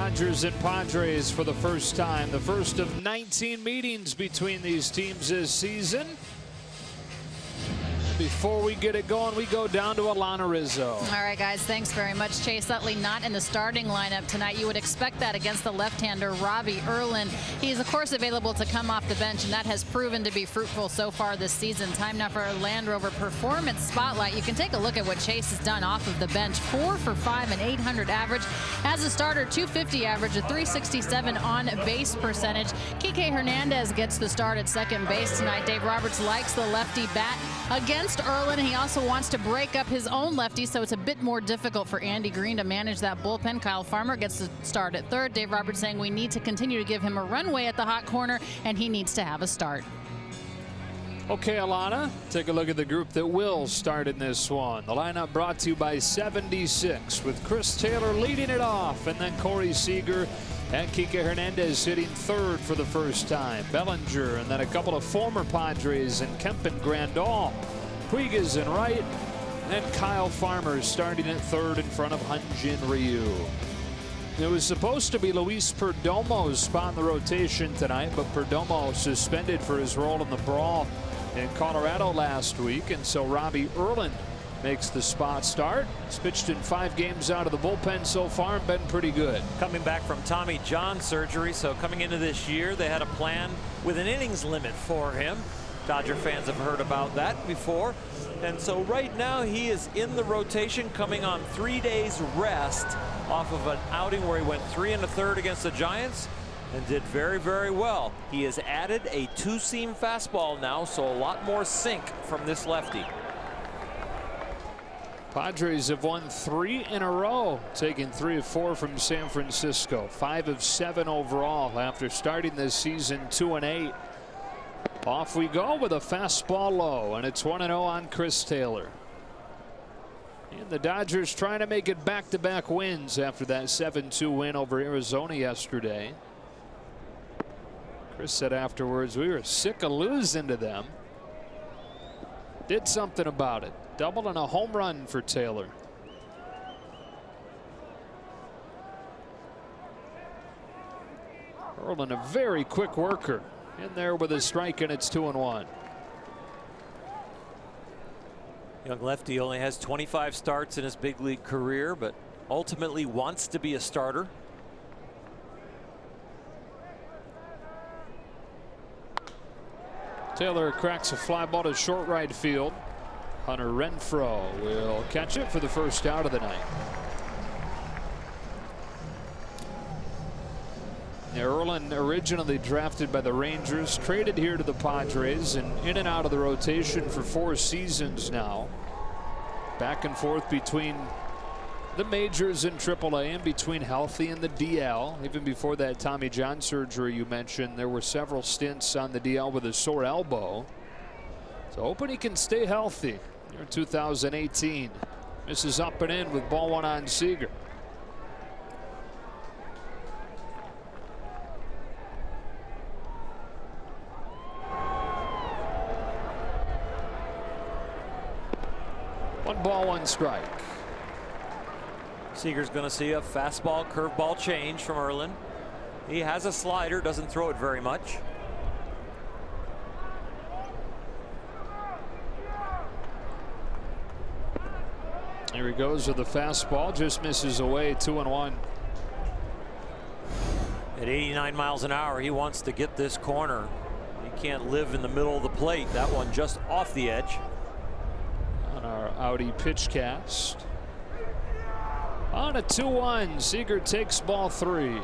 Dodgers and Padres for the first time. The first of 19 meetings between these teams this season. Before we get it going, we go down to Alana Rizzo. All right, guys, thanks very much. Chase Utley not in the starting lineup tonight. You would expect that against the left-hander, Robbie Erlin. He's, of course, available to come off the bench, and that has proven to be fruitful so far this season. Time now for our Land Rover Performance Spotlight. You can take a look at what Chase has done off of the bench. 4 for 5, an 800 average. As a starter, 250 average, a 367 on base percentage. Kike Hernandez gets the start at second base tonight. Dave Roberts likes the lefty bat against Erlin. He also wants to break up his own lefty, so it's a bit more difficult for Andy Green to manage that bullpen. Kyle Farmer gets to start at third. Dave Roberts saying we need to continue to give him a runway at the hot corner, and he needs to have a start. Okay, Alana, take a look at the group that will start in this one. The lineup brought to you by 76, with Chris Taylor leading it off, and then Corey Seager and Kike Hernandez hitting third for the first time. Bellinger, and then a couple of former Padres and Kemp and Grandal. Puigas in right, and Kyle Farmer starting at third in front of Hyun-Jin Ryu. It was supposed to be Luis Perdomo's spot in the rotation tonight, but Perdomo suspended for his role in the brawl in Colorado last week, and so Robbie Erlin makes the spot start. He's pitched in 5 games out of the bullpen so far and been pretty good. Coming back from Tommy John surgery, so coming into this year they had a plan with an innings limit for him. Dodger fans have heard about that before, and so right now he is in the rotation, coming on 3 days rest off of an outing where he went 3 1/3 against the Giants and did very, very well. He has added a 2-seam fastball now, so a lot more sink from this lefty. Padres have won 3 in a row, taking 3 of 4 from San Francisco. 5 of 7 overall after starting this season 2-8. Off we go with a fastball low, and it's 1-0 on Chris Taylor. And the Dodgers trying to make it back-to-back wins after that 7-2 win over Arizona yesterday. Chris said afterwards, we were sick of losing to them. Did something about it. Double and a home run for Taylor. Erlin, a very quick worker. In there with a strike, and it's 2-1. Young lefty only has 25 starts in his big league career, but ultimately wants to be a starter. Taylor cracks a fly ball to short right field. Hunter Renfroe will catch it for the first out of the night. Erlin, originally drafted by the Rangers, traded here to the Padres, and in and out of the rotation for 4 seasons now. Back and forth between the majors and AAA, and between healthy and the DL. Even before that Tommy John surgery you mentioned, there were several stints on the DL with a sore elbow. So hoping he can stay healthy here in 2018. Misses up and in with ball 1 on Seager. One ball, 1 strike. Seager's going to see a fastball curveball change from Erlin. He has a slider, doesn't throw it very much. Here he goes with the fastball, just misses away. 2-1. At 89 miles an hour, he wants to get this corner. He can't live in the middle of the plate. That one just off the edge. On our Audi pitch cast. On a 2-1, Seager takes ball 3.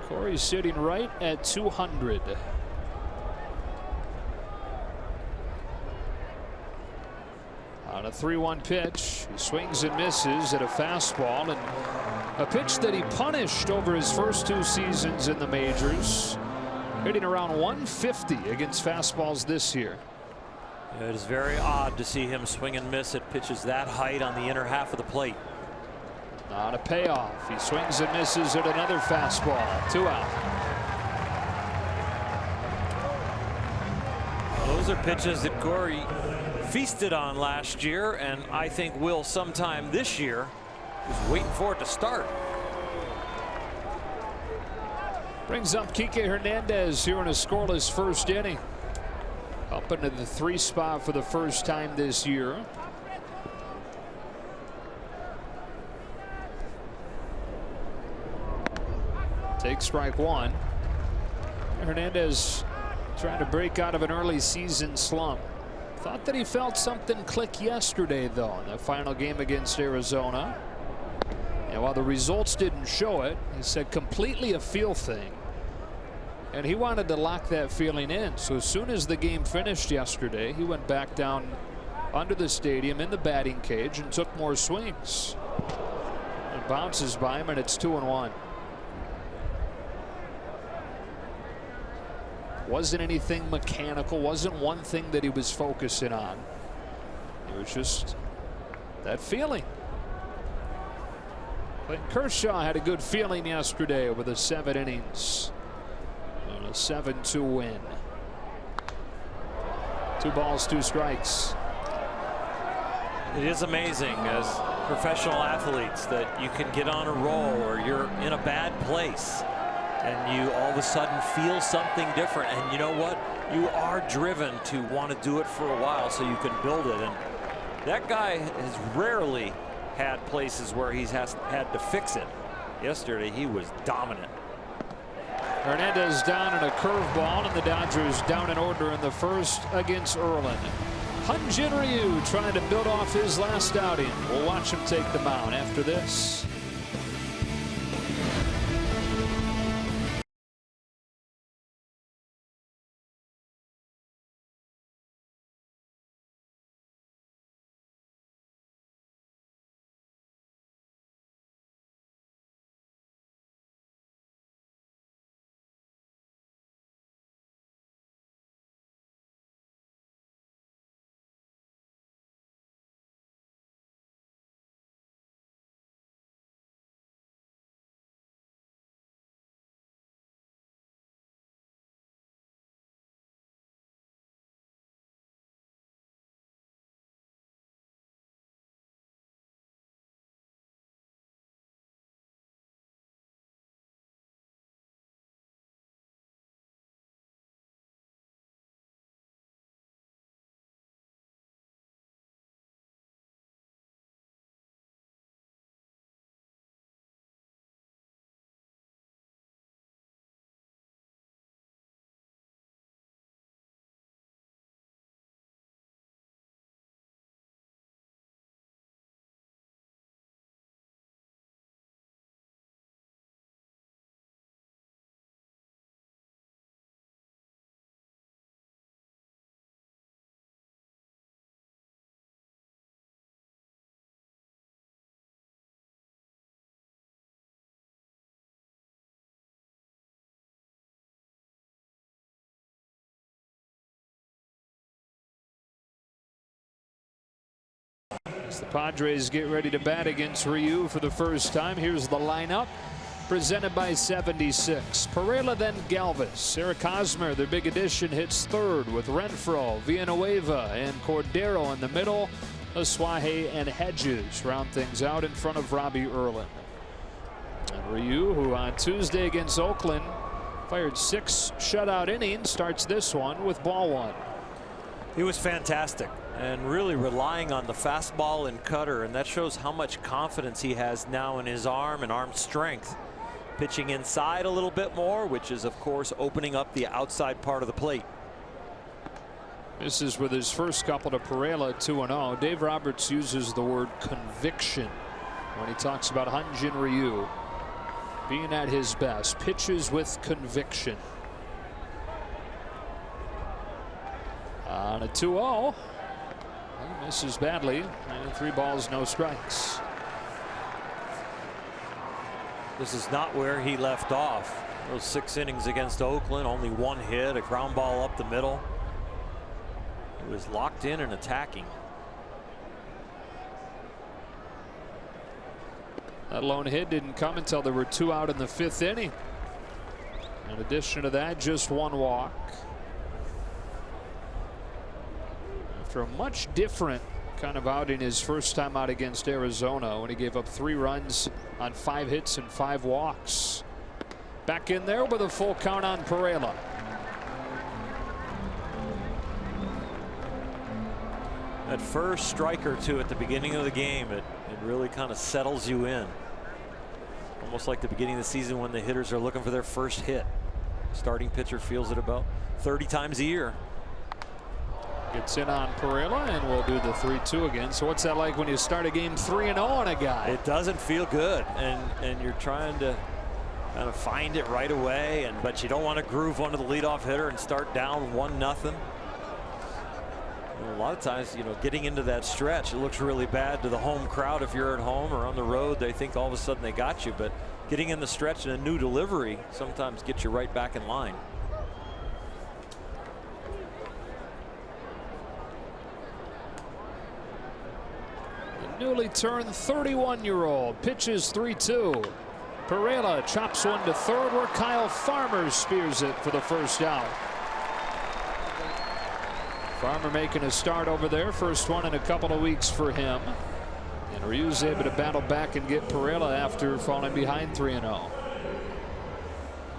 Corey's sitting right at 200. On a 3-1 pitch, he swings and misses at a fastball, and a pitch that he punished over his first 2 seasons in the majors, hitting around 150 against fastballs this year. It is very odd to see him swing and miss at pitches that height on the inner half of the plate. Not a payoff. He swings and misses at another fastball. 2 out. Those are pitches that Corey feasted on last year, and I think will sometime this year. Just waiting for it to start. Brings up Kike Hernandez here in a scoreless first inning. Up into the 3 spot for the first time this year. Take strike 1. Hernandez trying to break out of an early season slump. Thought that he felt something click yesterday, though, in the final game against Arizona. And while the results didn't show it, he said completely a feel thing. And he wanted to lock that feeling in. So as soon as the game finished yesterday, he went back down under the stadium in the batting cage and took more swings. It bounces by him, and it's 2-1. Wasn't anything mechanical, wasn't one thing that he was focusing on. It was just that feeling. But Kershaw had a good feeling yesterday over the 7 innings. And a 7-2 win. 2 balls, 2 strikes. It is amazing as professional athletes that you can get on a roll or you're in a bad place and you all of a sudden feel something different, and you know what, you are driven to want to do it for a while so you can build it. And that guy has rarely had places where he's had to fix it. Yesterday he was dominant. Hernandez down in a curveball, and the Dodgers down in order in the first against Erlin. Hyun-Jin Ryu trying to build off his last outing. We'll watch him take the mound after this. As the Padres get ready to bat against Ryu for the first time, here's the lineup presented by 76. Perela, then Galvis. Eric Hosmer, their big addition, hits third with Renfroe, Villanueva, and Cordero in the middle. Asuaje and Hedges round things out in front of Robbie Erlin. And Ryu, who on Tuesday against Oakland fired 6 shutout innings, starts this one with ball 1. He was fantastic and really relying on the fastball and cutter, and that shows how much confidence he has now in his arm and arm strength. Pitching inside a little bit more, which is of course opening up the outside part of the plate. This is with his first couple to Perela, 2-0. Dave Roberts uses the word conviction when he talks about Hyun-Jin Ryu being at his best. Pitches with conviction. On a 2-0. He misses badly, and 3 balls, no strikes. This is not where he left off. Those 6 innings against Oakland, only 1 hit, a ground ball up the middle. He was locked in and attacking. That lone hit didn't come until there were 2 out in the 5th inning. In addition to that, just 1 walk. After a much different kind of outing his first time out against Arizona when he gave up 3 runs on 5 hits and 5 walks. Back in there with a full count on Perela. That first strike or two at the beginning of the game, it really kind of settles you in. Almost like the beginning of the season when the hitters are looking for their first hit. Starting pitcher feels it about 30 times a year. Gets in on Perela, and we'll do the 3-2 again. So what's that like when you start a game 3-0 on a guy? It doesn't feel good, and you're trying to kind of find it right away, but you don't want to groove onto the leadoff hitter and start down 1-0. A lot of times, you know, getting into that stretch, it looks really bad to the home crowd. If you're at home or on the road, they think all of a sudden they got you, but getting in the stretch and a new delivery sometimes gets you right back in line. The newly turned 31-year-old pitches 3-2. Perela chops one to third where Kyle Farmer spears it for the first out. Farmer making a start over there, first one in a couple of weeks for him. And Ryu's able to battle back and get Perela after falling behind 3-0.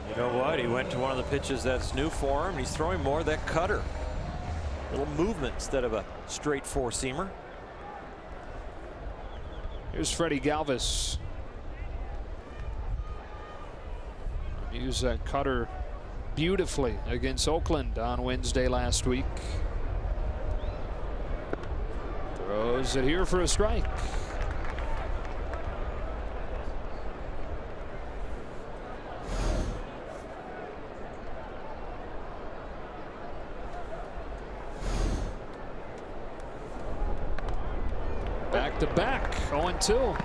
You know what? He went to one of the pitches that's new for him. He's throwing more of that cutter. Little movement instead of a straight 4-seamer. Here's Freddie Galvis. Used that cutter beautifully against Oakland on Wednesday last week. Throws it here for a strike. Back to back, 0-2.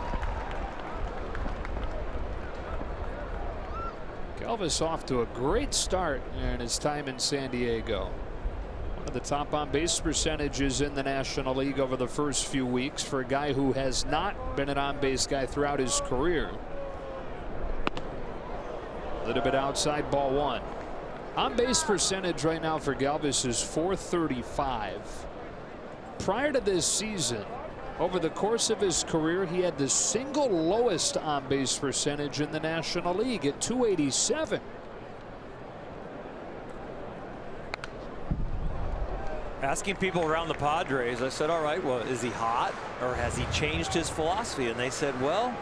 Galvis off to a great start in his time in San Diego. One of the top on base percentages in the National League over the first few weeks for a guy who has not been an on base guy throughout his career. A little bit outside, ball 1. On base percentage right now for Galvis is .435. Prior to this season, over the course of his career, he had the single lowest on base percentage in the National League at .287. Asking people around the Padres, I said, all right, well, is he hot or has he changed his philosophy? And they said, well,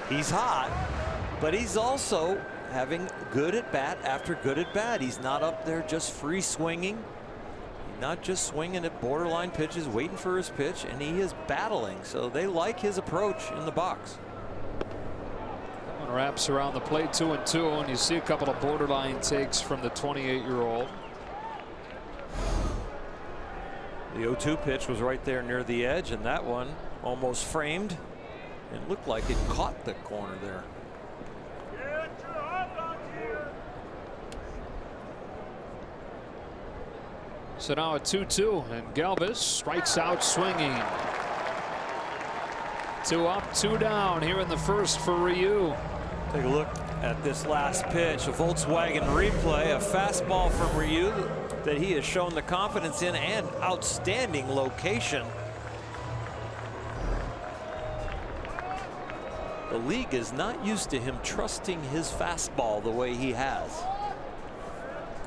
he's hot, but he's also having good at bat after good at bat. He's not up there just free swinging, not just swinging at borderline pitches, waiting for his pitch, and he is battling. So they like his approach in the box. One wraps around the plate, 2-2, and you see a couple of borderline takes from the 28-year-old. The 0-2 pitch was right there near the edge, and that one almost framed and looked like it caught the corner there. So now a 2-2, and Galvis strikes out swinging. 2 up, 2 down here in the first for Ryu. Take a look at this last pitch, a Volkswagen replay, a fastball from Ryu that he has shown the confidence in and outstanding location. The league is not used to him trusting his fastball the way he has.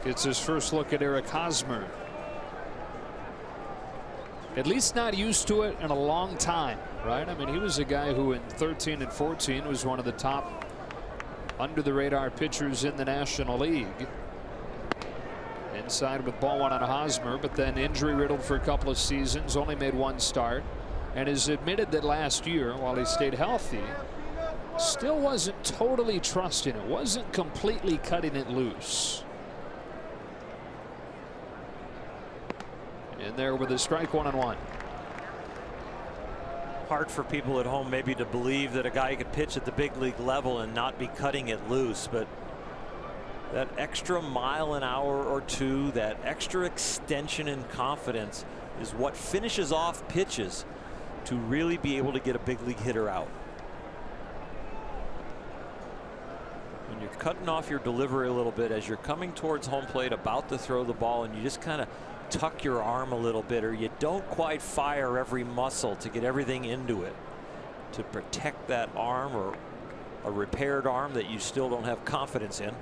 Gets his first look at Eric Hosmer. At least not used to it in a long time, right? I mean, he was a guy who in 13 and 14 was one of the top under the radar pitchers in the National League. Inside with ball 1 on Hosmer, but then injury riddled for a couple of seasons, only made 1 start, and has admitted that last year, while he stayed healthy, still wasn't totally trusting it, wasn't completely cutting it loose. In there with a strike, 1-1. Hard for people at home maybe to believe that a guy could pitch at the big league level and not be cutting it loose, but that extra mile an hour or 2, that extra extension and confidence is what finishes off pitches to really be able to get a big league hitter out. When you're cutting off your delivery a little bit as you're coming towards home plate, about to throw the ball, and you just kind of tuck your arm a little bit, or you don't quite fire every muscle to get everything into it to protect that arm, or a repaired arm that you still don't have confidence in.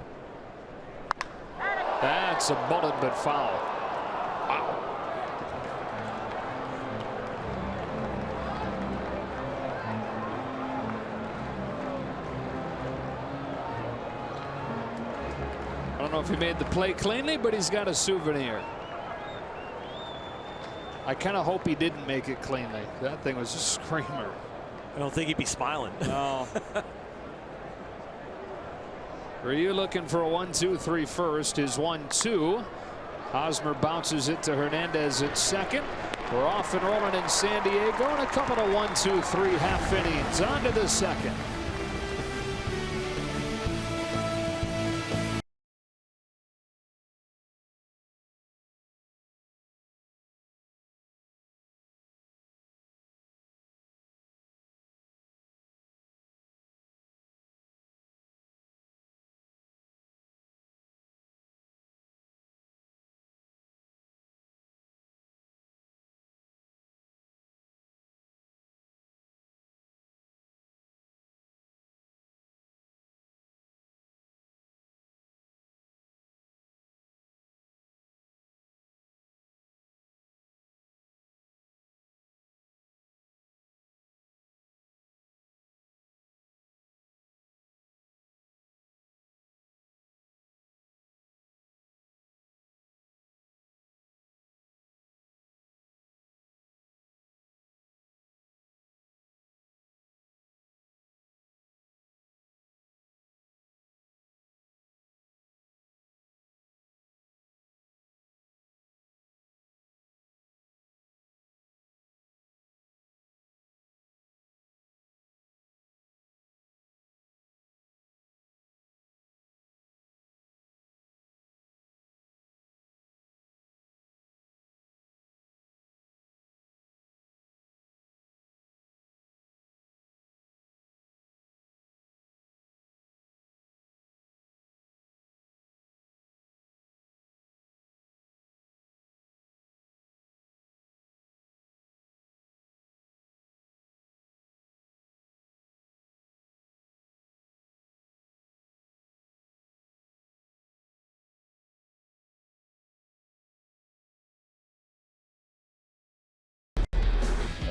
That's a bullet, but foul. Wow. I don't know if he made the play cleanly, but he's got a souvenir. I kind of hope he didn't make it cleanly. That thing was a screamer. I don't think he'd be smiling. No. Are you looking for a 1-2-3 first? Is 1-2. Hosmer bounces it to Hernandez at second. We're off and rolling in San Diego, and a couple of 1-2-3 half innings. On to the second.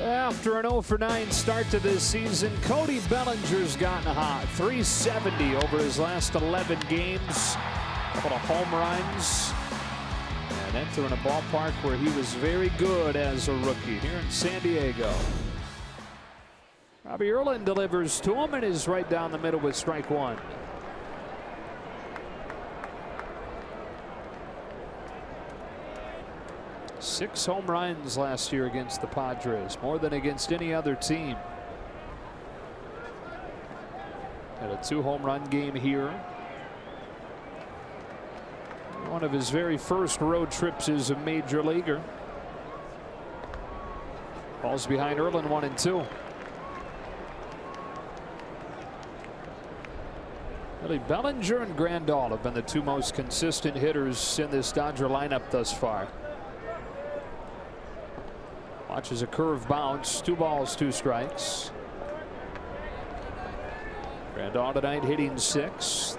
After an 0-for-9 start to this season, Cody Bellinger's gotten hot. 370 over his last 11 games. A couple of home runs. And entering a ballpark where he was very good as a rookie here in San Diego. Robbie Erlin delivers to him and is right down the middle with strike one. Six home runs last year against the Padres, more than against any other team. Had a 2-home run game here. One of his very first road trips as a major leaguer. Falls behind Erlin 1-2. Really, Bellinger and Grandal have been the two most consistent hitters in this Dodger lineup thus far. Watches a curve bounce. 2 balls, 2 strikes. Grandal tonight hitting 6th.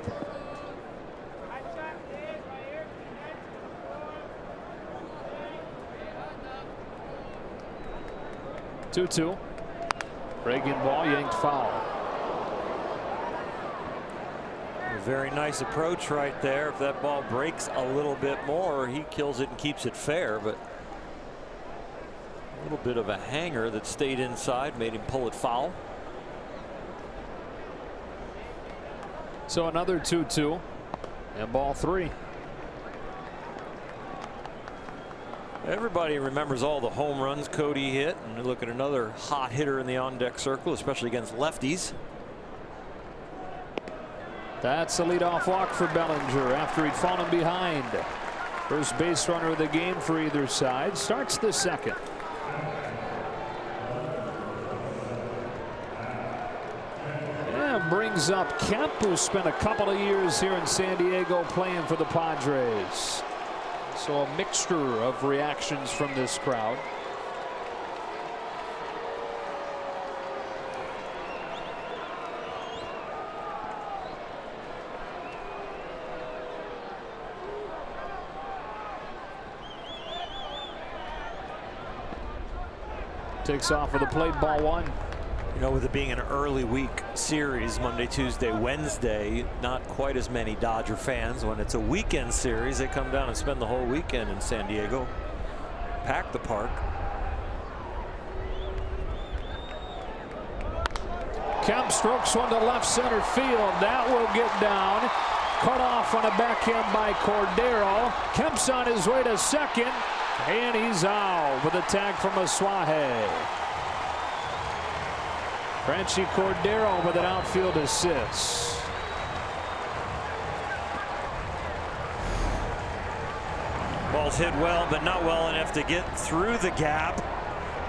Two. Breaking ball, yanked foul. A very nice approach right there. If that ball breaks a little bit more, he kills it and keeps it fair, but a little bit of a hanger that stayed inside made him pull it foul. So another 2-2 and ball 3. Everybody remembers all the home runs Cody hit, and you look at another hot hitter in the on-deck circle, especially against lefties. That's a leadoff walk for Bellinger after he'd fallen behind. First base runner of the game for either side. Starts the second. And brings up Kemp, who spent a couple of years here in San Diego playing for the Padres. So a mixture of reactions from this crowd. Takes off with the plate, ball one. You know, with it being an early week series, Monday, Tuesday, Wednesday, not quite as many Dodger fans. When it's a weekend series, they come down and spend the whole weekend in San Diego. Pack the park. Kemp strokes one to left center field. That will get down. Cut off on a backhand by Cordero. Kemp's on his way to second. And he's out with a tag from Asuaje. Franchi Cordero with an outfield assist. Ball's hit well, but not well enough to get through the gap.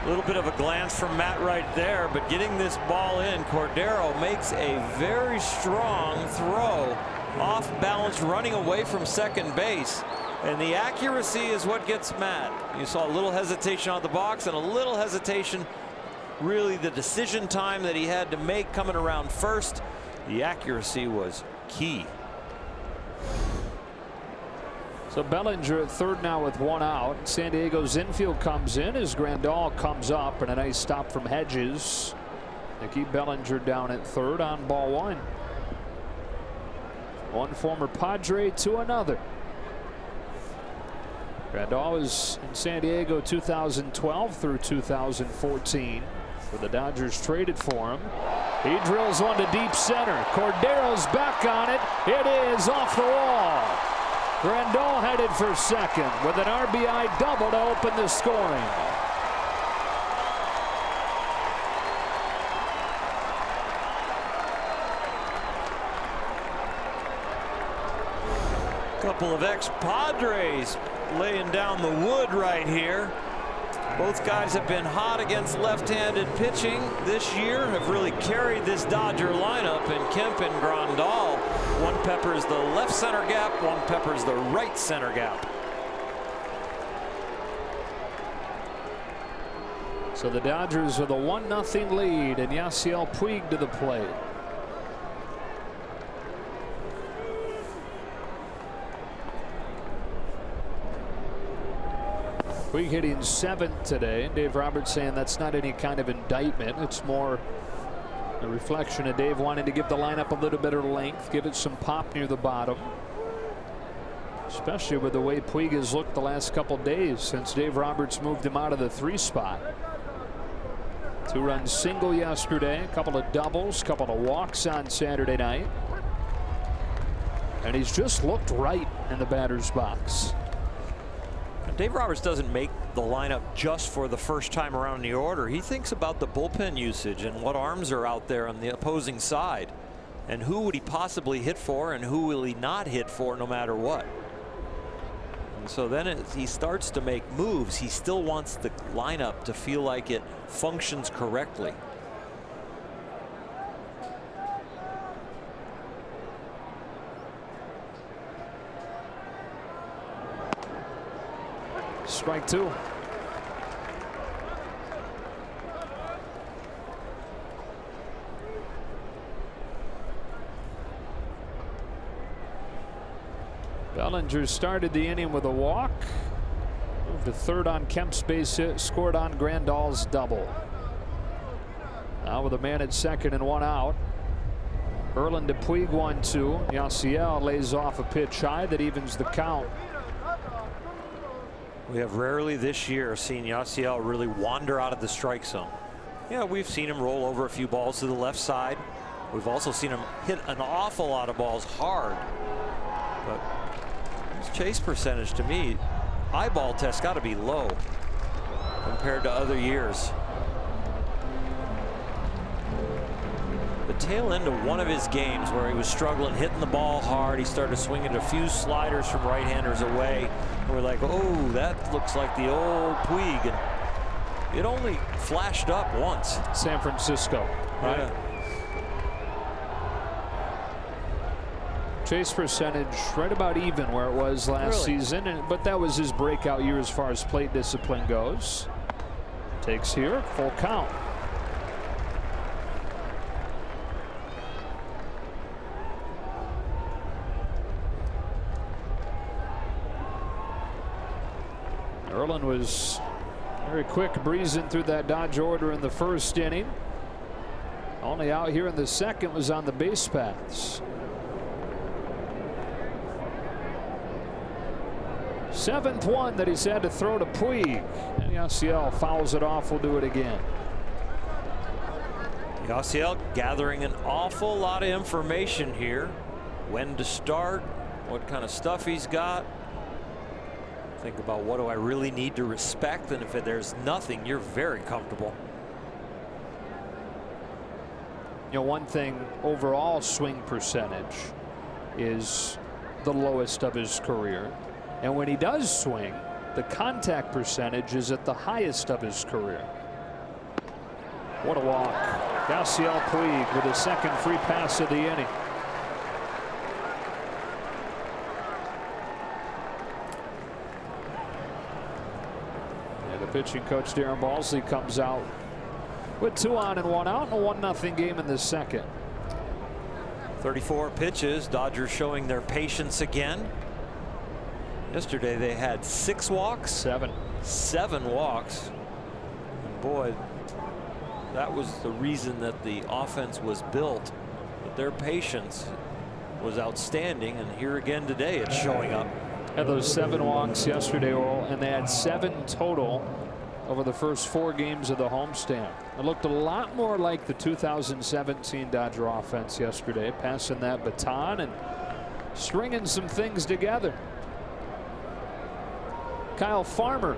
A little bit of a glance from Matt right there, but getting this ball in, Cordero makes a very strong throw. Off balance, running away from second base. And the accuracy is what gets Matt. You saw a little hesitation on the box and a little hesitation, really the decision time that he had to make coming around first. The accuracy was key. So Bellinger at third now with one out. San Diego's infield comes in as Grandal comes up, and a nice stop from Hedges. They keep Bellinger down at third on ball one. One former Padre to another. Grandal was in San Diego 2012 through 2014. For the Dodgers traded for him. He drills one to deep center. Cordero's back on it. It is off the wall. Grandal headed for second with an RBI double to open the scoring. Couple of ex-Padres laying down the wood right here. Both guys have been hot against left-handed pitching this year, have really carried this Dodger lineup, and Kemp and Grandal. One peppers the left center gap, one peppers the right center gap. So the Dodgers with a 1-0 lead, and Yasiel Puig to the plate. Puig hitting 7th today. Dave Roberts saying that's not any kind of indictment. It's more a reflection of Dave wanting to give the lineup a little bit of length, give it some pop near the bottom. Especially with the way Puig has looked the last couple days since Dave Roberts moved him out of the 3 spot. 2-run single yesterday, a couple of doubles, a couple of walks on Saturday night. And he's just looked right in the batter's box. Dave Roberts doesn't make the lineup just for the first time around the order. He thinks about the bullpen usage and what arms are out there on the opposing side. And who would he possibly hit for and who will he not hit for no matter what. And so then as he starts to make moves, he still wants the lineup to feel like it functions correctly. Strike 2. Bellinger started the inning with a walk. Moved to third on Kemp's base hit, scored on Grandal's double. Now with a man at second and one out. Erlin to Puig 1-2. Yasiel lays off a pitch high that evens the count. We have rarely this year seen Yasiel really wander out of the strike zone. Yeah, we've seen him roll over a few balls to the left side. We've also seen him hit an awful lot of balls hard. But his chase percentage, to me, eyeball test got to be low compared to other years. The tail end of one of his games where he was struggling, hitting the ball hard, he started swinging a few sliders from right-handers away. And we're like, oh, that looks like the old Puig. And it only flashed up once. San Francisco, right? Chase percentage right about even where it was last season, but that was his breakout year as far as plate discipline goes. Takes here, full count. Erlin was very quick breezing through that Dodge order in the first inning. Only out here in the second was on the base paths. 7th one that he's had to throw to Puig. And Yasiel fouls it off. We'll do it again. Yasiel gathering an awful lot of information here. When to start, what kind of stuff he's got. Think about what do I really need to respect, and if there's nothing, you're very comfortable. You know, one thing, overall swing percentage is the lowest of his career. And when he does swing, the contact percentage is at the highest of his career. What a walk. Yasiel Puig with his second free pass of the inning. And the pitching coach, Darren Balsley, comes out with 2 on and 1 out, and a 1-0 game in the second. 34 pitches. Dodgers showing their patience again. Yesterday they had 6 walks. 7 walks. And boy, that was the reason that the offense was built. But their patience was outstanding, and here again today it's showing up. Had those 7 walks yesterday, Earl, and they had 7 total over the first 4 games of the homestand. It looked a lot more like the 2017 Dodger offense yesterday, passing that baton and stringing some things together. Kyle Farmer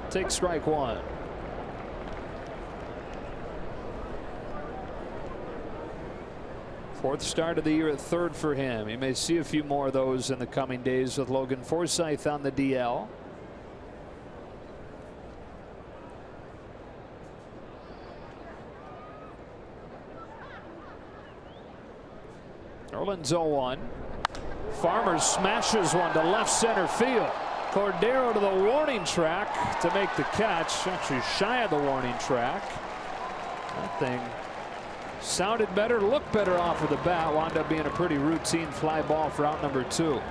takes strike 1. Fourth start of the year at third for him. He may see a few more of those in the coming days with Logan Forsythe on the DL. Erlin's 0-1. Farmer smashes one to left center field. Cordero to the warning track to make the catch. Actually shy of the warning track. That thing sounded better, looked better off of the bat. Wound up being a pretty routine fly ball for out number 2.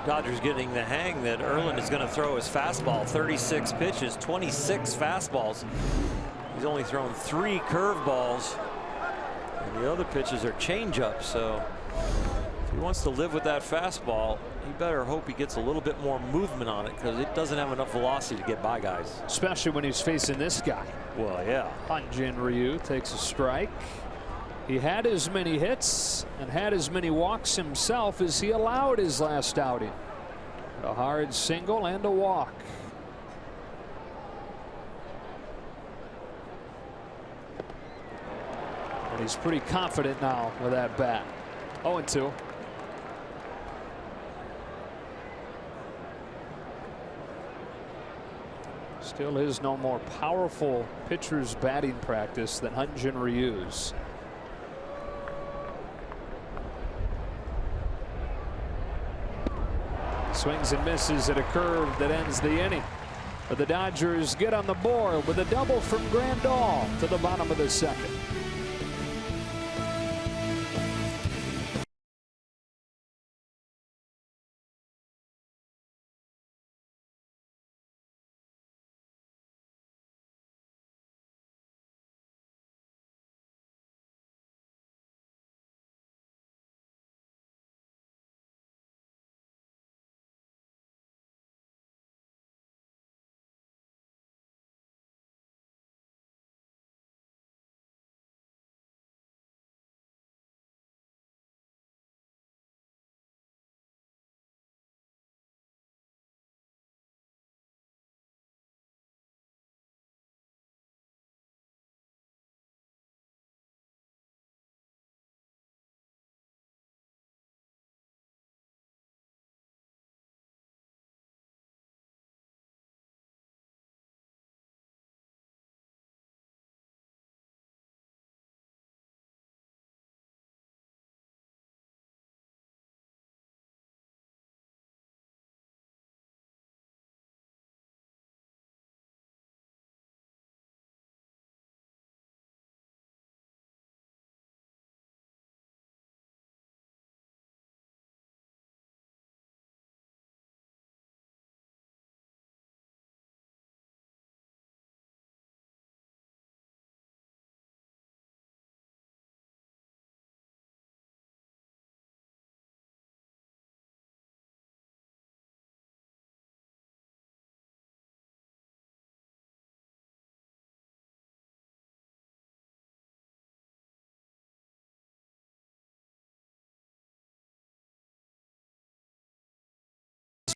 Dodgers getting the hang that Erlin is going to throw his fastball. 36 pitches, 26 fastballs. He's only thrown 3 curveballs. And the other pitches are changeups. So if he wants to live with that fastball, he better hope he gets a little bit more movement on it, because it doesn't have enough velocity to get by guys. Especially when he's facing this guy. Well, yeah. Hyun-Jin Ryu takes a strike. He had as many hits and had as many walks himself as he allowed his last outing. A hard single and a walk. And he's pretty confident now with that bat. 0-2. Still is no more powerful pitcher's batting practice than Hyun-Jin Ryu's. Swings and misses at a curve that ends the inning. But the Dodgers get on the board with a double from Grandal to the bottom of the second.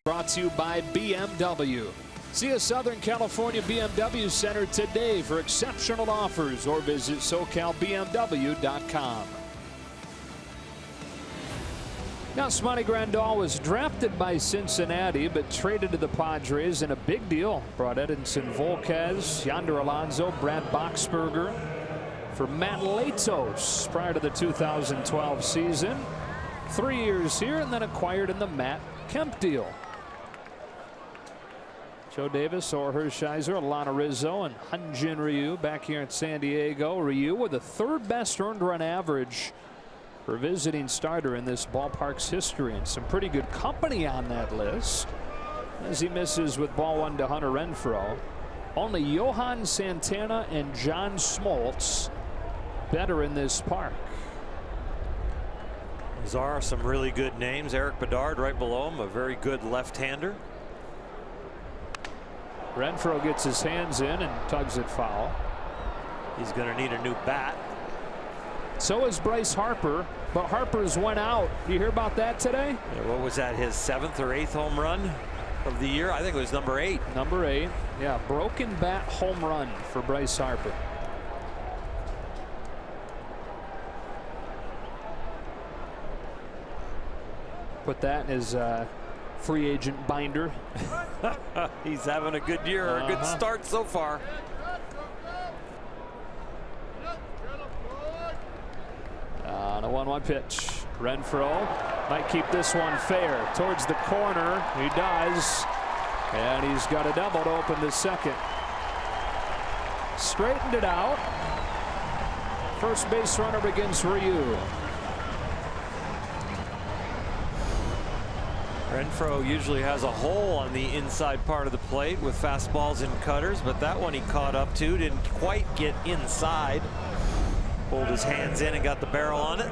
brought to you by BMW. See a Southern California BMW Center today for exceptional offers or visit SoCalBMW.com. Now, Smiley Grandal was drafted by Cincinnati but traded to the Padres in a big deal. Brought Edinson Volquez, Yonder Alonso, Brad Boxberger for Matt Latos prior to the 2012 season. 3 years here and then acquired in the Matt Kemp deal. Joe Davis, Or Hershiser, Alana Rizzo, and Hyunjin Ryu back here in San Diego. Ryu with the third best earned run average for a visiting starter in this ballpark's history, and some pretty good company on that list as he misses with ball one to Hunter Renfroe. Only Johan Santana and John Smoltz better in this park. Those are some really good names. Eric Bedard right below him, a very good left-hander. Renfroe gets his hands in and tugs it foul. He's going to need a new bat. So is Bryce Harper, but Harper's went out. You hear about that today? Yeah, what was that, his 7th or 8th home run of the year? I think it was number 8. Number 8. Yeah, broken bat home run for Bryce Harper. Put that in his free agent binder. He's having a good year, a good start so far. On a 1-1 pitch. Renfroe might keep this one fair towards the corner. He does. And he's got a double to open the second. Straightened it out. First base runner begins Ryu. Renfroe usually has a hole on the inside part of the plate with fastballs and cutters, but that one he caught up to, didn't quite get inside. Pulled his hands in and got the barrel on it.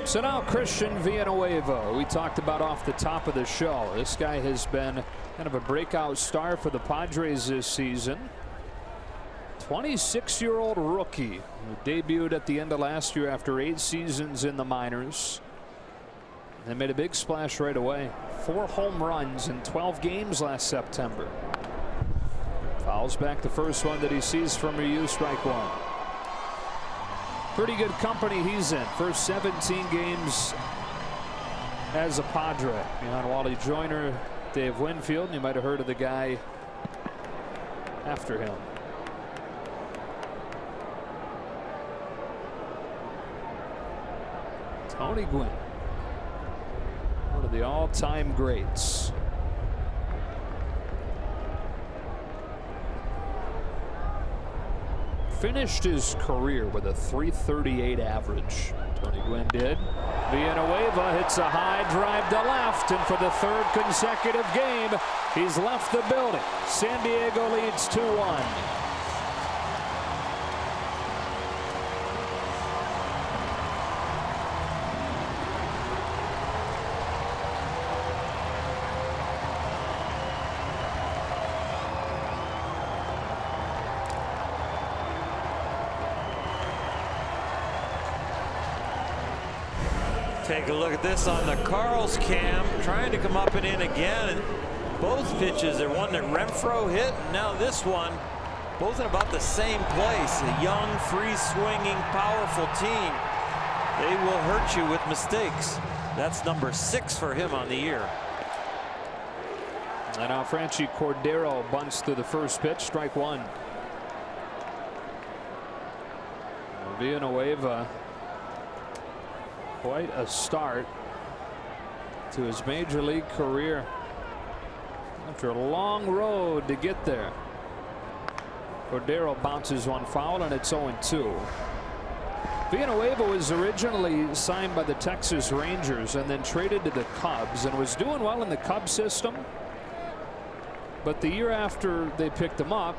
So now Christian Villanueva, we talked about off the top of the show. This guy has been kind of a breakout star for the Padres this season. 26-year-old rookie who debuted at the end of last year after 8 seasons in the minors. They made a big splash right away. 4 home runs in 12 games last September. Fouls back the first one that he sees from Ryu, strike one. Pretty good company he's in. First 17 games as a Padre. Behind Wally Joyner, Dave Winfield, and you might have heard of the guy after him. Tony Gwynn, one of the all-time greats. Finished his career with a .338 average. Tony Gwynn did. Villanueva hits a high drive to left, and for the 3rd consecutive game, he's left the building. San Diego leads 2-1. Take a look at this on the Carl's cam, trying to come up and in again. And both pitches are one that Renfroe hit, and now this one, both in about the same place. A young, free-swinging, powerful team. They will hurt you with mistakes. That's number 6 for him on the year. And now Franchi Cordero bunts to the first pitch, strike one. Villanueva, quite a start to his major league career after a long road to get there. Cordero bounces one foul, and it's 0-2. Villanueva was originally signed by the Texas Rangers and then traded to the Cubs and was doing well in the Cubs system. But the year after they picked him up,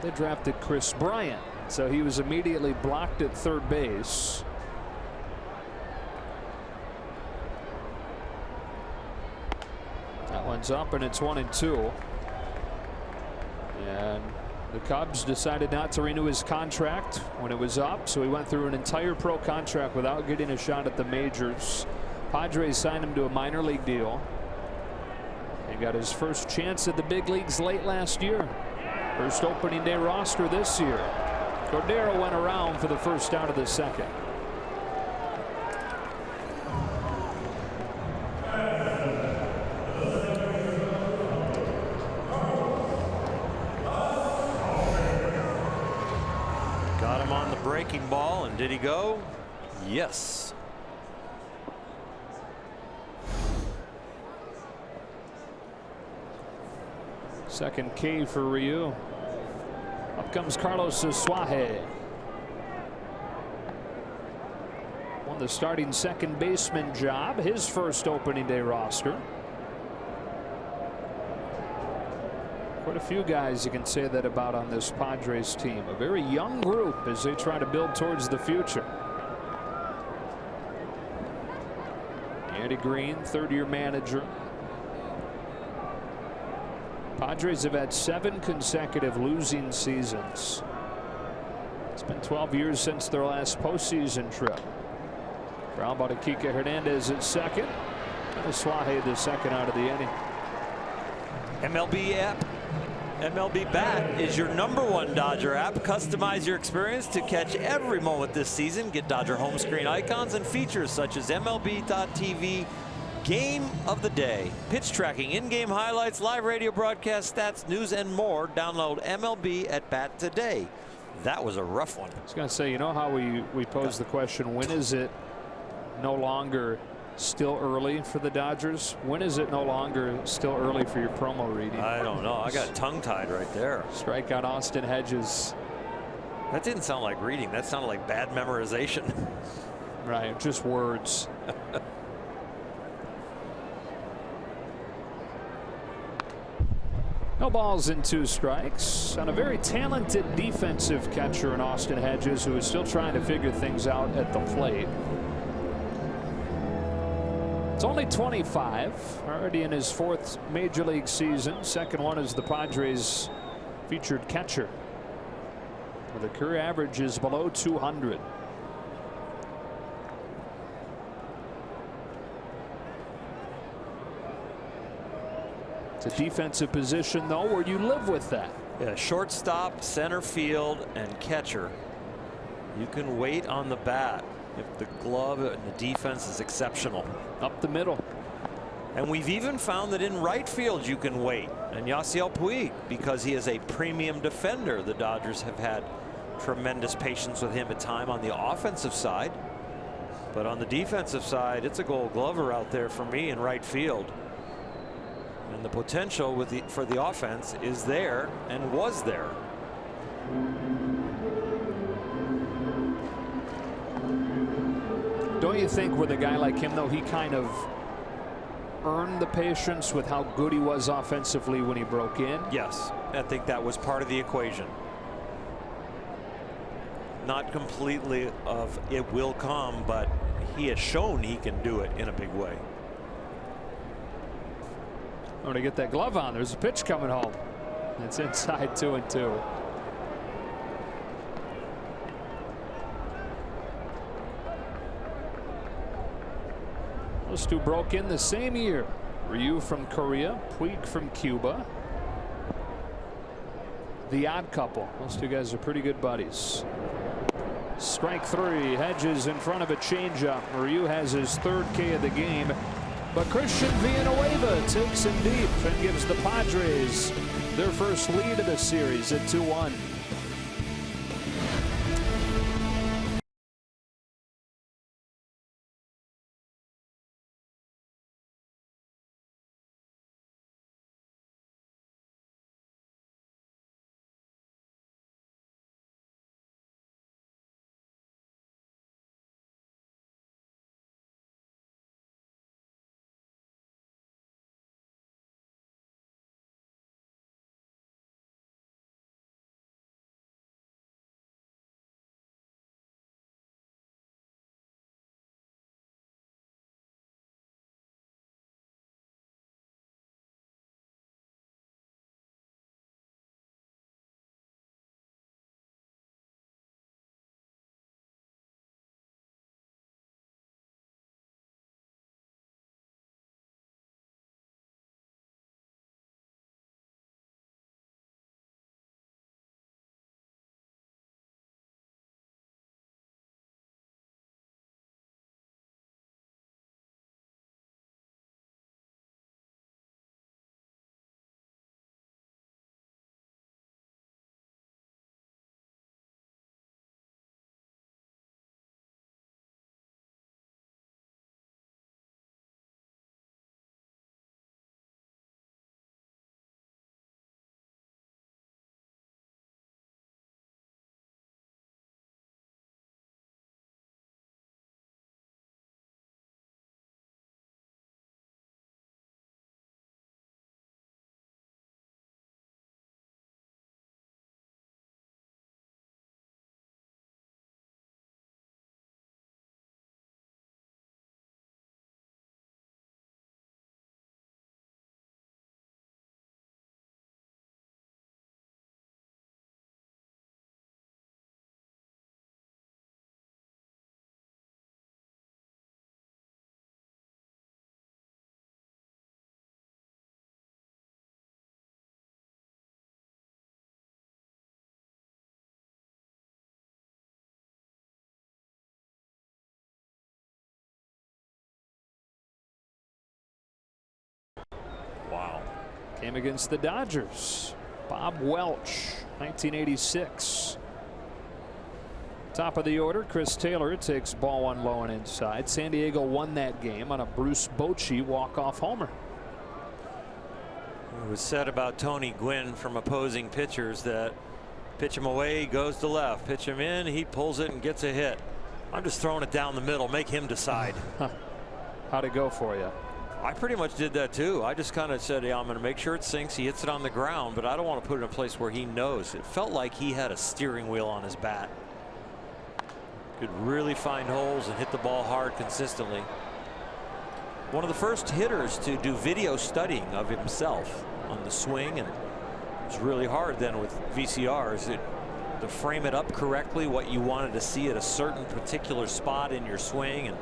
they drafted Chris Bryant, so he was immediately blocked at third base. That one's up, and it's 1-2. And the Cubs decided not to renew his contract when it was up, so he went through an entire pro contract without getting a shot at the majors. Padres signed him to a minor league deal. He got his first chance at the big leagues late last year. First opening day roster this year. Cordero went around for the first out of the second. Got him on the breaking ball, and did he go? Yes. Second K for Ryu. Up comes Carlos Suaje. Won the starting second baseman job, his first opening day roster. Quite a few guys you can say that about on this Padres team. A very young group as they try to build towards the future. Andy Green, third-year manager. Padres have had 7 consecutive losing seasons. It's been 12 years since their last postseason trip. Ground ball to Kike Hernandez at second. And Suaje the second out of the inning. MLB app. MLB Bat is your #1 Dodger app. Customize your experience to catch every moment this season. Get Dodger home screen icons and features such as MLB.tv Game of the Day, pitch tracking, in-game highlights, live radio broadcast stats, news, and more. Download MLB at Bat today. That was a rough one. I was going to say, you know how we pose the question, when is it no longer still early for the Dodgers? When is it no longer still early for your promo reading? I don't know. I got tongue-tied right there. Strike out Austin Hedges. That didn't sound like reading. That sounded like bad memorization. Right, just words. No balls and 2 strikes on a very talented defensive catcher in Austin Hedges, who is still trying to figure things out at the plate. It's only 25, already in his 4th major league season. Second one as the Padres featured catcher, where the career average is below 200. It's a defensive position, though, where you live with that. Yeah, shortstop, center field, and catcher. You can wait on the bat if the glove and the defense is exceptional. Up the middle. And we've even found that in right field you can wait. And Yasiel Puig, because he is a premium defender, the Dodgers have had tremendous patience with him at time on the offensive side. But on the defensive side, it's a Gold Glover out there for me in right field. And the potential for the offense is there and was there. Don't you think with a guy like him, though, he kind of earned the patience with how good he was offensively when he broke in? Yes, I think that was part of the equation. Not completely of it will come, but he has shown he can do it in a big way. Oh, to get that glove on, there's a pitch coming home. It's inside 2-2. Those two broke in the same year. Ryu from Korea, Puig from Cuba. The odd couple. Those two guys are pretty good buddies. Strike 3. Hedges in front of a changeup. Ryu has his 3rd K of the game. But Christian Villanueva takes him deep and gives the Padres their first lead of the series at 2-1. Came against the Dodgers. Bob Welch, 1986. Top of the order, Chris Taylor takes ball 1 low and inside. San Diego won that game on a Bruce Bochy walk-off homer. It was said about Tony Gwynn from opposing pitchers that pitch him away, he goes to left. Pitch him in, he pulls it and gets a hit. I'm just throwing it down the middle, make him decide. How'd it go for you? I pretty much did that too. I just kind of said, yeah, I'm going to make sure it sinks. He hits it on the ground, but I don't want to put it in a place where he knows. It felt like he had a steering wheel on his bat. Could really find holes and hit the ball hard consistently. One of the first hitters to do video studying of himself on the swing, and it's really hard then with VCRs to frame it up correctly, what you wanted to see at a certain particular spot in your swing and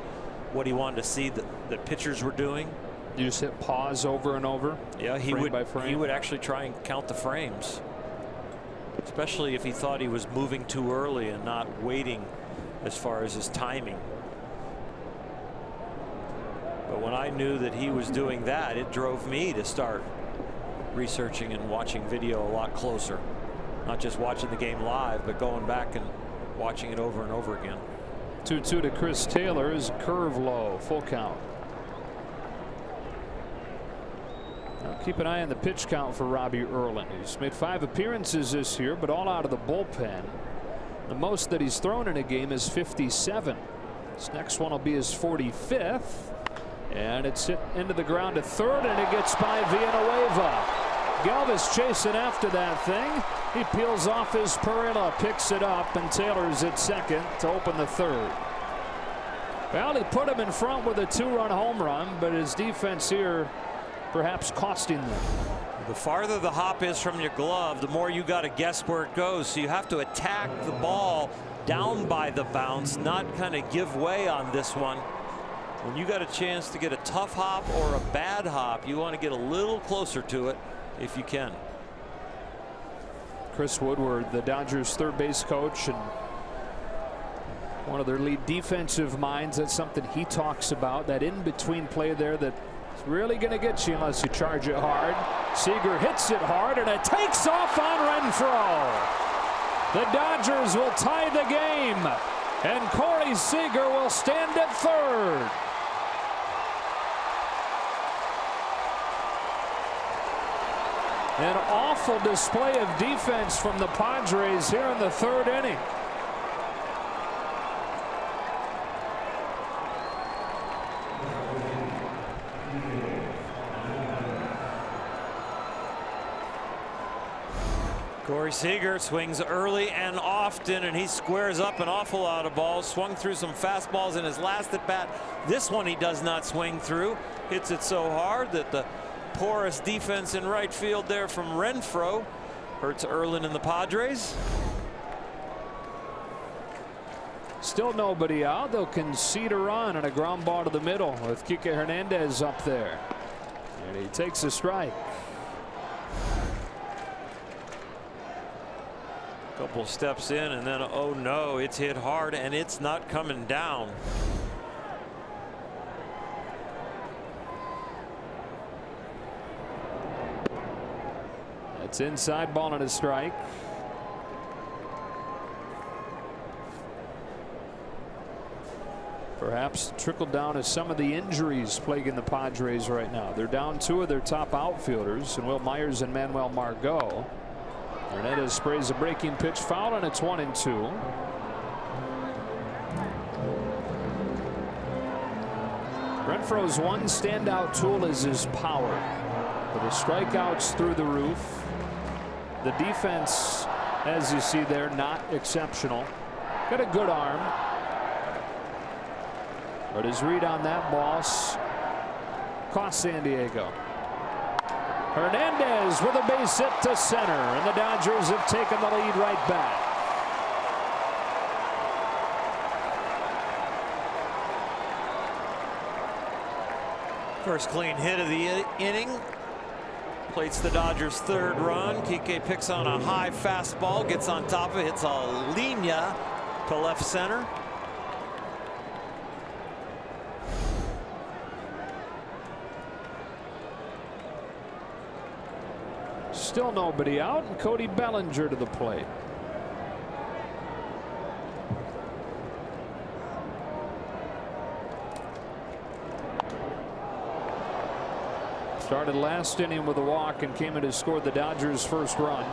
what he wanted to see that pitchers were doing. You just hit pause over and over? Yeah, he would actually try and count the frames, especially if he thought he was moving too early and not waiting as far as his timing. But when I knew that he was doing that, it drove me to start researching and watching video a lot closer. Not just watching the game live, but going back and watching it over and over again. 2-2 to Chris Taylor is curve low, full count. Now keep an eye on the pitch count for Robbie Erlin. He's made 5 appearances this year, but all out of the bullpen. The most that he's thrown in a game is 57. This next one will be his 45th. And it's hit into the ground to third, and it gets by Villanueva. Galvis chasing after that thing. He peels off his Perilla, picks it up, and Taylor's at second to open the third. Well, he put him in front with a 2-run home run, but his defense here perhaps costing them. The farther the hop is from your glove, the more you got to guess where it goes. So you have to attack the ball down by the bounce, not kind of give way on this one. When you got a chance to get a tough hop or a bad hop, you want to get a little closer to it if you can. Chris Woodward, the Dodgers third base coach and one of their lead defensive minds. That's something he talks about, that in-between play there that's really going to get you unless you charge it hard. Seager hits it hard, and it takes off on Renfroe. The Dodgers will tie the game, and Corey Seager will stand at third. An awful display of defense from the Padres here in the third inning. Corey Seager swings early and often, and he squares up an awful lot of balls. Swung through some fastballs in his last at bat. This one he does not swing through. Hits it so hard that the porous defense in right field there from Renfroe hurts Erlin and the Padres. Still nobody out. They'll concede a run and a ground ball to the middle with Kike Hernandez up there, and he takes a strike. Couple steps in, and then oh no, it's hit hard and it's not coming down. It's inside, ball and a strike. Perhaps trickled down as some of the injuries plaguing the Padres right now. They're down 2 of their top outfielders, and Will Myers and Manuel Margot. Hernandez sprays a breaking pitch foul, and it's 1-2. Renfroe's one standout tool is his power. But his strikeouts through the roof. The defense, as you see there, not exceptional. Got a good arm. But his read on that ball cost San Diego. Hernandez with a base hit to center, and the Dodgers have taken the lead right back. First clean hit of the inning. Plates the Dodgers' third run. Kike picks on a high fastball, gets on top of it, hits a linea to left center. Still nobody out, and Cody Bellinger to the plate. Started last inning with a walk and came in to score the Dodgers' first run.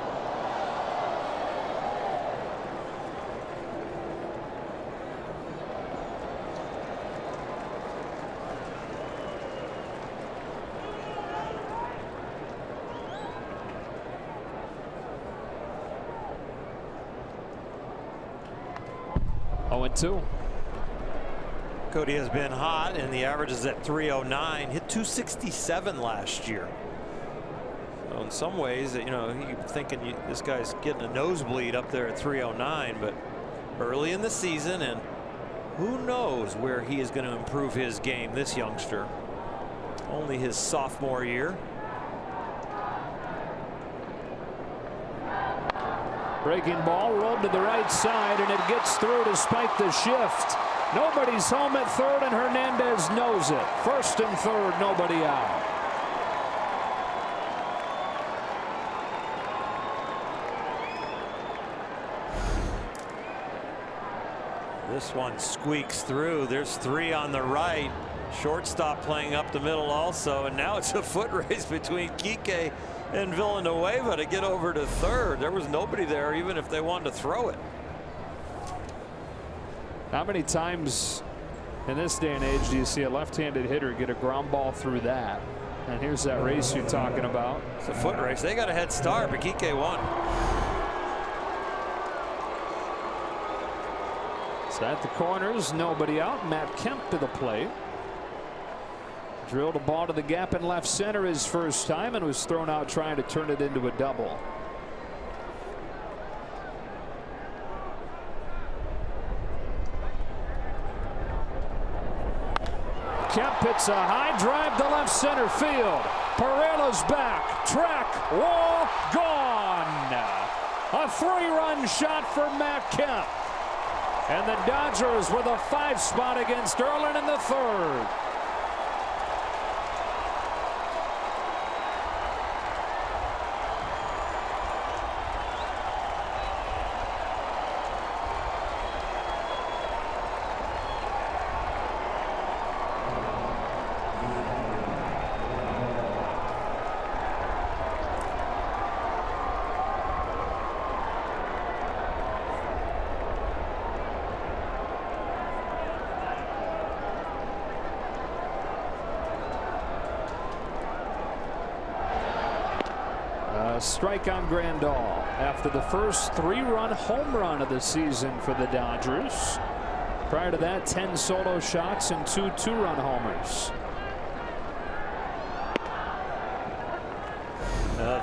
Two. Cody has been hot, and the average is at 309. Hit 267 last year. So in some ways, you know, you're thinking this guy's getting a nosebleed up there at 309, but early in the season, and who knows where he is going to improve his game, this youngster. Only his sophomore year. Breaking ball rolled to the right side, and it gets through despite the shift. Nobody's home at third, and Hernandez knows it. First and third, nobody out. This one squeaks through. There's three on the right. Shortstop playing up the middle also, and now it's a foot race between Kike and Villanueva to get over to third. There was nobody there, even if they wanted to throw it. How many times in this day and age do you see a left-handed hitter get a ground ball through that? And here's that race you're talking about. It's a foot race. They got a head start, but Kike won. So at the corners, nobody out. Matt Kemp to the plate. Drilled a ball to the gap in left center his first time and was thrown out trying to turn it into a double. Kemp hits a high drive to left center field. Pereira's back. Track. Wall. Gone. A 3-run shot for Matt Kemp. And the Dodgers with a 5 spot against Erlin in the third. Strike on Grandal after the first 3-run home run of the season for the Dodgers. Prior to that, 10 solo shots and 2 2-run homers.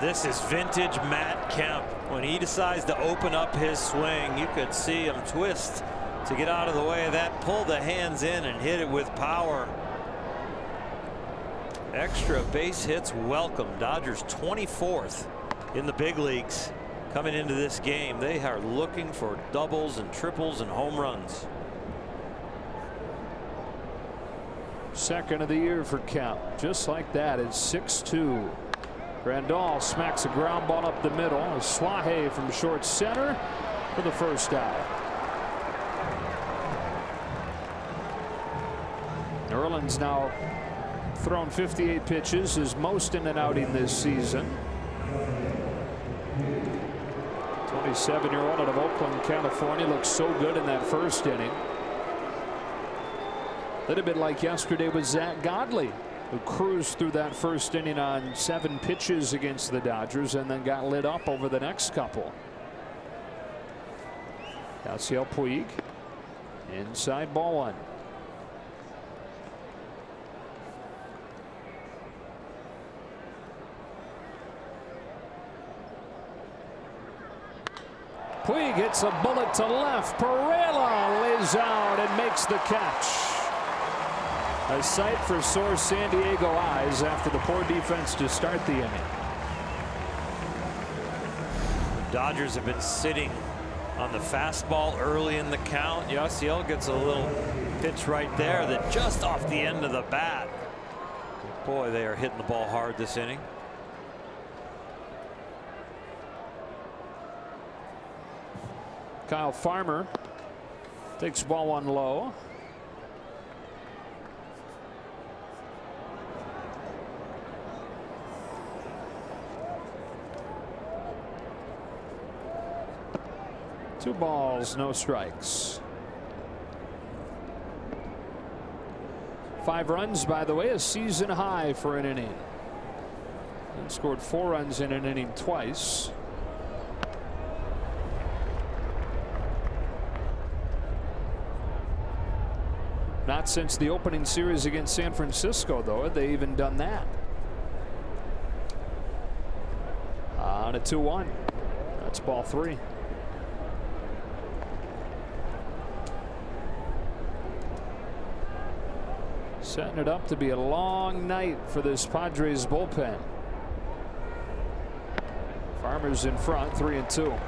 This is vintage Matt Kemp. When he decides to open up his swing, you could see him twist to get out of the way of that, pull the hands in and hit it with power. Extra base hits welcome. Dodgers 24th in the big leagues coming into this game. They are looking for doubles and triples and home runs. Second of the year for Kemp. Just like that, it's 6-2. Grandal smacks a ground ball up the middle. Suaje from short center for the first out. Erlin's now thrown 58 pitches, his most in an outing this season. 27-year-old out of Oakland, California, looks so good in that first inning. A little bit like yesterday with Zach Godley, who cruised through that first inning on 7 pitches against the Dodgers and then got lit up over the next couple. Yasiel Puig inside, ball 1. Puig hits a bullet to left. Pereira lays out and makes the catch. A sight for sore San Diego eyes after the poor defense to start the inning. Dodgers have been sitting on the fastball early in the count. Yasiel gets a little pitch right there that just off the end of the bat. Boy, they are hitting the ball hard this inning. Kyle Farmer takes ball one low. Two balls, no strikes. 5 runs, by the way, a season high for an inning. And scored 4 runs in an inning twice. Not since the opening series against San Francisco, though, had they even done that. On a 2-1. That's ball 3. Setting it up to be a long night for this Padres bullpen. Farmer's in front, 3-2.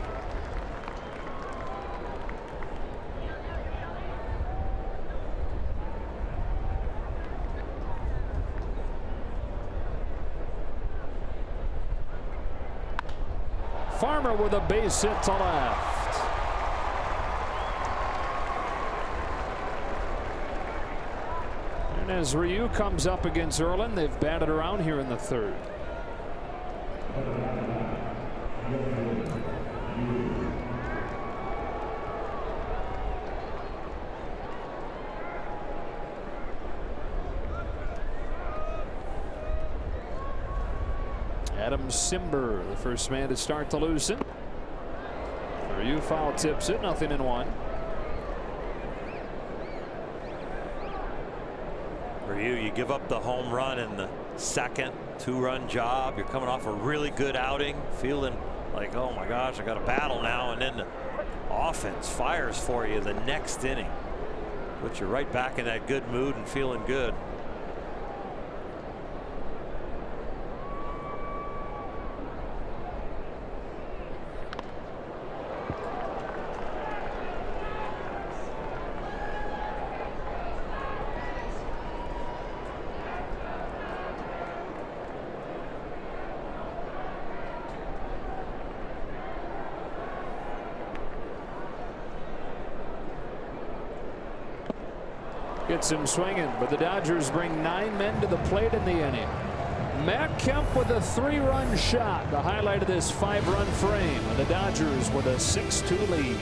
Farmer with a base hit to left. And as Ryu comes up against Erlin, they've batted around here in the 3rd. Adam Simber, the first man to start to loosen. Ryu foul tips it, 0-1. Ryu, you give up the home run in the second 2-run job. You're coming off a really good outing, feeling like, oh my gosh, I got a battle now, and then the offense fires for you the next inning. Puts you right back in that good mood and feeling good. Gets him swinging, but the Dodgers bring 9 men to the plate in the inning. Matt Kemp with a 3-run shot, the highlight of this 5-run frame, and the Dodgers with a 6-2 lead.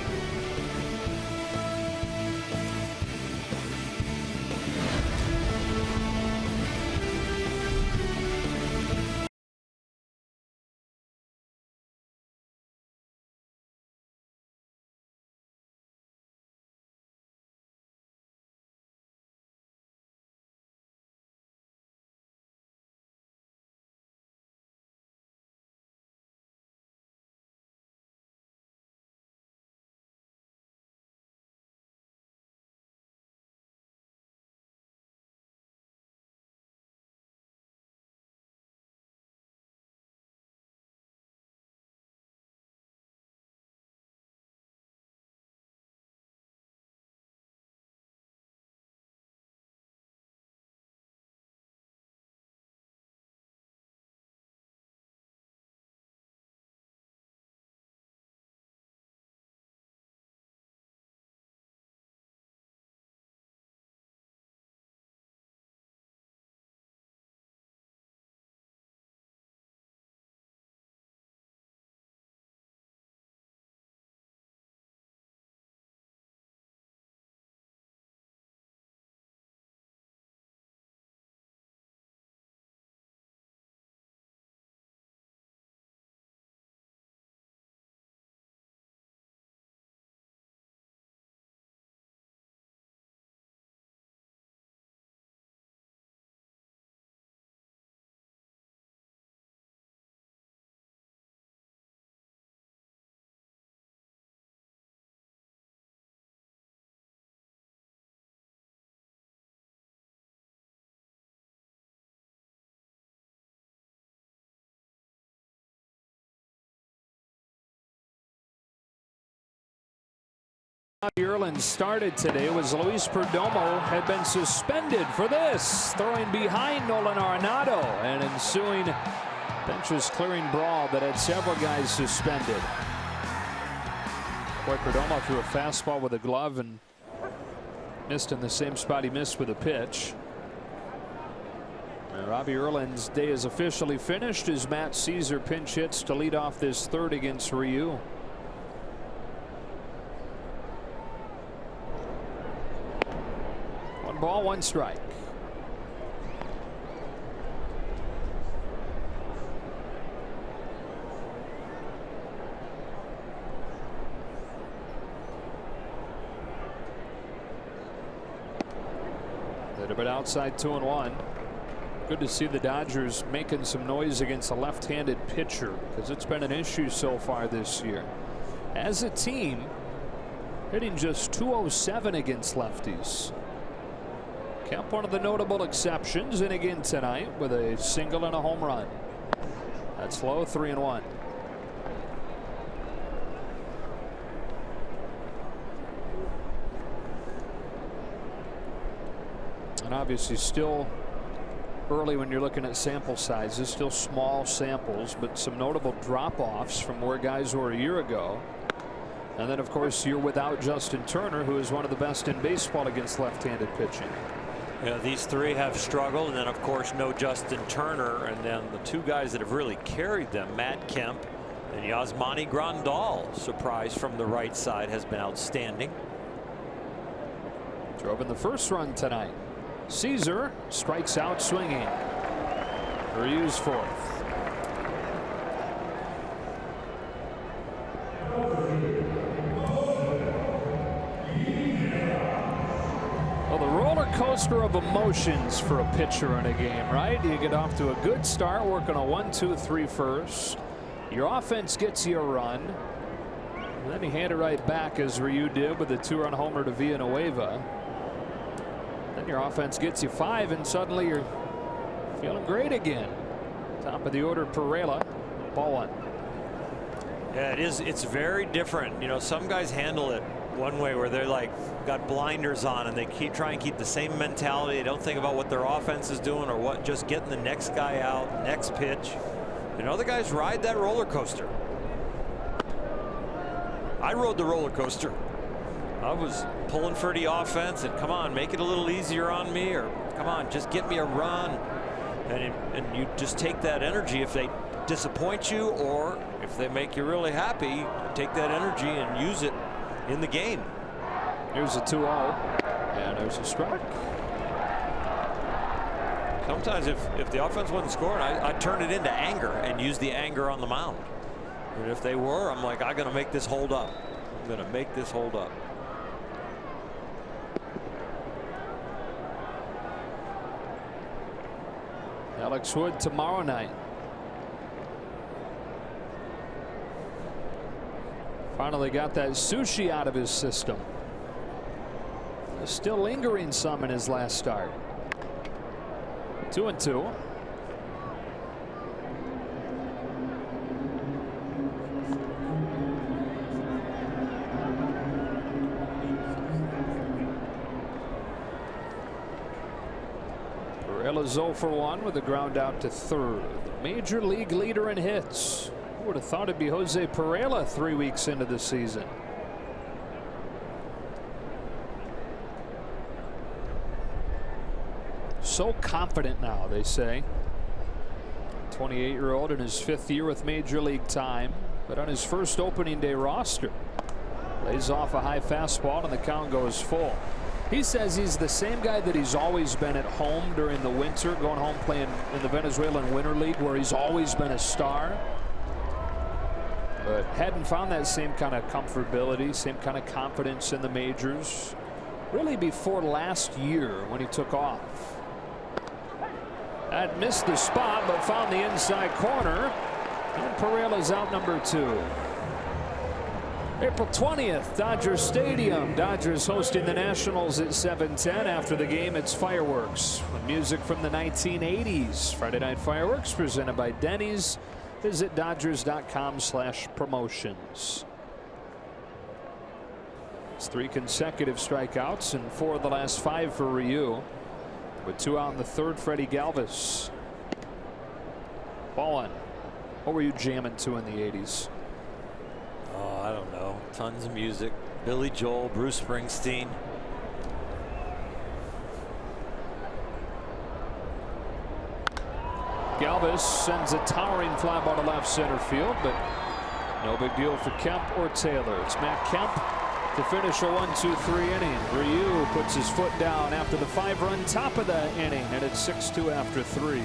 Erlin started today was Luis Perdomo had been suspended for this, throwing behind Nolan Arenado, and ensuing benches clearing brawl that had several guys suspended. Boy, Perdomo threw a fastball with a glove and missed in the same spot he missed with a pitch. And Robbie Erlin's day is officially finished as Matt Caesar pinch hits to lead off this third against Ryu. One ball, one strike. But outside 2-1. Good to see the Dodgers making some noise against a left-handed pitcher, because it's been an issue so far this year. As a team, hitting just .207 against lefties. Kemp, one of the notable exceptions, and again tonight with a single and a home run. That's low, 3-1. And obviously still early when you're looking at sample sizes, still small samples, but some notable drop-offs from where guys were a year ago. And then of course you're without Justin Turner, who is one of the best in baseball against left-handed pitching. Yeah, these three have struggled, and then of course no Justin Turner, and then the two guys that have really carried them, Matt Kemp and Yasmani Grandal. Surprise from the right side has been outstanding. Drove in the first run tonight. Caesar strikes out swinging. Ryu's fourth. Well, the roller coaster of emotions for a pitcher in a game, right? You get off to a good start, working a 1-2-3 first. Your offense gets you a run. And then you hand it right back, as Ryu did with a 2-run homer to Villanueva. Then your offense gets you 5, and suddenly you're feeling great again. Top of the order, Perella, ball 1. Yeah, it is. It's very different. You know, some guys handle it one way where they're like got blinders on and they try and keep the same mentality. They don't think about what their offense is doing or what, just getting the next guy out, next pitch. And other guys ride that roller coaster. I rode the roller coaster. I was pulling for the offense and come on, make it a little easier on me, or come on, just get me a run. And you just take that energy. If they disappoint you or if they make you really happy, take that energy and use it in the game. Here's a 2-0, and there's a strike. Sometimes if the offense wasn't scoring, I turn it into anger and use the anger on the mound. And if they were, I'm like, I'm going to make this hold up. I'm going to make this hold up. Alex Wood tomorrow night. Finally got that sushi out of his system. Still lingering some in his last start. 2-2. Perella's 0 for 1 with a ground out to third. Major league leader in hits. Who would have thought it'd be Jose Perella 3 weeks into the season? So confident now, they say. 28-year-old in his 5th year with Major League time, but on his first opening day roster, lays off a high fastball and the count goes full. He says he's the same guy that he's always been at home during the winter, going home playing in the Venezuelan Winter League, where he's always been a star, but hadn't found that same kind of comfortability, same kind of confidence in the majors really before last year when he took off. That missed the spot, but found the inside corner, and Perella's out number 2. April 20th, Dodger Stadium. Dodgers hosting the Nationals at 7:10. After the game, it's fireworks with music from the 1980s. Friday Night Fireworks presented by Denny's. Visit Dodgers.com/promotions. It's 3 consecutive strikeouts and 4 of the last 5 for Ryu. With 2 out in the third, Freddie Galvis. Ball 1. What were you jamming to in the 80s? Oh, I don't know. Tons of music. Billy Joel, Bruce Springsteen. Galvis sends a towering fly ball to left center field, but no big deal for Kemp or Taylor. It's Matt Kemp to finish a 1-2-3 inning. Ryu puts his foot down after the 5-run top of the inning, and it's 6-2 after 3.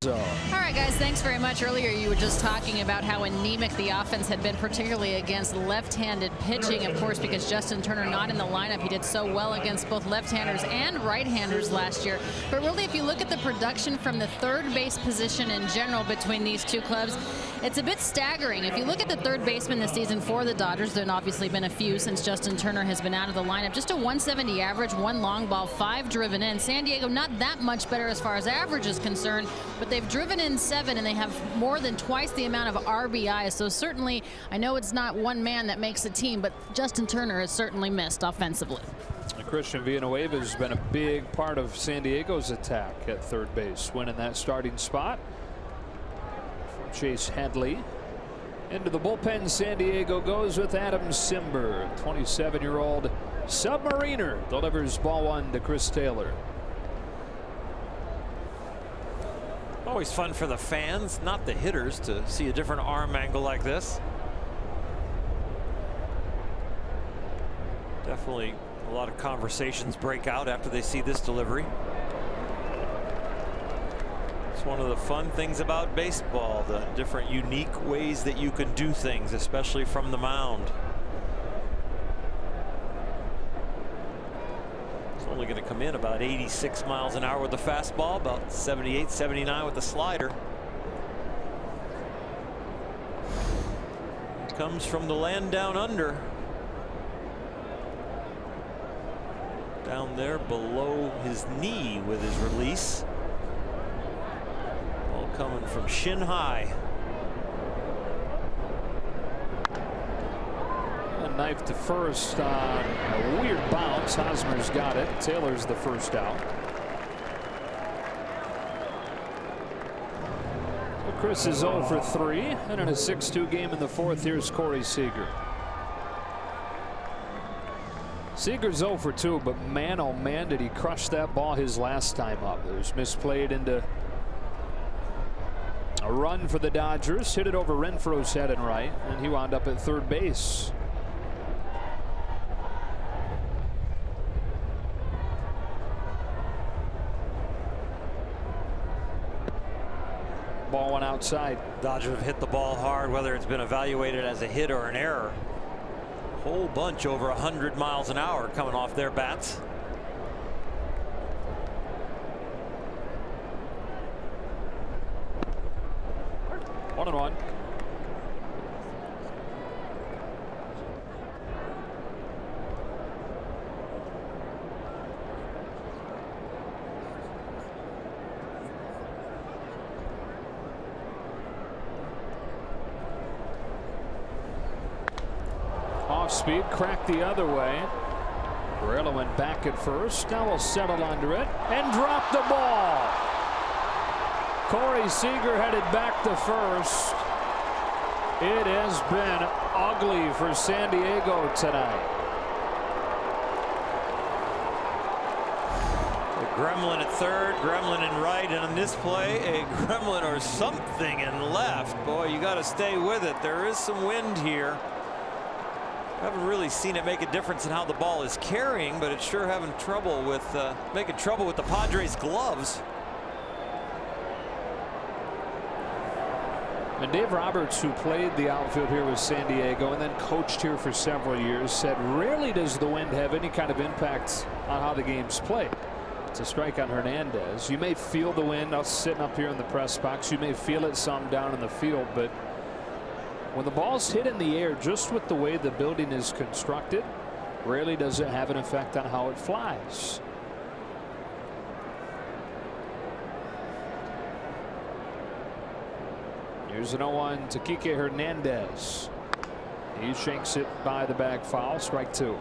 All right, guys, thanks very much. Earlier, you were just talking about how anemic the offense had been, particularly against left-handed pitching, of course, because Justin Turner not in the lineup. He did so well against both left-handers and right-handers last year. But really, if you look at the production from the third base position in general between these two clubs, it's a bit staggering. If you look at the third baseman this season for the Dodgers, there have obviously been a few since Justin Turner has been out of the lineup. Just a 170 average, 1 long ball, 5 driven in. San Diego not that much better as far as average is concerned, but they've driven in 7, and they have more than twice the amount of RBIs. So certainly, I know it's not one man that makes a team, but Justin Turner has certainly missed offensively. Christian Villanueva has been a big part of San Diego's attack at third base, winning that starting spot from Chase Headley. Into the bullpen, San Diego goes with Adam Simber. 27-year-old submariner delivers ball 1 to Chris Taylor. Always fun for the fans, not the hitters, to see a different arm angle like this. Definitely a lot of conversations break out after they see this delivery. It's one of the fun things about baseball, the different unique ways that you can do things, especially from the mound. Only going to come in about 86 miles an hour with the fastball, about 78, 79 with the slider. Comes from the land down under. Down there below his knee with his release. Ball coming from shin high. Knife to first on a weird bounce. Hosmer's got it. Taylor's the first out. So Chris is 0 for 3, and in a 6-2 game in the 4th, here's Corey Seager. Seager's 0 for 2, but man, oh man, did he crush that ball his last time up. It was misplayed into a run for the Dodgers. Hit it over Renfroe's head and right, and he wound up at third base. Ball 1 outside. Dodgers have hit the ball hard, whether it's been evaluated as a hit or an error. Whole bunch over 100 miles an hour coming off their bats. One and one. off speed, cracked the other way. Varela went back at first. Now will settle under it and drop the ball. Corey Seager headed back to first. It has been ugly for San Diego tonight. A gremlin at third, gremlin in right, and on this play, a gremlin or something in left. Boy, you got to stay with it. There is some wind here. I haven't really seen it make a difference in how the ball is carrying, but it's sure having trouble with making trouble with the Padres' gloves. And Dave Roberts, who played the outfield here with San Diego and then coached here for several years, said rarely does the wind have any kind of impact on how the game's played. It's a strike on Hernandez. You may feel the wind sitting up here in the press box. You may feel it some down in the field, but when the ball's hit in the air, just with the way the building is constructed, rarely does it have an effect on how it flies. Here's an 0-1 to Kike Hernandez. He shanks it by the bag foul. Strike two.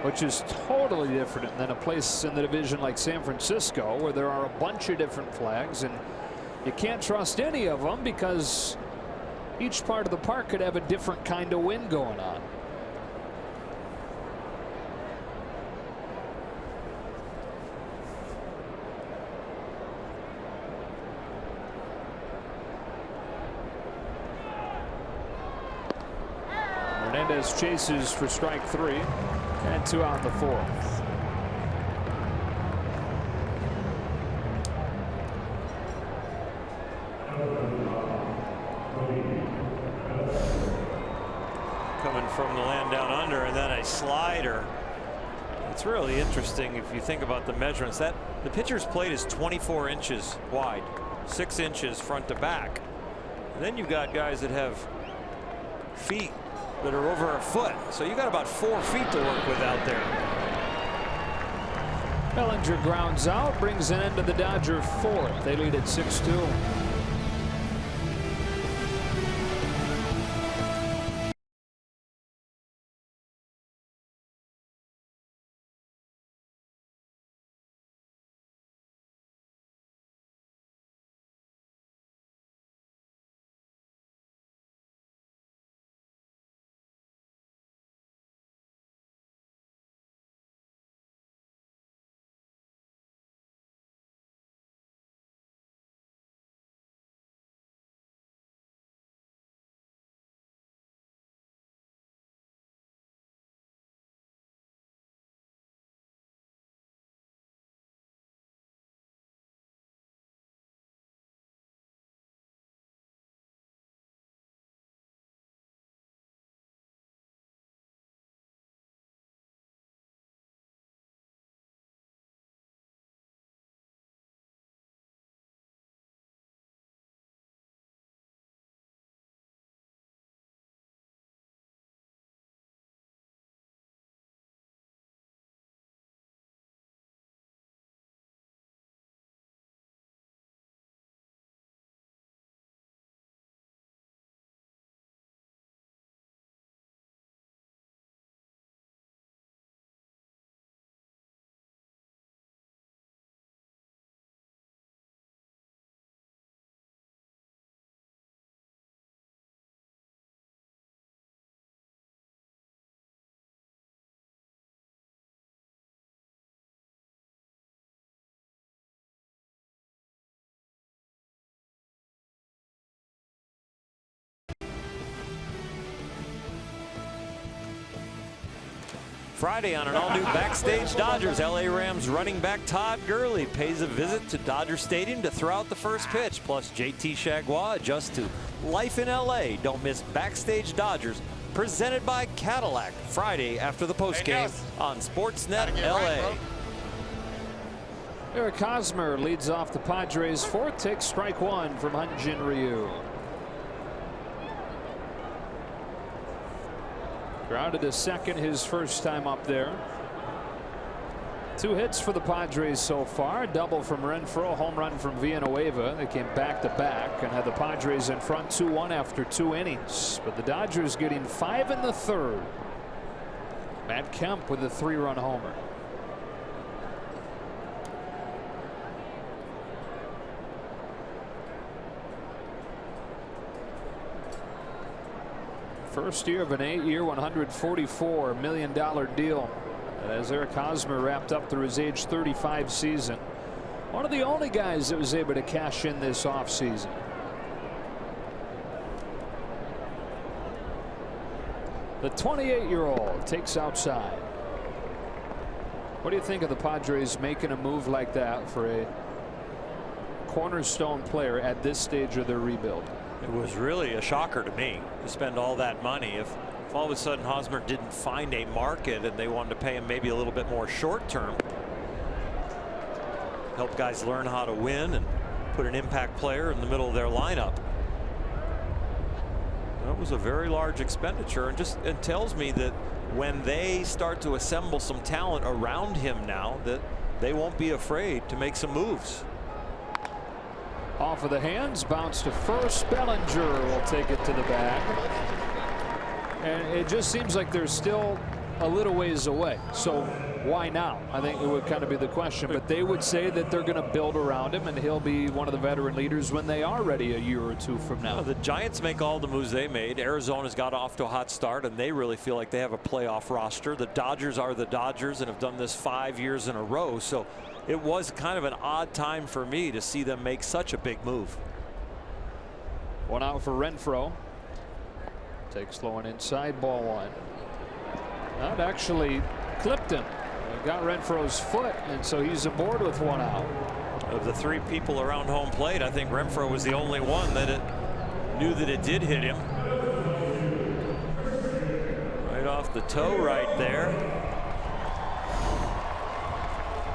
Which is totally different than a place in the division like San Francisco, where there are a bunch of different flags and you can't trust any of them because each part of the park could have a different kind of wind going on. Hernandez chases for strike three and 2 out in the fourth. Coming from the land down under and then a slider. It's really interesting if you think about the measurements. That the pitcher's plate is 24 inches wide, 6 inches front to back. And then you've got guys that have feet that are over a foot. So you got about 4 feet to work with out there. Bellinger grounds out, brings an end to the Dodger fourth. They lead at 6-2. Friday on an all-new Backstage Dodgers, LA Rams running back Todd Gurley pays a visit to Dodger Stadium to throw out the first pitch. Plus, JT Chargois adjusts to life in LA. Don't miss Backstage Dodgers, presented by Cadillac, Friday after the postgame on Sportsnet LA. Eric Hosmer leads off the Padres fourth, takes strike one from Hyun-Jin Ryu. Grounded to second his first time up there. 2 hits for the Padres so far. A double from Renfroe, a home run from Villanueva. They came back to back and had the Padres in front 2-1 after 2 innings. But the Dodgers getting 5 in the 3rd. Matt Kemp with a 3-run homer. First year of an 8-year, $144 million deal. As Eric Hosmer wrapped up through his age 35 season. One of the only guys that was able to cash in this offseason. The 28-year-old takes outside. What do you think of the Padres making a move like that for a cornerstone player at this stage of their rebuild? It was really a shocker to me to spend all that money. If all of a sudden Hosmer didn't find a market and they wanted to pay him maybe a little bit more short term, help guys learn how to win and put an impact player in the middle of their lineup. That was a very large expenditure, and just it tells me that when they start to assemble some talent around him now, that they won't be afraid to make some moves. Off of the hands, bounce to first. Bellinger will take it to the bag. And it just seems like they're still a little ways away. So why now? I think it would kind of be the question. But they would say that they're going to build around him and he'll be one of the veteran leaders when they are ready a year or 2 from now. Well, the Giants make all the moves they made. Arizona's got off to a hot start and they really feel like they have a playoff roster. The Dodgers are the Dodgers and have done this 5 years in a row. So it was kind of an odd time for me to see them make such a big move. 1 out for Renfroe. Takes low and inside, ball 1. That actually clipped him. It got Renfroe's foot, and so he's aboard with 1 out. Of the 3 people around home plate, I think Renfroe was the only one that knew that it did hit him. Right off the toe right there.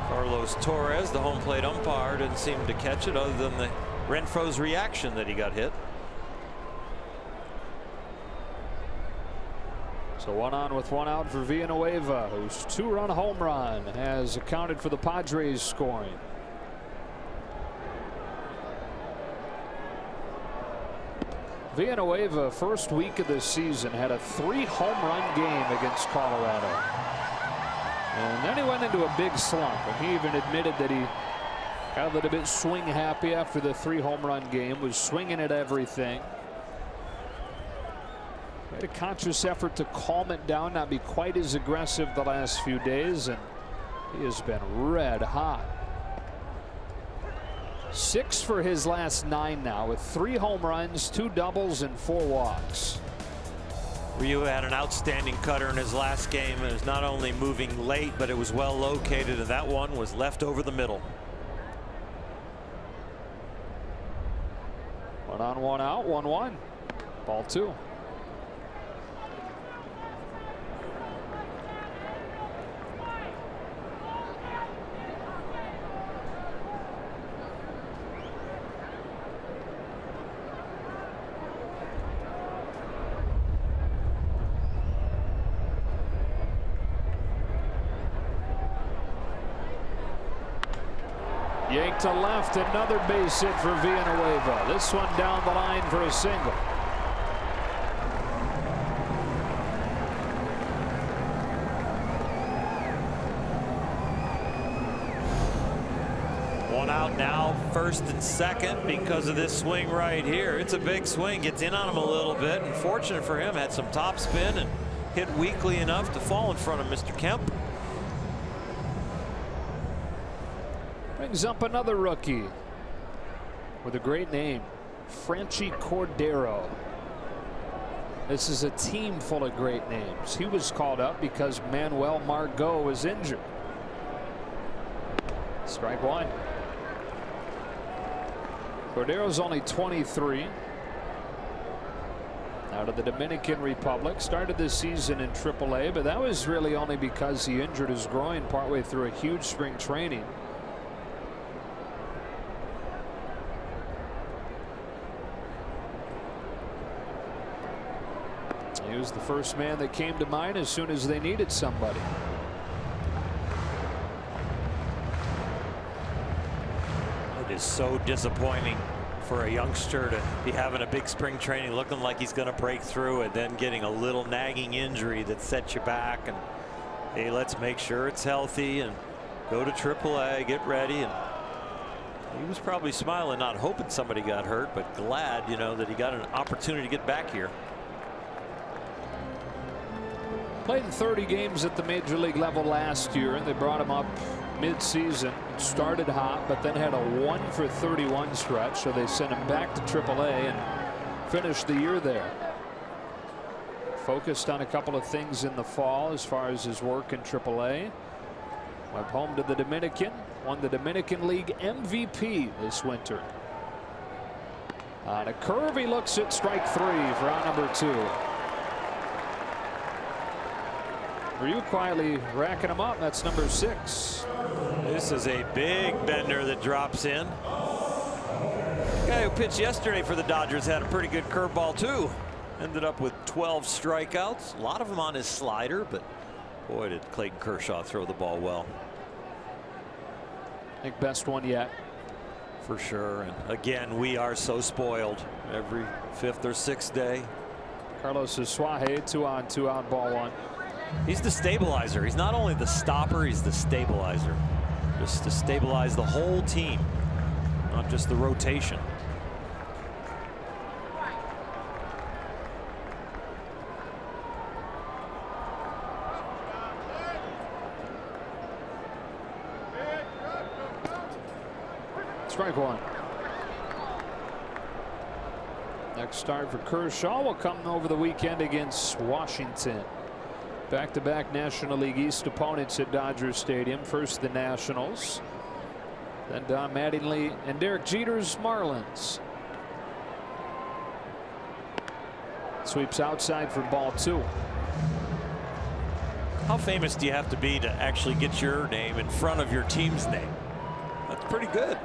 Carlos Torres, the home plate umpire, didn't seem to catch it other than the Renfroe's reaction that he got hit. So 1 on with 1 out for Villanueva, whose 2-run home run has accounted for the Padres scoring. Villanueva, first week of the season, had a 3-home run game against Colorado. And then he went into a big slump, and he even admitted that he got a little bit swing happy after the 3-home run game, was swinging at everything. Made a conscious effort to calm it down, not be quite as aggressive the last few days, and he has been red hot. 6 for his last 9 now, with 3 home runs, 2 doubles, and 4 walks. Ryu had an outstanding cutter in his last game and is not only moving late, but it was well located, and that one was left over the middle. 1 on 1 out, 1-1. Ball 2. Yanked to left, another base hit for Villanueva. This one down the line for a single. One out now, first and second, because of this swing right here. It's a big swing, gets in on him a little bit, and fortunate for him, had some top spin and hit weakly enough to fall in front of Mr. Kemp. Brings up another rookie with a great name, Franchi Cordero. This is a team full of great names. He was called up because Manuel Margot was injured. Strike 1. Cordero's only 23. Out of the Dominican Republic. Started this season in AAA, but that was really only because he injured his groin partway through a huge spring training. He was the first man that came to mind as soon as they needed somebody. is so disappointing for a youngster to be having a big spring training, looking like he's going to break through, and then getting a little nagging injury that sets you back. And hey, let's make sure it's healthy and go to AAA, get ready. And he was probably smiling, not hoping somebody got hurt, but glad, you know, that he got an opportunity to get back here. Played 30 games at the major league level last year, and they brought him up mid-season. Started hot, but then had a 1-for-31 stretch, so they sent him back to AAA and finished the year there. Focused on a couple of things in the fall as far as his work in AAA. Went home to the Dominican, won the Dominican League MVP this winter. On a curve, he looks at strike 3 for out number 2. Ryu quietly racking him up. That's number 6. This is a big bender that drops in. The guy who pitched yesterday for the Dodgers had a pretty good curveball too. Ended up with 12 strikeouts. A lot of them on his slider, but boy, did Clayton Kershaw throw the ball well. I think best one yet. For sure. And again, we are so spoiled every 5th or 6th day. Carlos Suaje, 2-on, 2-out, ball 1. He's the stabilizer. He's not only the stopper, he's the stabilizer. Just to stabilize the whole team, not just the rotation. Strike 1. Next start for Kershaw will come over the weekend against Washington. Back-to-back National League East opponents at Dodger Stadium. First the Nationals, then Don Mattingly and Derek Jeter's Marlins. Sweeps outside for ball 2. How famous do you have to be to actually get your name in front of your team's name? That's pretty good.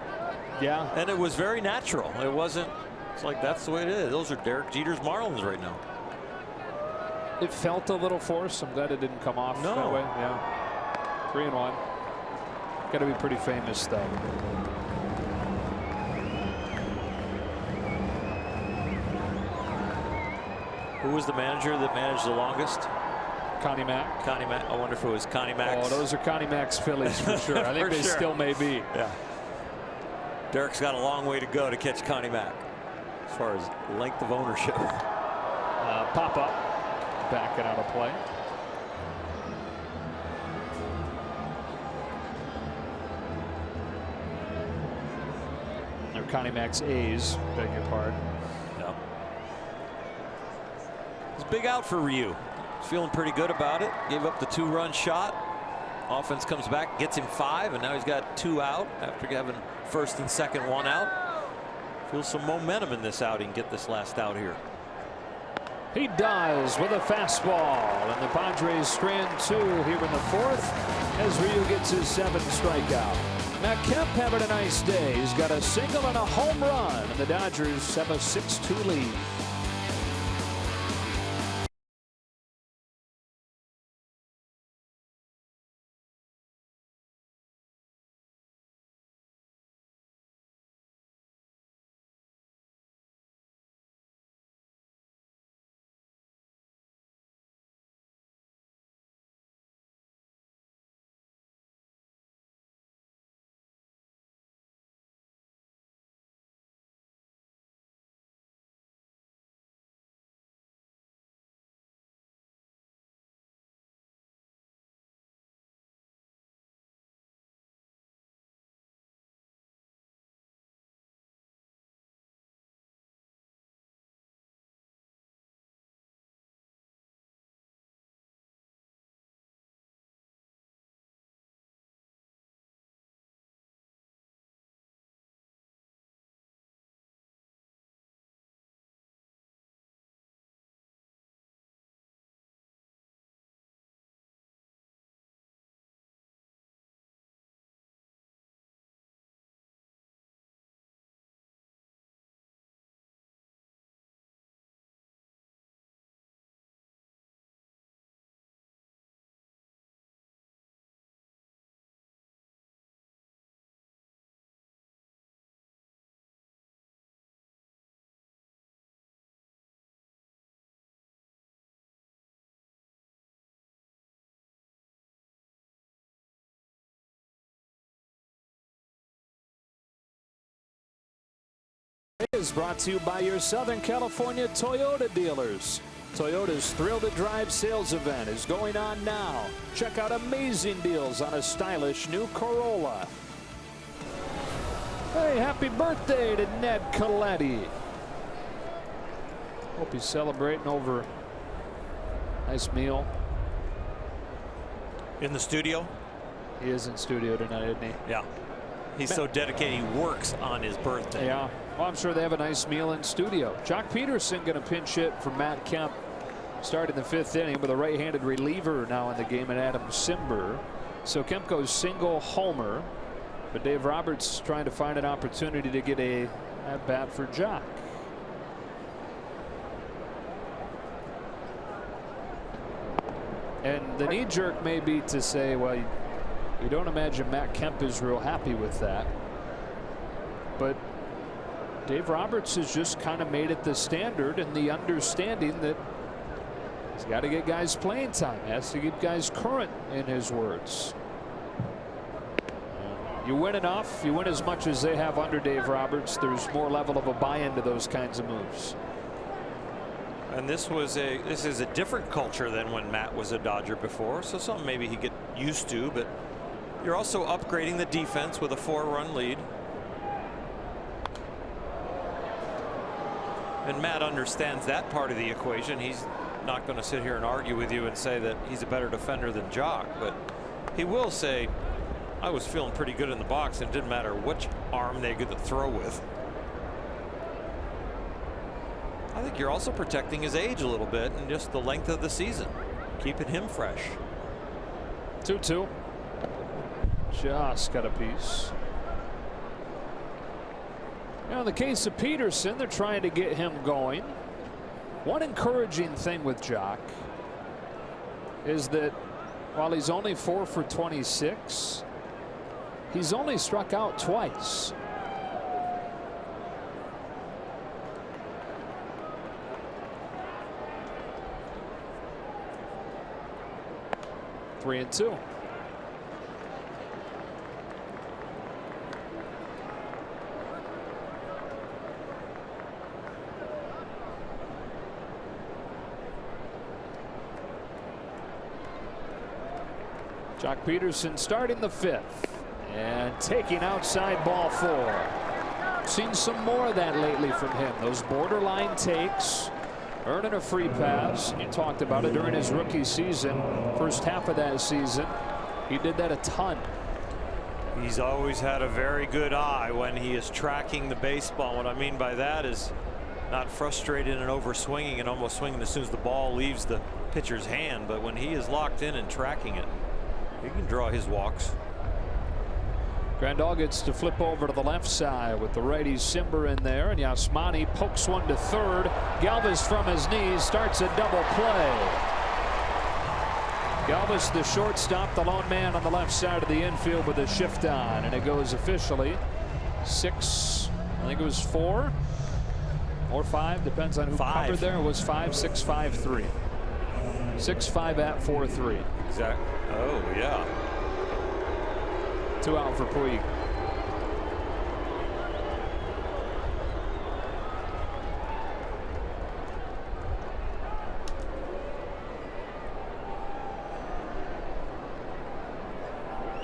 Yeah. And it was very natural. It wasn't, it's like that's the way it is. Those are Derek Jeter's Marlins right now. It felt a little forced. I'm glad it didn't come off that way. Yeah. 3-1. Got to be pretty famous though. Who was the manager that managed the longest? Connie Mack. Connie Mack. I wonder if it was Connie Mack. Oh, those are Connie Mack's Phillies for sure. I think they still may be. Yeah. Derek's got a long way to go to catch Connie Mack as far as length of ownership. Pop up. Backing out of play. They're Connie Mack's A's. Beg your pardon. Yeah. It's a big out for Ryu. He's feeling pretty good about it. Gave up the 2-run shot. Offense comes back, gets him 5, and now he's got 2 out after having first and second 1 out. Feels some momentum in this outing. Get this last out here. He does with a fastball, and the Padres strand 2 here in the 4th as Ryu gets his 7th strikeout. Matt Kemp having a nice day. He's got a single and a home run, and the Dodgers have a 6-2 lead. Is brought to you by your Southern California Toyota dealers. Toyota's Thrill to Drive sales event is going on now. Check out amazing deals on a stylish new Corolla. Hey, happy birthday to Ned Coletti. Hope he's celebrating over a nice meal. In the studio? He is in studio tonight, isn't he? Yeah. He's so dedicated, he works on his birthday. Yeah. Well, I'm sure they have a nice meal in studio. Jock Peterson going to pinch hit for Matt Kemp starting the 5th inning with a right-handed reliever now in the game, and Adam Simber. So Kemp goes single homer, but Dave Roberts trying to find an opportunity to get a at bat for Jock. And the knee jerk may be to say, well, you don't imagine Matt Kemp is real happy with that. But Dave Roberts has just kind of made it the standard, and the understanding that he's got to get guys playing time, has to keep guys current, in his words. You win enough, you win as much as they have under Dave Roberts, there's more level of a buy-in to those kinds of moves. And this is a different culture than when Matt was a Dodger before, so something maybe he get used to, but you're also upgrading the defense with a 4-run lead. And Matt understands that part of the equation. He's not going to sit here and argue with you and say that he's a better defender than Jock, but he will say, I was feeling pretty good in the box, and it didn't matter which arm they get to throw with. I think you're also protecting his age a little bit and just the length of the season, keeping him fresh. 2-2. Just got a piece. Now in the case of Peterson, they're trying to get him going. One encouraging thing with Jock is that while he's only 4 for 26, he's only struck out twice. Three and two. Jock Peterson starting the 5th and taking outside ball 4. Seen some more of that lately from him. Those borderline takes, earning a free pass. You talked about it during his rookie season. First half of that season, he did that a ton. He's always had a very good eye when he is tracking the baseball. What I mean by that is not frustrated and over swinging and almost swinging as soon as the ball leaves the pitcher's hand, but when he is locked in and tracking it, he can draw his walks. Grandal gets to flip over to the left side with the righty Simber in there, and Yasmani pokes one to third. Galvis from his knees starts a double play. Galvis, the shortstop, the lone man on the left side of the infield with a shift on, and it goes officially 6, I think it was 4 or 5, depends on who covered there. It was 5, 6, 5, 3. 6-5 at 4-3. Exactly. Oh yeah. 2 out for Puig.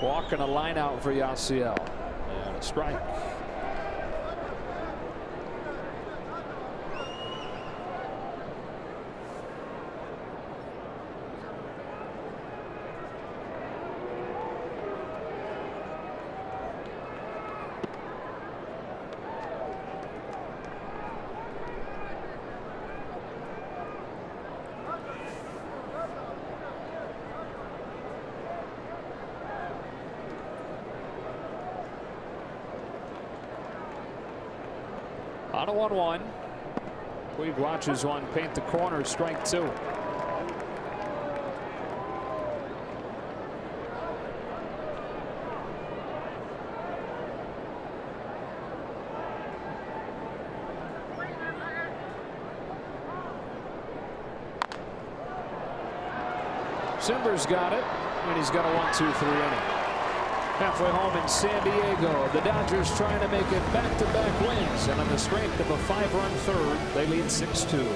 Walking a line out for Yasiel, and a strike. On a 1-1. Puig watches one paint the corner, strike 2. Simber's got it, and he's got a 1-2-3 inning. Halfway home in San Diego, the Dodgers trying to make it back-to-back wins, and on the strength of a 5-run third, they lead 6-2.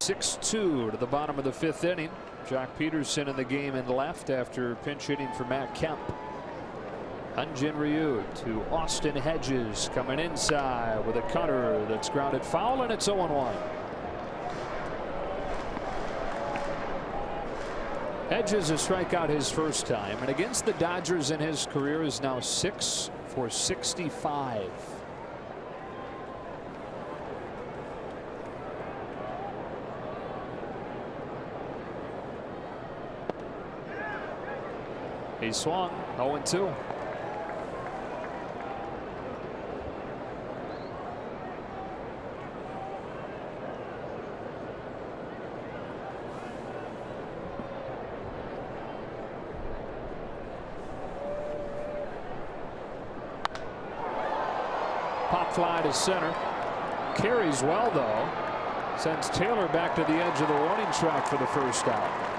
(6-2) to the bottom of the 5th inning. Jock Peterson in the game and left after pinch hitting for Matt Kemp. Hyun-Jin Ryu to Austin Hedges coming inside with a cutter that's grounded foul, and it's 0-1. Hedges has struck out his first time, and against the Dodgers in his career is now 6 for 65. He swung 0-2. Pop fly to center. Carries well, though. Sends Taylor back to the edge of the warning track for the first out.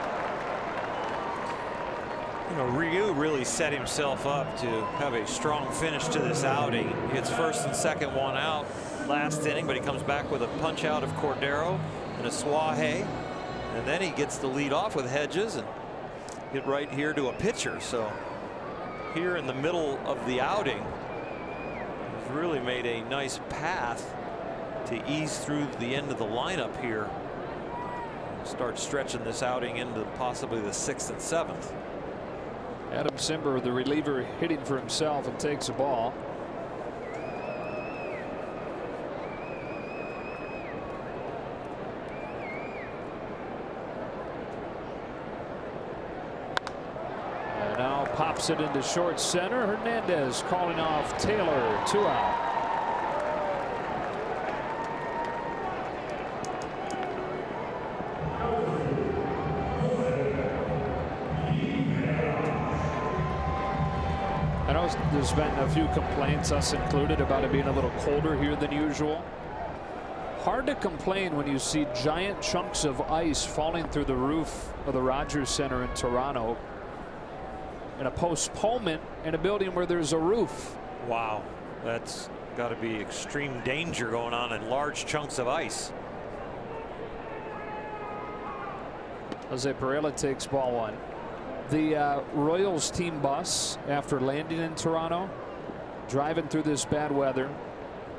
You know, Ryu really set himself up to have a strong finish to this outing. He gets first and second one out last inning, but he comes back with a punch out of Cordero and a Suaje, and then he gets the lead off with Hedges and get right here to a pitcher. So here in the middle of the outing, he's really made a nice path to ease through the end of the lineup here. Start stretching this outing into possibly the 6th and 7th. Adam Simber, the reliever, hitting for himself, and takes a ball. And now pops it into short center. Hernandez calling off Taylor. 2 out. There's been a few complaints, us included, about it being a little colder here than usual. Hard to complain when you see giant chunks of ice falling through the roof of the Rogers Center in Toronto in a postponement in a building where there's a roof. Wow, that's got to be extreme danger going on in large chunks of ice. Jose Pereira takes ball 1. The Royals team bus, after landing in Toronto, driving through this bad weather,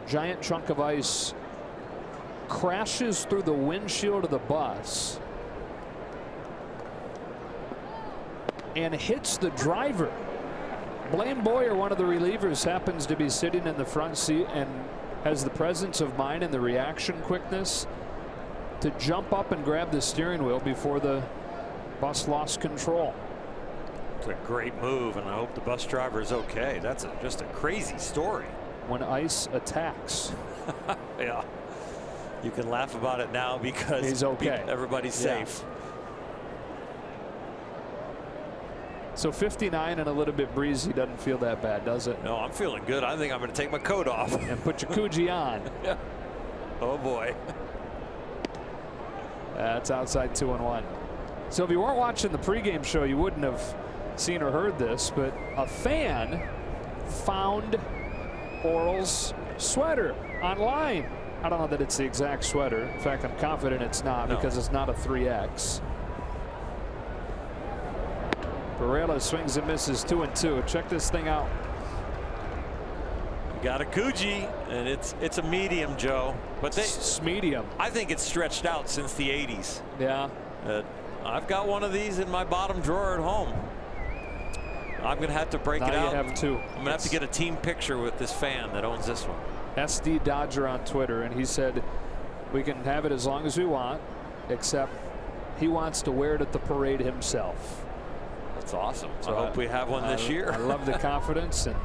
giant chunk of ice crashes through the windshield of the bus and hits the driver. Blaine Boyer, one of the relievers, happens to be sitting in the front seat and has the presence of mind and the reaction quickness to jump up and grab the steering wheel before the bus lost control. It's a great move, and I hope the bus driver is okay. That's just a crazy story. When ice attacks. Yeah. You can laugh about it now because he's okay. Everybody's safe. So 59 and a little bit breezy doesn't feel that bad, does it? No, I'm feeling good. I think I'm going to take my coat off. And put your Kuji on. Yeah. Oh, boy. That's outside 2-1. So if you weren't watching the pregame show, you wouldn't have seen or heard this, but a fan found Oral's sweater online. I don't know that it's the exact sweater. In fact, I'm confident it's not, because it's not a 3X. Varela swings and misses 2-2. Check this thing out. You got a Kuji, and it's a medium, Joe. But it's medium. I think it's stretched out since the 80s. Yeah. I've got one of these in my bottom drawer at home. I'm going to have to break it out. You have two. I'm going to have to get a team picture with this fan that owns this one. SD Dodger on Twitter, and he said we can have it as long as we want, except he wants to wear it at the parade himself. That's awesome. So I hope we have one this year. I love the confidence and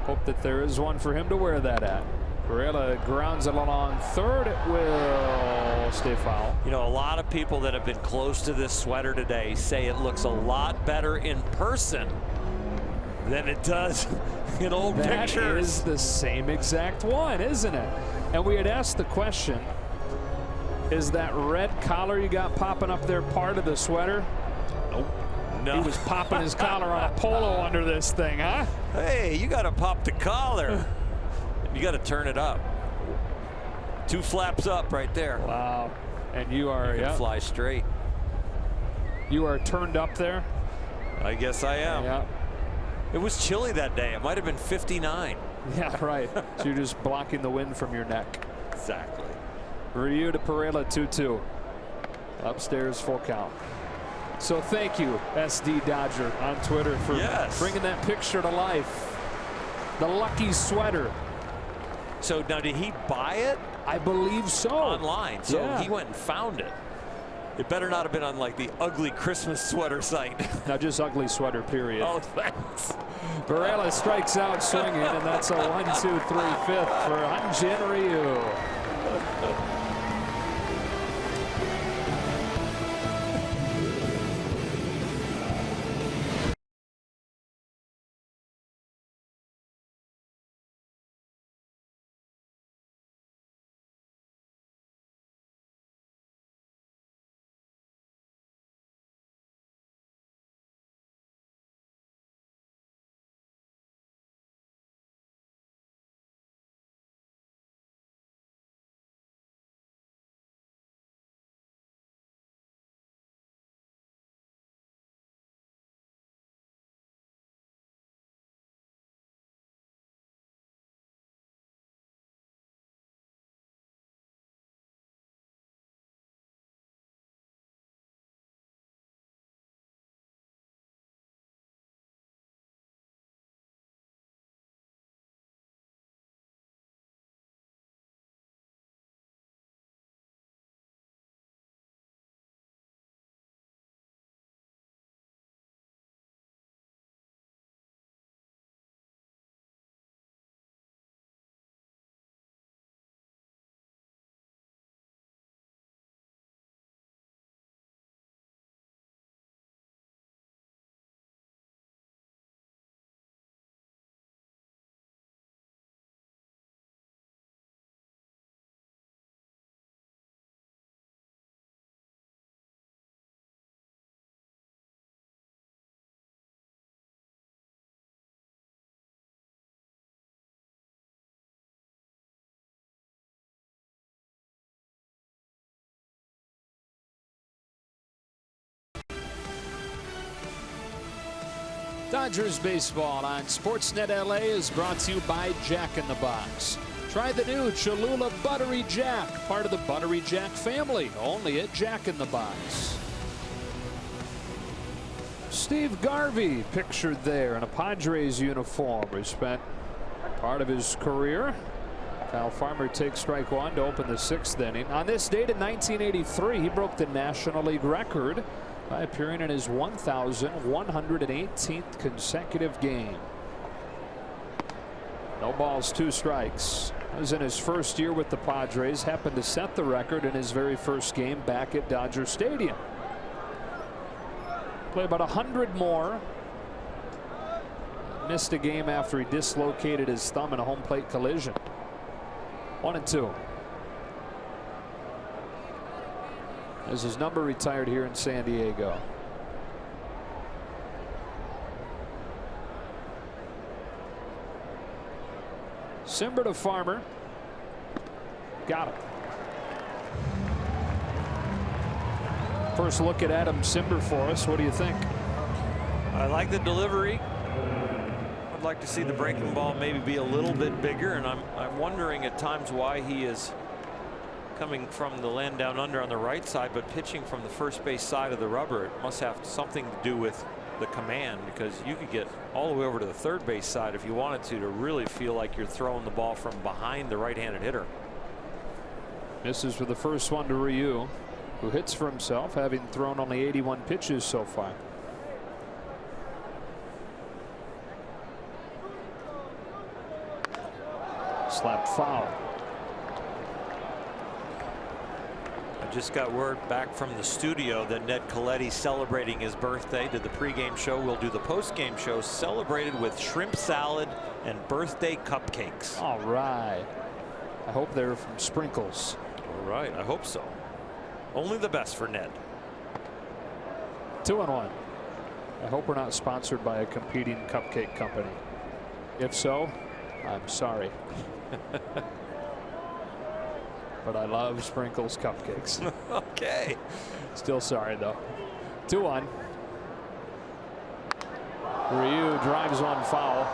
hope that there is one for him to wear that at. Varela grounds it along third. It will stay foul. You know, a lot of people that have been close to this sweater today say it looks a lot better in person than it does in old pictures. That is the same exact one, isn't it? And we had asked the question, is that red collar you got popping up there part of the sweater? Nope. No. He was popping his collar on a polo under this thing, huh? Hey, you got to pop the collar. You got to turn it up. 2 flaps up right there. Wow. And you are, you can fly straight. You are turned up there? I guess I am. Yeah. It was chilly that day. It might have been 59. Yeah, right. So you're just blocking the wind from your neck. Exactly. Ryu to Perela 2-2. Upstairs full count. So thank you, SD Dodger on Twitter, for bringing that picture to life. The lucky sweater. So now, did he buy it? I believe so. Online. So he went and found it. It better not have been on like the ugly Christmas sweater site. No, just ugly sweater, period. Oh, thanks. Varela strikes out swinging, and that's a 1-2-3 fifth for Hyun-Jin Ryu. Dodgers baseball on Sportsnet LA is brought to you by Jack in the Box. Try the new Cholula Buttery Jack, part of the Buttery Jack family, only at Jack in the Box. Steve Garvey pictured there in a Padres uniform. He spent part of his career Kyle Farmer takes strike one to open the 6th inning. On this date in 1983, he broke the National League record by appearing in his 1,118th consecutive game. No balls, 2 strikes. That was in his first year with the Padres. Happened to set the record in his very first game back at Dodger Stadium. Played about 100 more. Missed a game after he dislocated his thumb in a home plate collision. 1-2. As his number retired here in San Diego. Simber to Farmer. Got him. First look at Adam Simber for us. What do you think? I like the delivery. I'd like to see the breaking ball maybe be a little bit bigger, and I'm wondering at times why he is coming from the land down under on the right side but pitching from the first base side of the rubber. It must have something to do with the command, because you could get all the way over to the third base side if you wanted to really feel like you're throwing the ball from behind the right-handed hitter. Misses for the first one to Ryu, who hits for himself, having thrown only 81 pitches so far. Slap foul. I just got word back from the studio that Ned Colletti's celebrating his birthday. Did the pregame show. We'll do the postgame show celebrated with shrimp salad and birthday cupcakes. All right. I hope they're from Sprinkles. All right. I hope so. Only the best for Ned. 2-1. I hope we're not sponsored by a competing cupcake company. If so, I'm sorry. But I love Sprinkles cupcakes. Okay. Still sorry though. 2-1. Ryu drives one foul.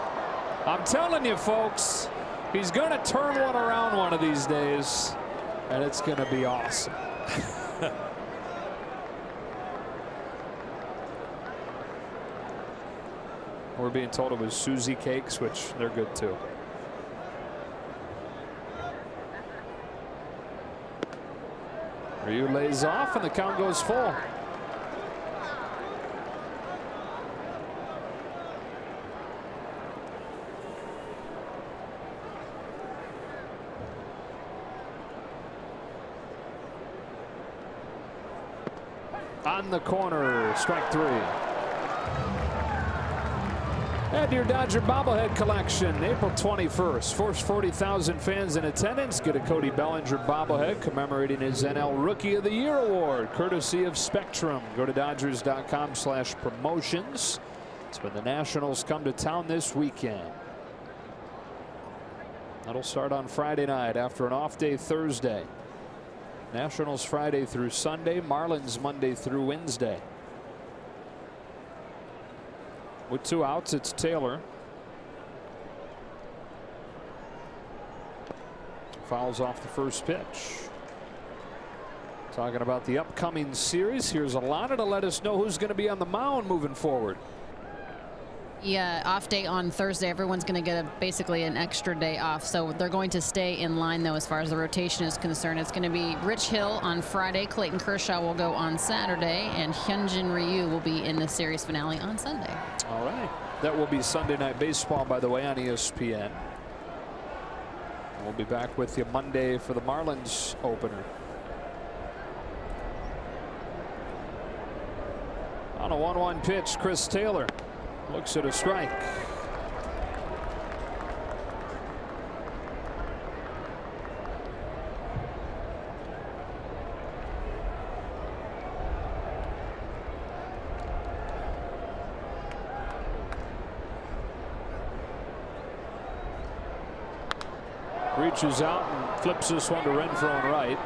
I'm telling you folks, he's going to turn one around one of these days, and it's going to be awesome. We're being told it was Susie cakes, which they're good too. Ryu lays off and the count goes full. On the corner, strike 3. Add to your Dodger bobblehead collection April 21st. First 40,000 fans in attendance get a Cody Bellinger bobblehead commemorating his NL Rookie of the Year award, courtesy of Spectrum. Go to Dodgers.com/promotions. It's when the Nationals come to town this weekend. That'll start on Friday night after an off day Thursday. Nationals Friday through Sunday, Marlins Monday through Wednesday. With 2 outs, it's Taylor. Fouls off the first pitch. Talking about the upcoming series, here's Alana to let us know who's going to be on the mound moving forward. Yeah, off day on Thursday. Everyone's going to get basically an extra day off. So they're going to stay in line, though, as far as the rotation is concerned. It's going to be Rich Hill on Friday. Clayton Kershaw will go on Saturday. And Hyunjin Ryu will be in the series finale on Sunday. All right. That will be Sunday Night Baseball, by the way, on ESPN. We'll be back with you Monday for the Marlins opener. On a 1-1 pitch, Chris Taylor looks at a strike. Reaches out and flips this one to Renfroe and right.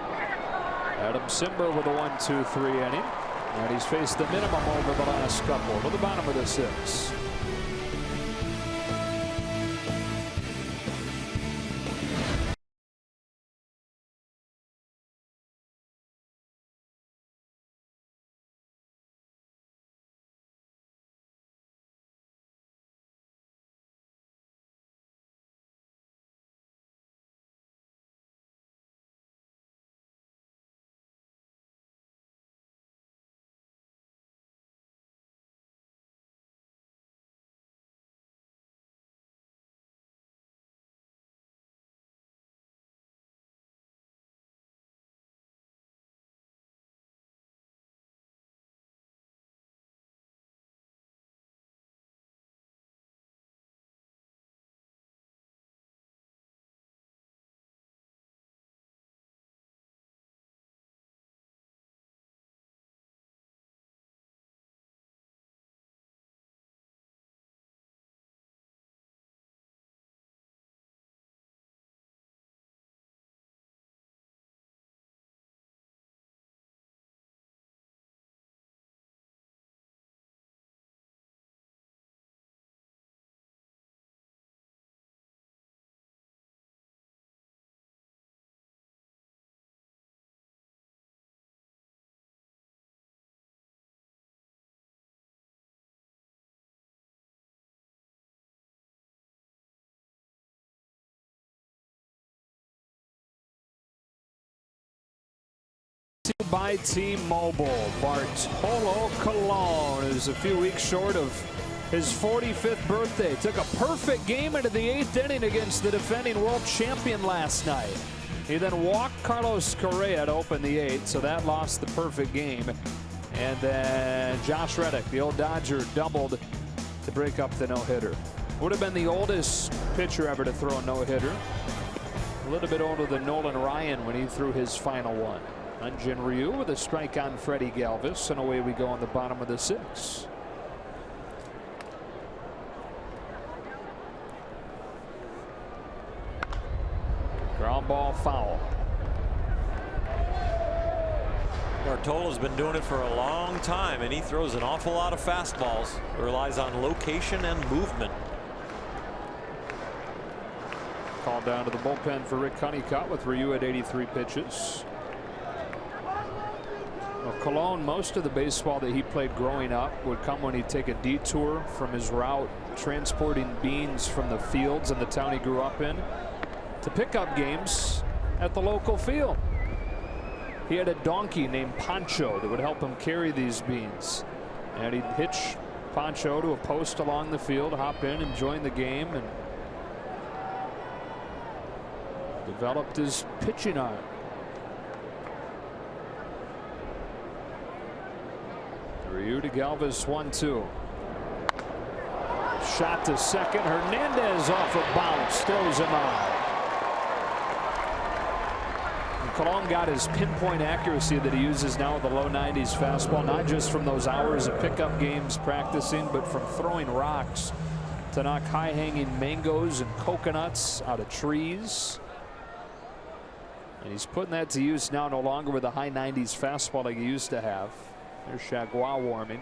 Adam Simber with a 1-2-3 inning. And he's faced the minimum over the last couple to the bottom of the 6th. by T-Mobile. Bartolo Colon is a few weeks short of his 45th birthday. Took a perfect game into the 8th inning against the defending world champion last night. He then walked Carlos Correa to open the 8th, so that lost the perfect game. And then Josh Reddick, the old Dodger, doubled to break up the no-hitter. Would have been the oldest pitcher ever to throw a no-hitter. A little bit older than Nolan Ryan when he threw his final one. Hyun-Jin Ryu with a strike on Freddie Galvis, and away we go on the bottom of the 6th. Ground ball foul. Bartolo's been doing it for a long time, and he throws an awful lot of fastballs. Relies on location and movement. Called down to the bullpen for Rick Honeycutt with Ryu at 83 pitches. Well, Colon, most of the baseball that he played growing up would come when he'd take a detour from his route, transporting beans from the fields in the town he grew up in to pick up games at the local field. He had a donkey named Pancho that would help him carry these beans, and he'd hitch Pancho to a post along the field, hop in and join the game, and developed his pitching arm. Ryu to Galvis, 1-2. Shot to second. Hernandez off a bounce, throws him out. Colon got his pinpoint accuracy that he uses now with the low 90s fastball, not just from those hours of pickup games practicing, but from throwing rocks to knock high-hanging mangoes and coconuts out of trees. And he's putting that to use now, no longer with the high 90s fastball like he used to have. There's Chagua warming.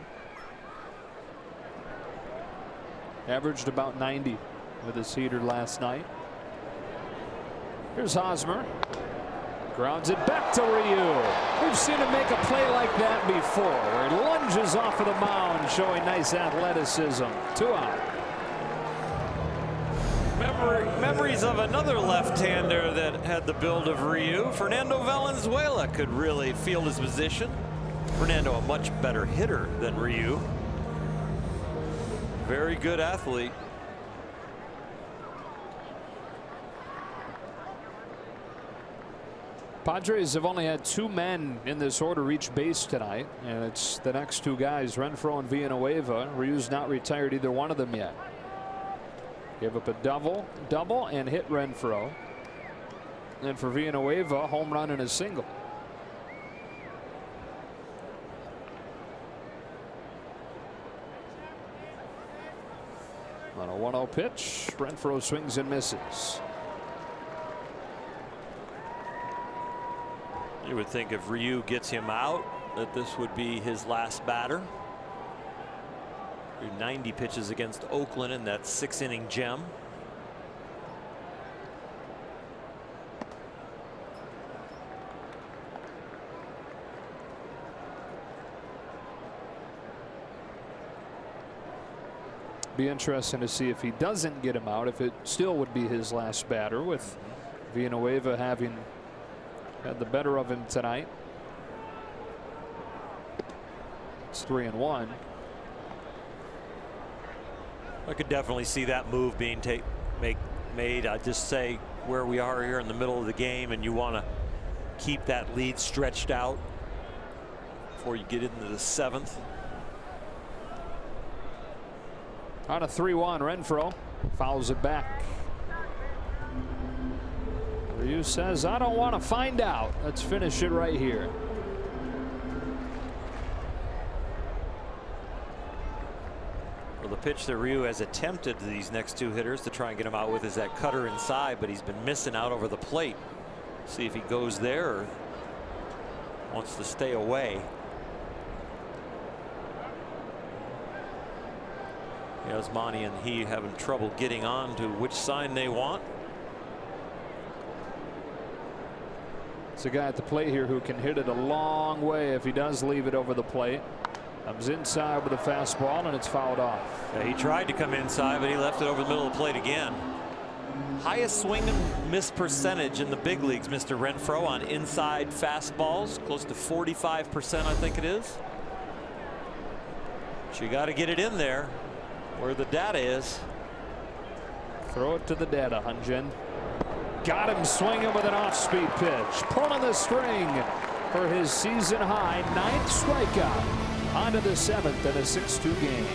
Averaged about 90 with his heater last night. Here's Hosmer. Grounds it back to Ryu. We've seen him make a play like that before, where he lunges off of the mound, showing nice athleticism. 2 out. Memories of another left-hander that had the build of Ryu. Fernando Valenzuela could really field his position. Fernando, a much better hitter than Ryu. Very good athlete. Padres have only had 2 men in this order reach base tonight, and it's the next 2 guys, Renfroe and Villanueva. Ryu's not retired either one of them yet. Gave up a double and hit Renfroe. And for Villanueva, a home run and a single. On a 1-0 pitch, Renfroe swings and misses. You would think if Ryu gets him out that this would be his last batter. 90 pitches against Oakland in that 6-inning gem. Be interesting to see if he doesn't get him out, if it still would be his last batter, with Villanueva having had the better of him tonight. It's 3-1. I could definitely see that move being made. I just say where we are here in the middle of the game, and you want to keep that lead stretched out before you get into the 7th. On a 3-1, Renfroe fouls it back. Ryu says, I don't want to find out. Let's finish it right here. Well, the pitch that Ryu has attempted to these next 2 hitters to try and get him out with is that cutter inside, but he's been missing out over the plate. See if he goes there or wants to stay away. Yasmani and he having trouble getting on to which sign they want. It's a guy at the plate here who can hit it a long way if he does leave it over the plate. Comes inside with a fastball, and it's fouled off. Yeah, he tried to come inside, but he left it over the middle of the plate again. highest swing and miss percentage in the big leagues, Mr. Renfroe, on inside fastballs, close to 45%, I think it is. But you got to get it in there where the data is. Throw it to the data, Hyun-Jin. Got him swinging with an off-speed pitch. Pulling the string for his season high 9th strikeout. On to the 7th in a 6-2 game.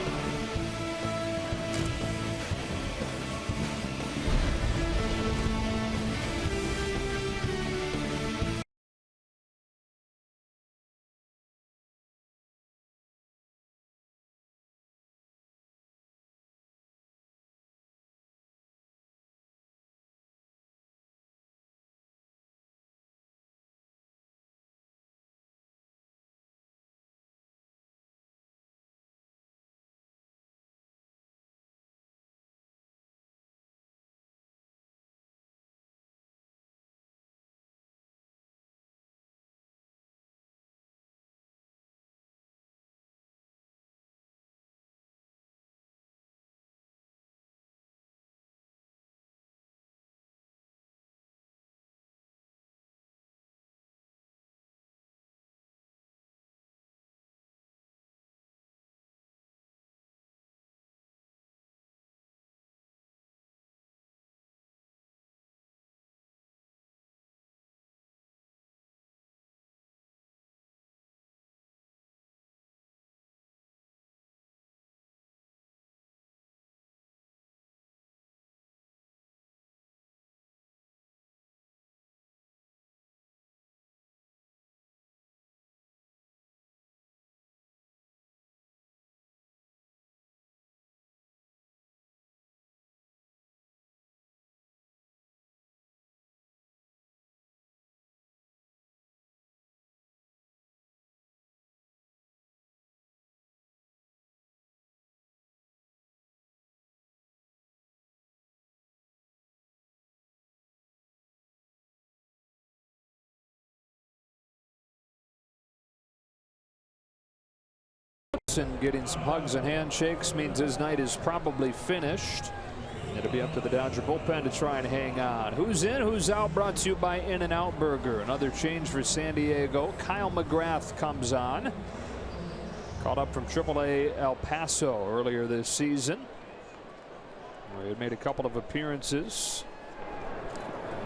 And getting some hugs and handshakes means his night is probably finished. It'll be up to the Dodger bullpen to try and hang on. Who's in, who's out, brought to you by In-N-Out Burger. Another change for San Diego. Kyle McGrath comes on. Called up from AAA El Paso earlier this season, where he had made a couple of appearances.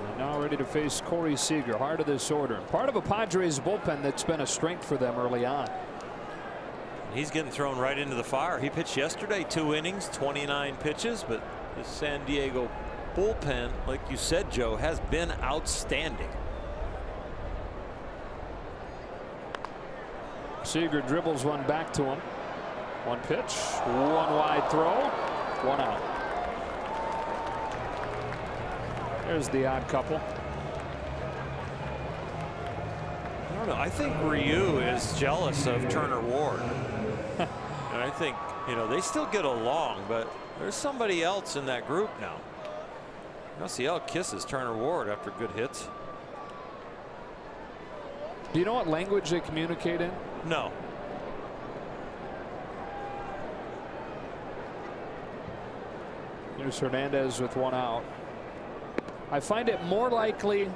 And now ready to face Corey Seager, heart of this order. Part of a Padres bullpen that's been a strength for them early on. He's getting thrown right into the fire. He pitched yesterday, 2 innings, 29 pitches, but the San Diego bullpen, like you said, Joe, has been outstanding. Seager dribbles one back to him. One pitch, one wide throw, one out. There's the odd couple. I don't know. I think Ryu is jealous of Turner Ward. And I think, you know, they still get along, but there's somebody else in that group now. LCL kisses Turner Ward after good hits. Do you know what language they communicate in? No. Here's Hernandez with one out. I find it more likely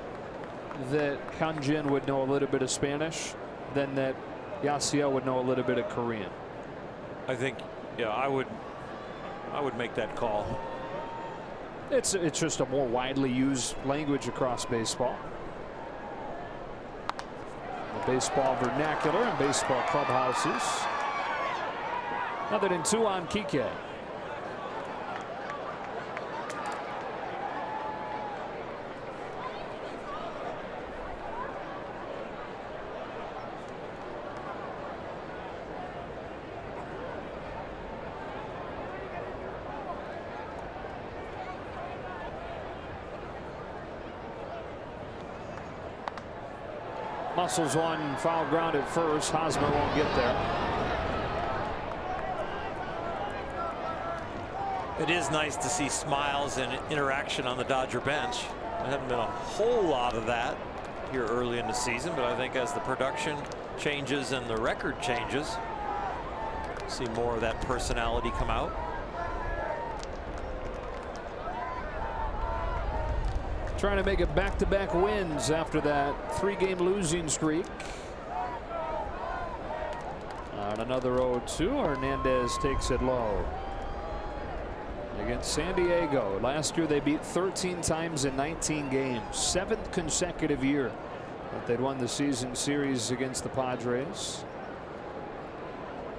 that Hyun-Jin would know a little bit of Spanish than that Yasiel would know a little bit of Korean. I think, yeah, I would make that call. It's just a more widely used language across baseball. The baseball vernacular and baseball clubhouses. Other than 2 on Kike. Muscles one, foul ground at first. Hosmer won't get there. It is nice to see smiles and interaction on the Dodger bench. There haven't been a whole lot of that here early in the season, but I think as the production changes and the record changes, see more of that personality come out. trying to make it back-to-back wins after that 3-game losing streak. On another 0-2, Hernandez takes it low. Against San Diego. Last year they beat 13 times in 19 games. 7th consecutive year that they'd won the season series against the Padres.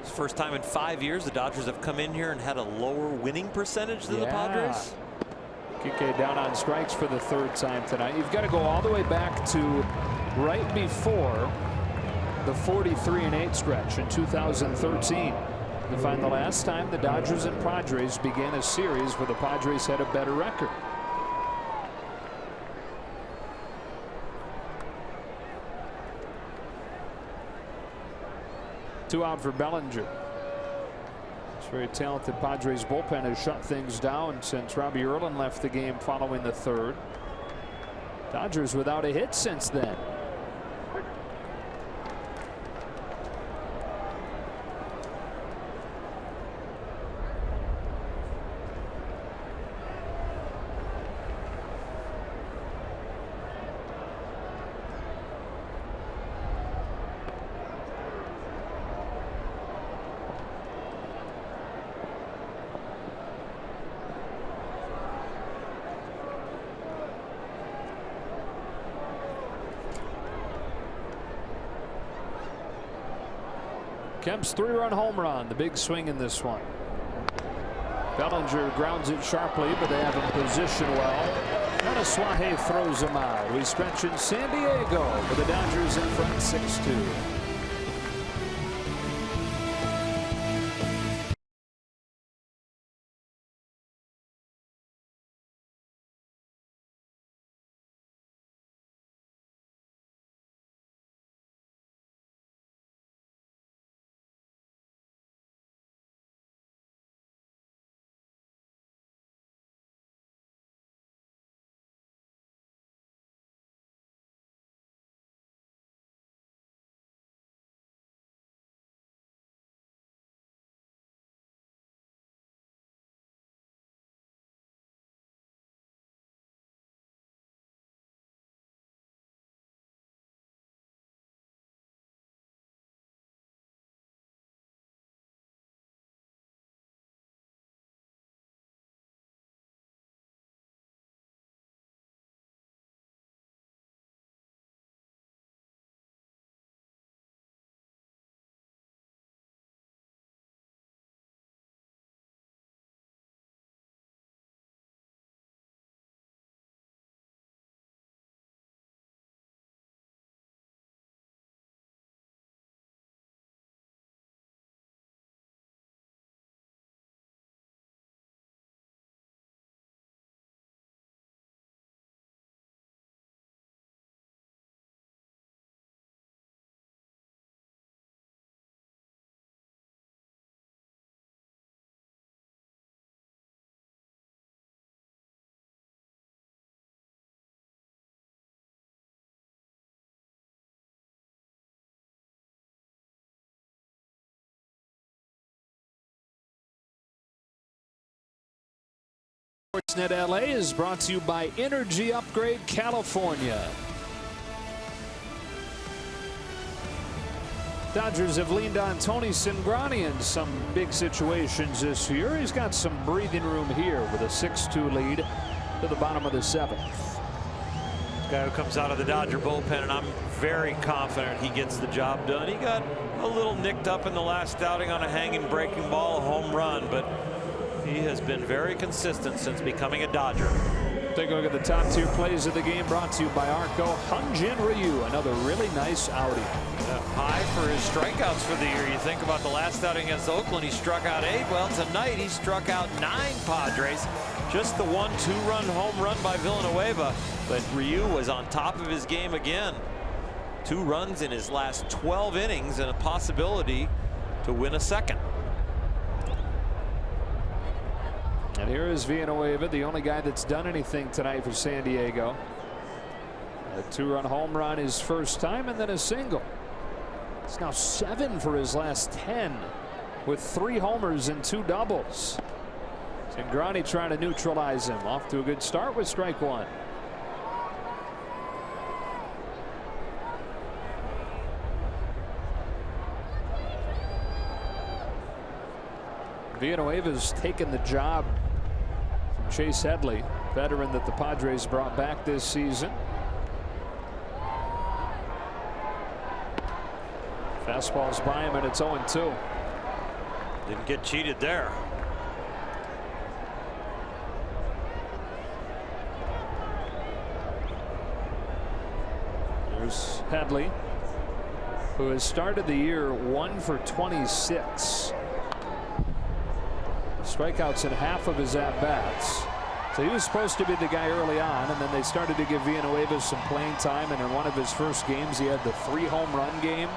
It's the first time in 5 years the Dodgers have come in here and had a lower winning percentage than the Padres. Kike down on strikes for the 3rd time tonight. You've got to go all the way back to right before the 43-8 stretch in 2013 to find the last time the Dodgers and Padres began a series where the Padres had a better record. Two out for Bellinger. This very talented Padres bullpen has shut things down since Robbie Erlin left the game following the 3rd. Dodgers without a hit since then. Kemp's 3-run home run, the big swing in this one. Bellinger grounds it sharply, but they have him positioned well. Manaswahe throws him out. We stretch in San Diego with the Dodgers in front 6-2. Sportsnet LA is brought to you by Energy Upgrade California. Dodgers have leaned on Tony Cingrani in some big situations this year. He's got some breathing room here with a 6-2 lead to the bottom of the 7th. Guy who comes out of the Dodger bullpen, and I'm very confident he gets the job done. He got a little nicked up in the last outing on a hanging breaking ball, a home run, but he has been very consistent since becoming a Dodger. Take a look at the top tier plays of the game, brought to you by Arco. Hyun-Jin Ryu, another really nice outing. High for his strikeouts for the year. You think about the last outing against Oakland, he struck out 8. Well, tonight he struck out 9 Padres. Just the 1 2-run home run by Villanueva, but Ryu was on top of his game again. 2 runs in his last 12 innings and a possibility to win a second. And here is Villanueva, the only guy that's done anything tonight for San Diego. A 2-run home run his first time, and then a single. It's now 7 for his last 10, with 3 homers and 2 doubles. Cingrani trying to neutralize him. Off to a good start with strike 1. Villanueva's taken the job from Chase Headley, veteran that the Padres brought back this season. Fastball's by him, and it's 0-2. Didn't get cheated there. There's Headley, who has started the year 1 for 26. Strikeouts in half of his at-bats. So he was supposed to be the guy early on, and then they started to give Villanueva some playing time, and in one of his first games he had the 3-home-run game.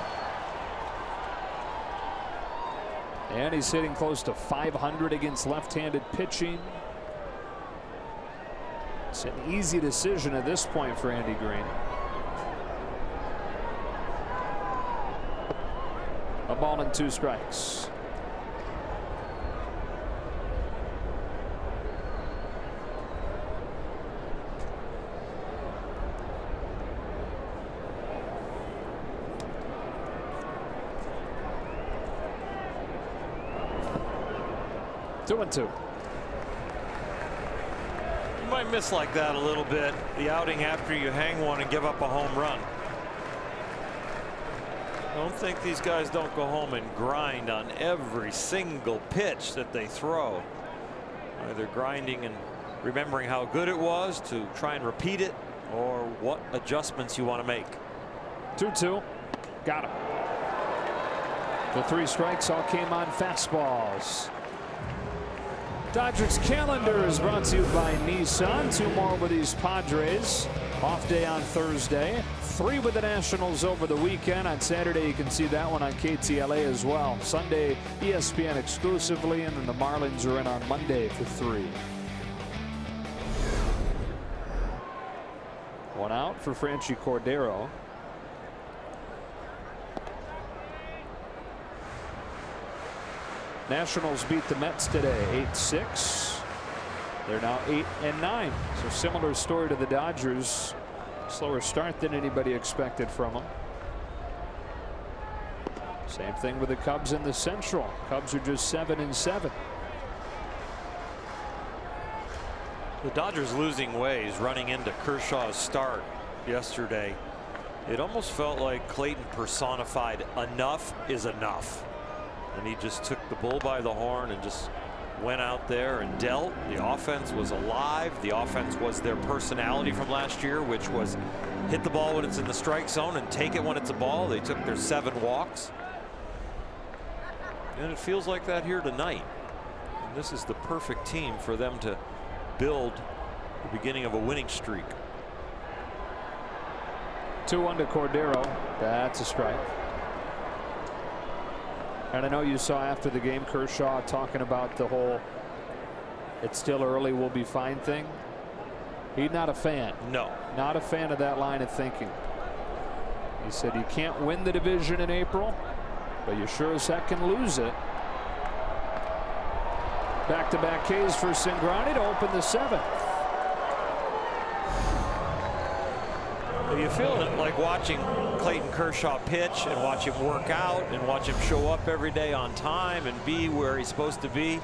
And he's hitting close to 500 against left-handed pitching. It's an easy decision at this point for Andy Green. A ball and 2 strikes. Two and 2. You might miss like that a little bit, the outing after you hang one and give up a home run. I don't think these guys don't go home and grind on every single pitch that they throw. Either grinding and remembering how good it was to try and repeat it, or what adjustments you want to make. 2-2. Got him. The 3 strikes all came on fastballs. Dodgers calendar is brought to you by Nissan. 2 more with these Padres. Off day on Thursday. 3 with the Nationals over the weekend. On Saturday you can see that one on KTLA as well. Sunday ESPN exclusively, and then the Marlins are in on Monday for 3. 1 out for Franchy Cordero. Nationals beat the Mets today 8-6. They're now 8-9. So similar story to the Dodgers. Slower start than anybody expected from them. Same thing with the Cubs in the Central. Cubs are just 7-7. The Dodgers losing ways running into Kershaw's start yesterday. It almost felt like Clayton personified enough is enough. And he just took the bull by the horn and just went out there and dealt. The offense was alive. The offense was their personality from last year, which was hit the ball when it's in the strike zone and take it when it's a ball. They took their 7 walks. And it feels like that here tonight. And this is the perfect team for them to build the beginning of a winning streak. 2-1 to Cordero. That's a strike. And I know you saw after the game Kershaw talking about the whole "it's still early, we'll be fine" thing. He's not a fan. No. Not a fan of that line of thinking. He said you can't win the division in April, but you sure as heck can lose it. Back-to-back Ks for Cingrani to open the 7th. You feel it like watching Clayton Kershaw pitch and watch him work out and watch him show up every day on time and be where he's supposed to be,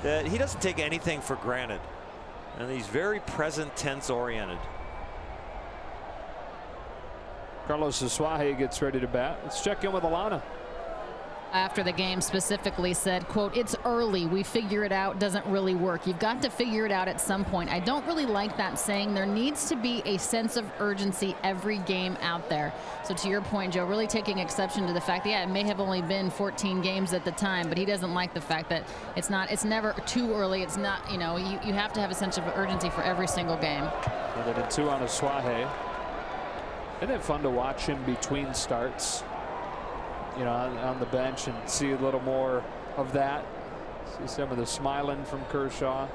that he doesn't take anything for granted, and he's very present tense oriented. Carlos Asuaje gets ready to bat. Let's check in with Alana. After the game specifically said, quote, "It's early, we figure it out, doesn't really work. You've got to figure it out at some point." I don't really like that saying. There needs to be a sense of urgency every game out there. So to your point, Joe, really taking exception to the fact that, yeah, it may have only been 14 games at the time, but he doesn't like the fact that it's never too early. It's not, you know, you have to have a sense of urgency for every single game. And then a 2 on Asuaje. Isn't it fun to watch him between starts? You know, on the bench, and see a little more of that. See some of the smiling from Kershaw.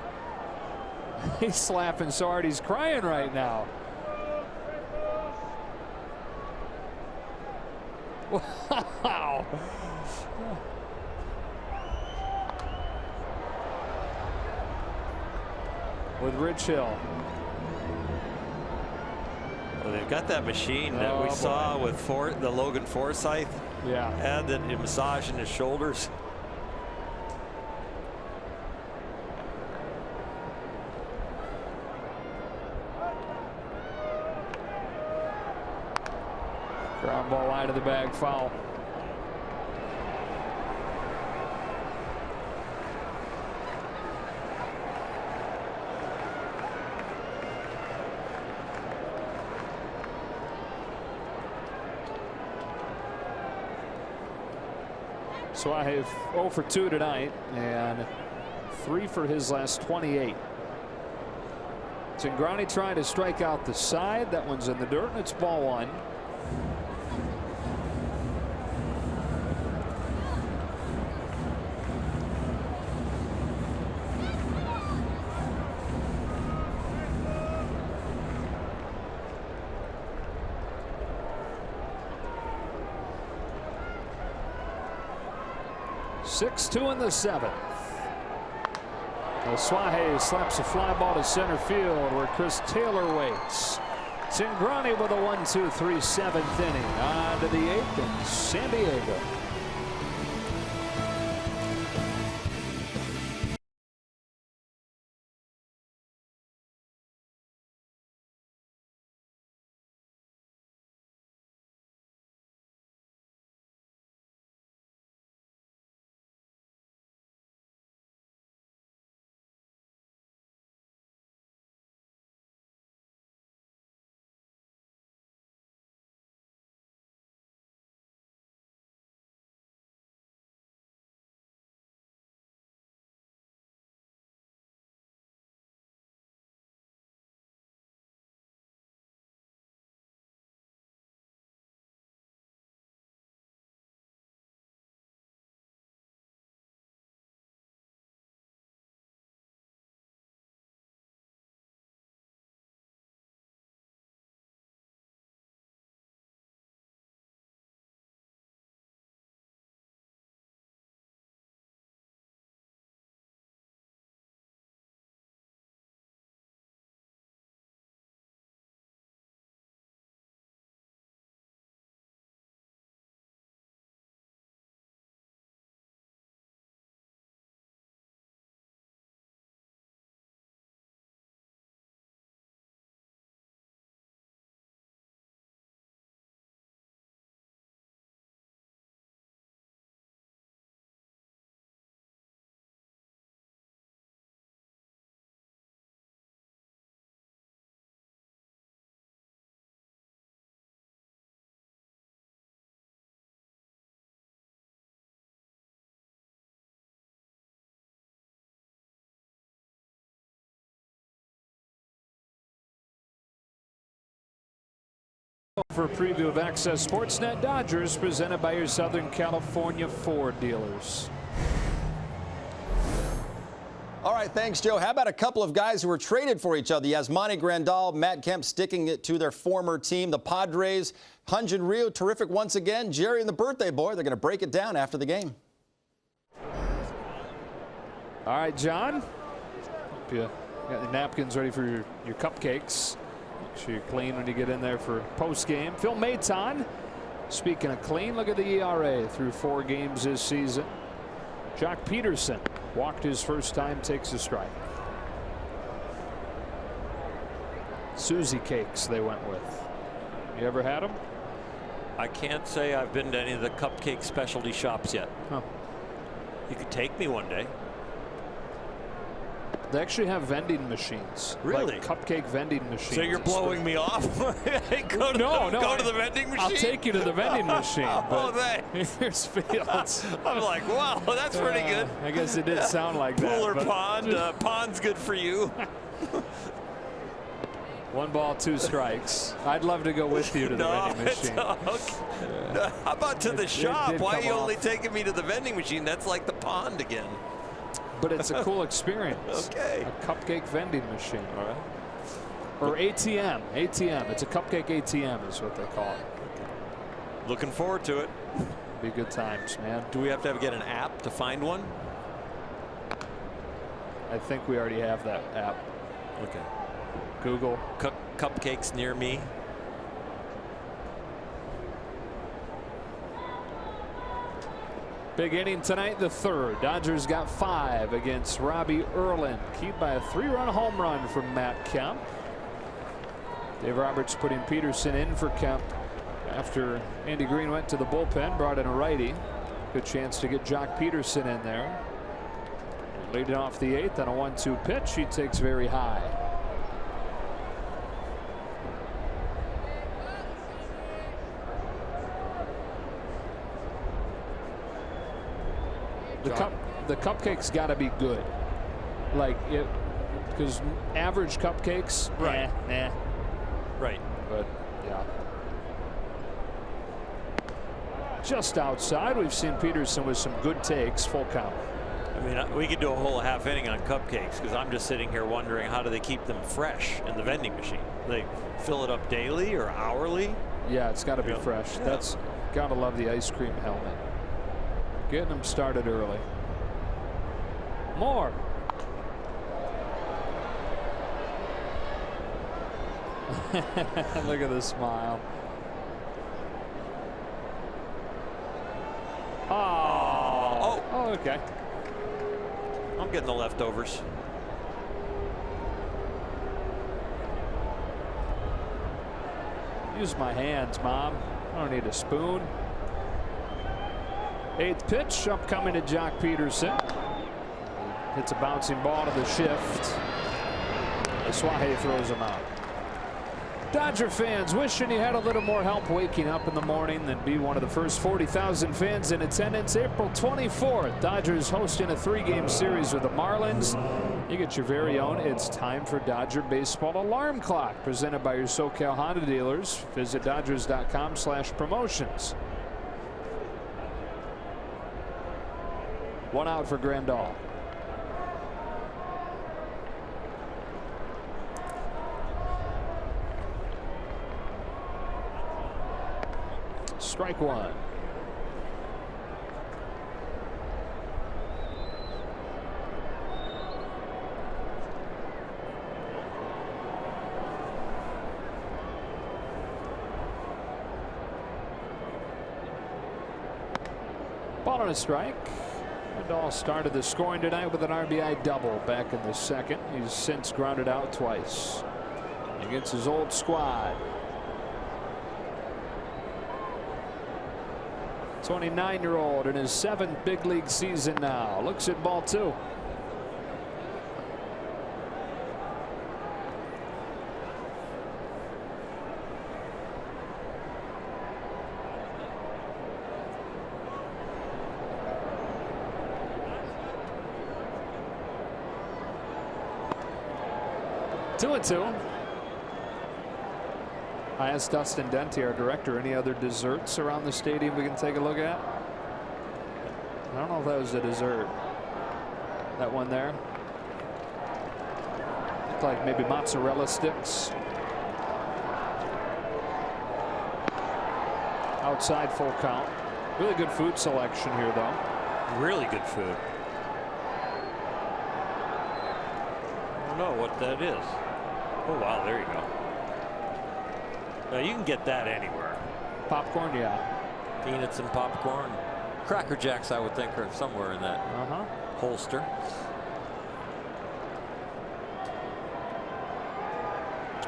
He's laughing so hard he's crying right now. Wow. With Rich Hill. Well, they've got that machine that we saw with the Logan Forsythe. Yeah. And then massaging his shoulders. Ground ball wide of the bag, foul. So I have 0 for 2 tonight and 3 for his last 28. Cingrani trying to strike out the side. That one's in the dirt, and it's ball 1. Six-2 in the 7th. Suaje slaps a fly ball to center field where Chris Taylor waits. Cingrani with a 1-2-3 7th inning. On to the 8th in San Diego. For a preview of Access Sportsnet Dodgers presented by your Southern California Ford dealers. All right, thanks, Joe. How about a couple of guys who were traded for each other? Yasmani Grandal, Matt Kemp sticking it to their former team, the Padres. Hyun-Jin Ryu, terrific once again. Jerry and the birthday boy, they're going to break it down after the game. All right, John. Hope you got your napkins ready for your cupcakes. Make sure you're clean when you get in there for post-game. Phil Maton, speaking of clean, look at the ERA through 4 games this season. Jock Peterson walked his first time, takes a strike. Susie cakes they went with. You ever had them? I can't say I've been to any of the cupcake specialty shops yet. Huh. You could take me one day. They actually have vending machines. Really? Like cupcake vending machines. So you're blowing me off? Go to the vending machine? I'll take you to the vending machine. Oh, thanks. Here's Fields. I'm like, wow, that's pretty good. I guess it did sound like that. Pool or pond? Pond's good for you. 1 ball, 2 strikes. I'd love to go with you to the vending machine. Okay. How about to the shop? Why are you only taking me to the vending machine? That's like the pond again. But it's a cool experience. Okay. A cupcake vending machine. All right. Or ATM. ATM. It's a cupcake ATM is what they call it. Looking forward to it. Be good times, man. Do we have to get an app to find one? I think we already have that app. Okay. Google. Cupcakes near me. Big inning tonight, the 3rd. Dodgers got 5 against Robbie Erlin. Keyed by a 3-run home run from Matt Kemp. Dave Roberts putting Peterson in for Kemp After Andy Green went to the bullpen, brought in a righty. Good chance to get Jock Peterson in there. Leading off the 8th on a 1-2 pitch. He takes very high. The cupcake's got to be good. Like it, because average cupcakes, right? Nah. Right. But yeah. Just outside. We've seen Peterson with some good takes. Full count. I mean, we could do a whole half inning on cupcakes because I'm just sitting here wondering how do they keep them fresh in the vending machine? They fill it up daily or hourly? Yeah, it's got to be fresh. Yeah. That's gotta love the ice cream helmet. Getting them started early. More. Look at the smile. Oh, okay. I'm getting the leftovers. Use my hands, Mom. I don't need a spoon. 8th pitch upcoming to Jock Peterson. Hits a bouncing ball to the shift. Suaje throws him out. Dodger fans wishing he had a little more help waking up in the morning than be one of the first 40,000 fans in attendance. April 24th, Dodgers hosting a 3-game series with the Marlins. You get your very own It's Time for Dodger Baseball alarm clock presented by your SoCal Honda dealers. Visit Dodgers.com/promotions. 1 out for Grandal. Strike 1. Ball and a strike. Grandal started the scoring tonight with an RBI double back in the 2nd. He's since grounded out twice against his old squad. 29-year-old in his 7th big league season now. Looks at ball 2. Two and 2. I asked Dustin Dente, our director, any other desserts around the stadium we can take a look at? I don't know if that was a dessert. That one there. Looked like maybe mozzarella sticks. Outside, full count. Really good food selection here, though. Really good food. I don't know what that is. Oh, wow, there you go. Now you can get that anywhere. Popcorn, yeah. Peanuts and popcorn. Cracker Jacks, I would think, are somewhere in that holster.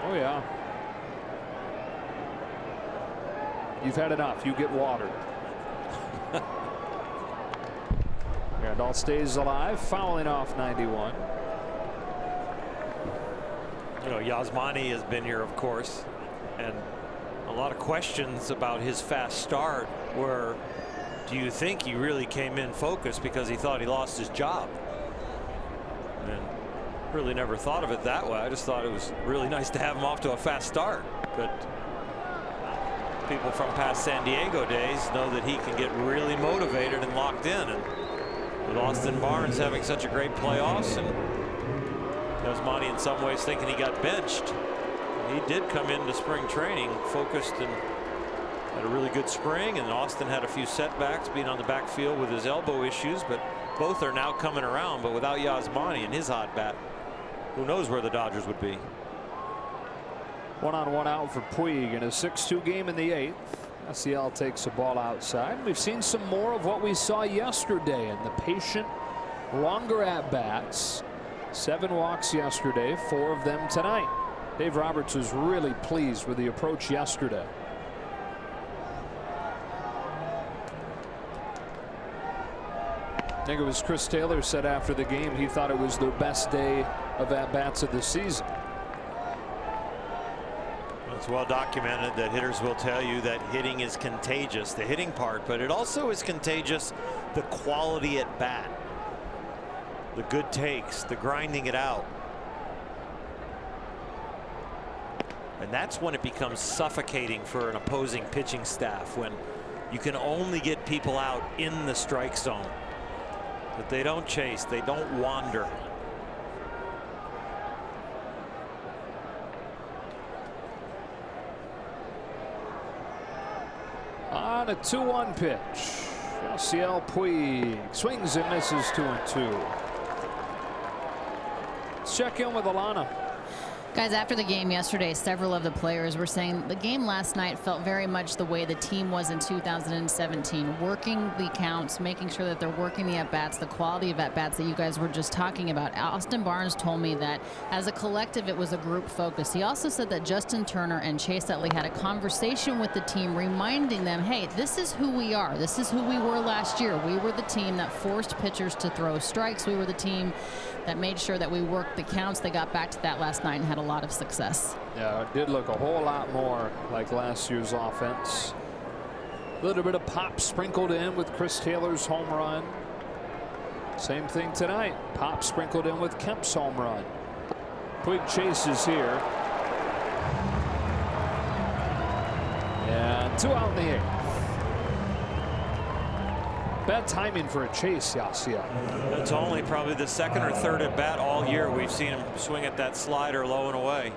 Oh, yeah. You've had enough. You get water. Grandal stays alive, fouling off 91. You know, Yasmani has been here, of course, and a lot of questions about his fast start were, do you think he really came in focused because he thought he lost his job? And really never thought of it that way. I just thought it was really nice to have him off to a fast start. But people from past San Diego days know that he can get really motivated and locked in. And with Austin Barnes having such a great playoffs, and Yasmani in some ways thinking he got benched, he did come into spring training focused and had a really good spring. And Austin had a few setbacks being on the backfield with his elbow issues, but both are now coming around. But without Yasmani and his hot bat, who knows where the Dodgers would be. 1 on 1 out for Puig in a 6-2 game in the 8th. SEL takes a ball outside. We've seen some more of what we saw yesterday in the patient, longer at bats. 7 walks yesterday, 4 of them tonight. Dave Roberts was really pleased with the approach yesterday. think it was Chris Taylor said after the game he thought it was their best day of at-bats of the season. It's well documented that hitters will tell you that hitting is contagious, the hitting part, but it also is contagious the quality at bat, the good takes, the grinding it out. And that's when it becomes suffocating for an opposing pitching staff, when you can only get people out in the strike zone. But they don't chase, they don't wander. On a 2-1 pitch, Yasiel Puig swings and misses 2-2. Let's check in with Alana. Guys, after the game yesterday, several of the players were saying the game last night felt very much the way the team was in 2017, working the counts, making sure that they're working the at-bats, the quality of at-bats that you guys were just talking about. Austin Barnes told me that as a collective, it was a group focus. He also said that Justin Turner and Chase Utley had a conversation with the team, reminding them, hey, this is who we are. This is who we were last year. We were the team that forced pitchers to throw strikes. We were the team that made sure that we worked the counts. They got back to that last night and had a lot of success. Yeah, it did look a whole lot more like last year's offense. A little bit of pop sprinkled in with Chris Taylor's home run. Same thing tonight. Pop sprinkled in with Kemp's home run. Puig chases here. And 2 out in the 8th. Bad timing for a chase, Yasiel. It's only probably the second or third at bat all year we've seen him swing at that slider low and away.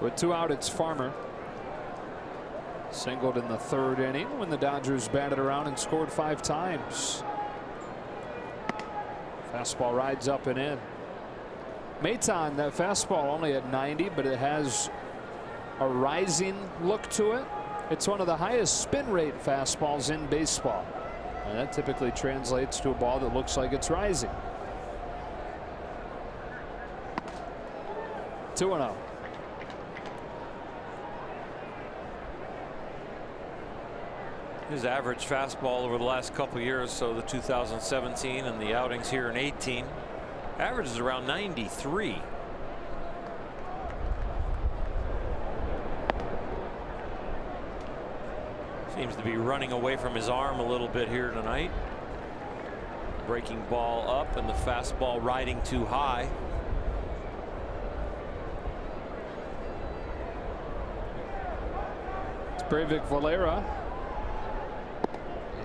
With 2 out, it's Farmer. Singled in the 3rd inning when the Dodgers batted around and scored 5 times. Fastball rides up and in. Maton, that fastball only at 90, but it has a rising look to it. It's one of the highest spin rate fastballs in baseball, and that typically translates to a ball that looks like it's rising. 2-0. His average fastball over the last couple of years, so the 2017 and the outings here in 18, averages around 93. Seems to be running away from his arm a little bit here tonight. Breaking ball up and the fastball riding too high. It's Breivik Valera.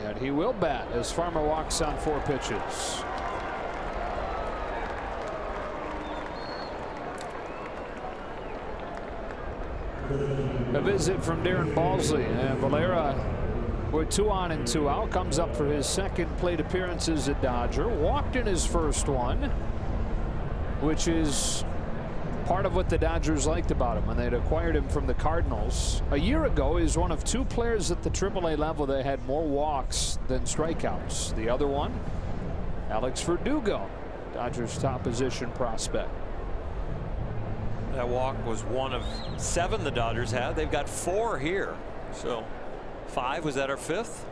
And he will bat as Farmer walks on 4 pitches. A visit from Darren Balsley, and Valera with 2 on and 2 out comes up for his 2nd plate appearance as a Dodger. Walked in his first one, which is part of what the Dodgers liked about him when they'd acquired him from the Cardinals. A year ago, he's one of 2 players at the AAA level that had more walks than strikeouts. The other one, Alex Verdugo, Dodgers' top position prospect. That walk was one of 7 the Dodgers had. They've got 4 here. So 5, was that our 5th?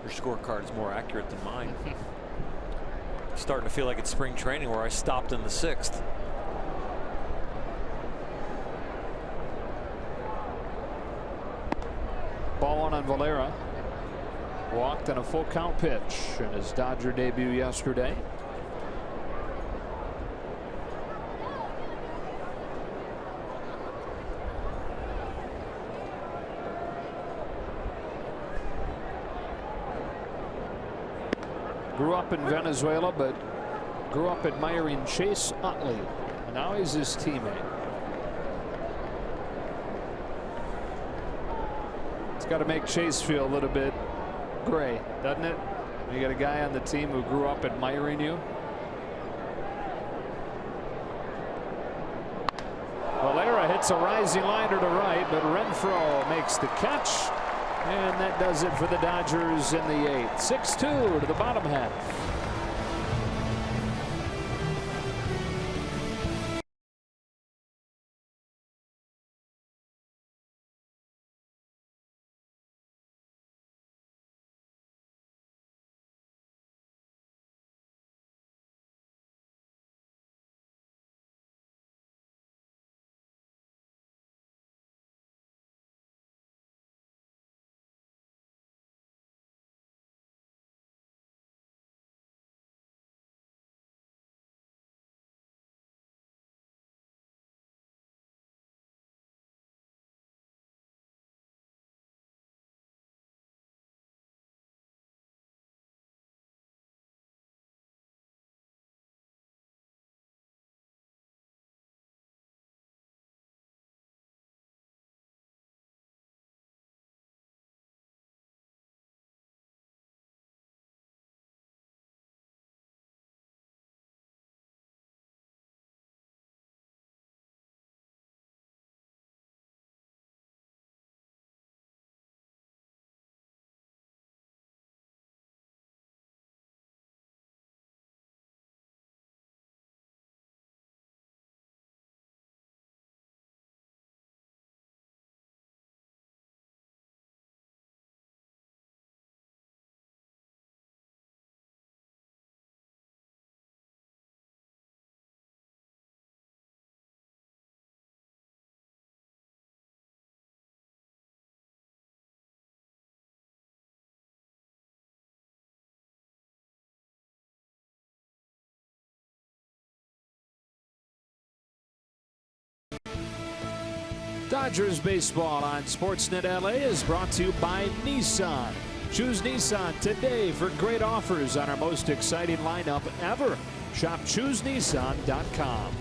Your scorecard is more accurate than mine. Starting to feel like it's spring training where I stopped in the 6th. Ball 1 on Valera. Walked on a full count pitch in his Dodger debut yesterday. Grew up in Venezuela, but grew up admiring Chase Utley. And now he's his teammate. It's got to make Chase feel a little bit gray, doesn't it? You got a guy on the team who grew up admiring you. Valera hits a rising liner to right, but Renfroe makes the catch. And that does it for the Dodgers in the 8th. 6-2 to the bottom half. Dodgers baseball on Sportsnet LA is brought to you by Nissan. Choose Nissan today for great offers on our most exciting lineup ever. Shop ChooseNissan.com.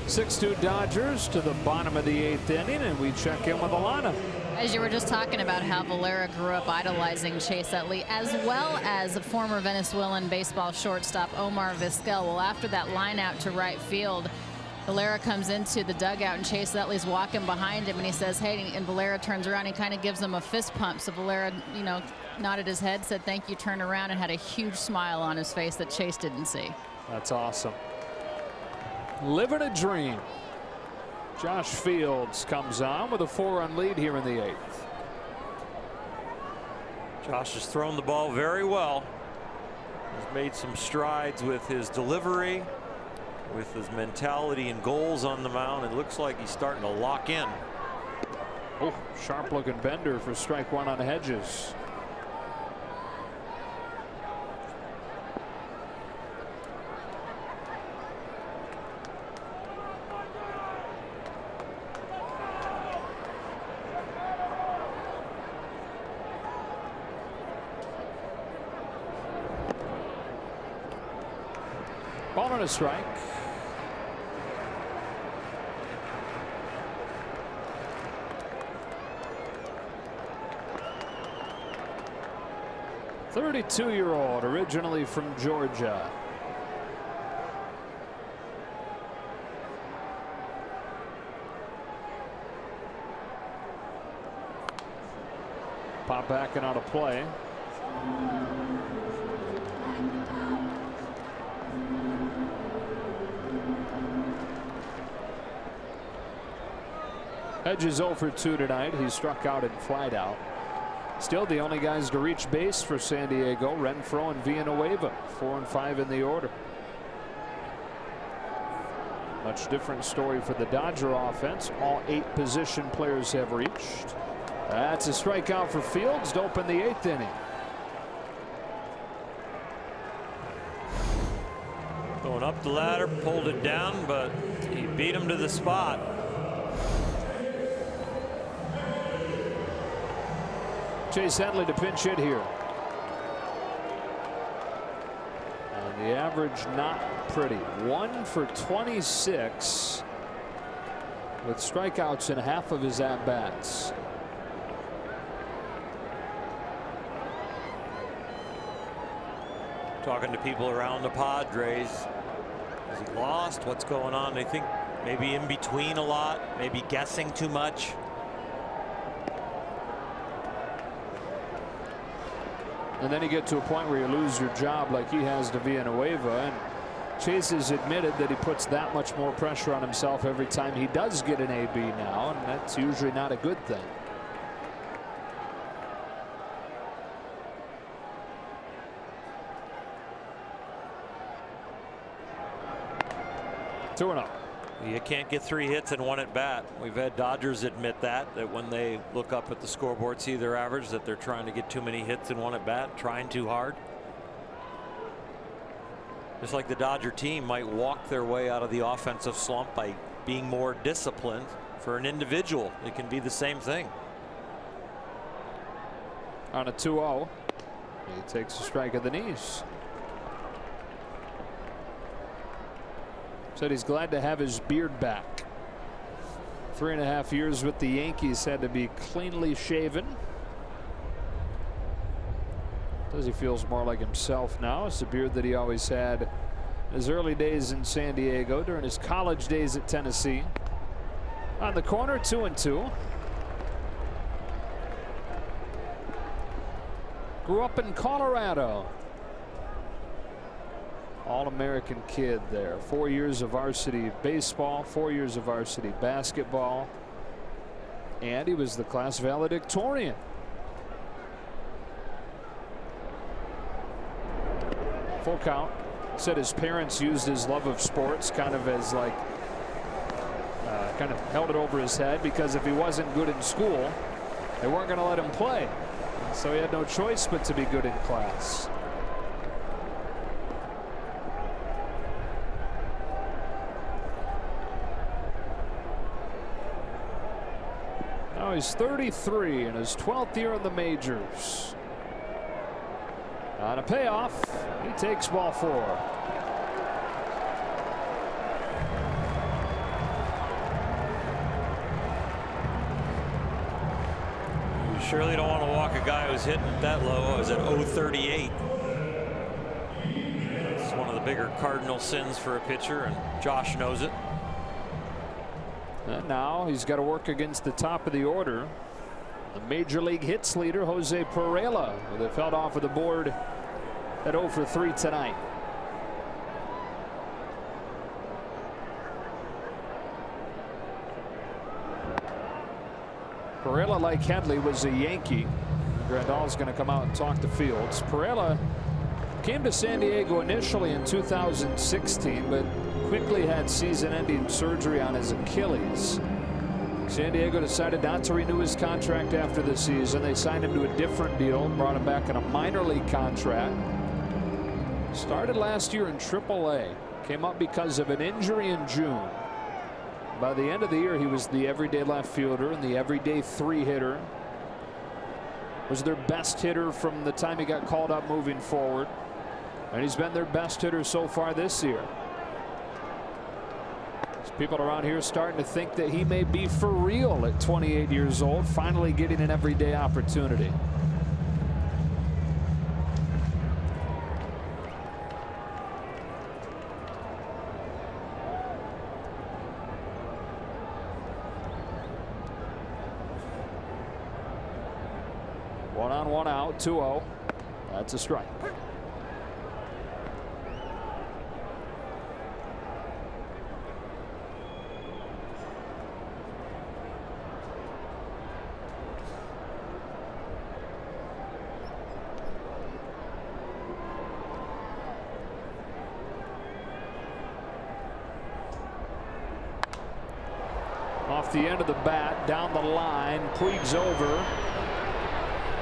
6-2 Dodgers to the bottom of the 8th inning, and we check in with Alana. As you were just talking about how Valera grew up idolizing Chase Utley, as well as a former Venezuelan baseball shortstop Omar Vizquel. Well, after that line out to right field, Valera comes into the dugout and Chase Utley's walking behind him and he says, hey, and Valera turns around and kind of gives him a fist pump. So Valera, you know, nodded his head, said thank you, turned around and had a huge smile on his face that Chase didn't see. That's awesome. Living a dream. Josh Fields comes on with a 4-run lead here in the 8th. Josh has thrown the ball very well. He's made some strides with his delivery, with his mentality and goals on the mound. It looks like he's starting to lock in. Oh, sharp looking bender for strike one on Hedges. Ball on a strike. "32-year-old, originally from Georgia. Pop back and out of play. Hedges 0 for 2 tonight. He struck out and flied out. Still the only guys to reach base for San Diego, Renfroe and Villanueva, 4 and 5 in the order. Much different story for the Dodger offense. All 8 position players have reached. That's a strikeout for Fields to open the 8th inning. Going up the ladder, pulled it down, but he beat him to the spot. Chase Headley to pinch hit here. And the average not pretty. 1 for 26 with strikeouts in half of his at-bats. Talking to people around the Padres. Is he lost? What's going on? They think maybe in between a lot, maybe guessing too much. And then you get to a point where you lose your job like he has to Villanueva. And Chase has admitted that he puts that much more pressure on himself every time he does get an AB now, and that's usually not a good thing. Two and up. You can't get 3 hits in 1 at bat. We've had Dodgers admit that when they look up at the scoreboard, see their average, that they're trying to get too many hits in 1 at bat, trying too hard. Just like the Dodger team might walk their way out of the offensive slump by being more disciplined. For an individual, it can be the same thing. On a 2-0, he takes a strike at the knees. Said he's glad to have his beard back. 3.5 years with the Yankees, had to be cleanly shaven. Says he feels more like himself now. It's the beard that he always had in his early days in San Diego, during his college days at Tennessee. On the corner, 2-2. Grew up in Colorado. All-American kid there. 4 years of varsity baseball, 4 years of varsity basketball, and he was the class valedictorian. Full count. Said his parents used his love of sports kind of as like kind of held it over his head, because if he wasn't good in school, they weren't going to let him play, so he had no choice but to be good in class. Now he's 33 in his 12th year in the majors. On a payoff, he takes ball 4. You surely don't want to walk a guy who's hitting it that low. I was at 038. It's one of the bigger cardinal sins for a pitcher, and Josh knows it. And now he's got to work against the top of the order. The major league hits leader, Jose Perella, with it fell off of the board at 0 for 3 tonight. Perella, like Headley, was a Yankee. Grandal's going to come out and talk to Fields. Perella came to San Diego initially in 2016, but quickly had season-ending surgery on his Achilles. San Diego decided not to renew his contract after the season. They signed him to a different deal, brought him back in a minor league contract. Started last year in AAA. Came up because of an injury in June. By the end of the year, he was the everyday left fielder and the everyday 3-hitter. Was their best hitter from the time he got called up moving forward. And he's been their best hitter so far this year. People around here starting to think that he may be for real at 28 years old, finally getting an everyday opportunity. One on, one out, 2-0. That's a strike. Off the end of the bat, down the line, Puig's over.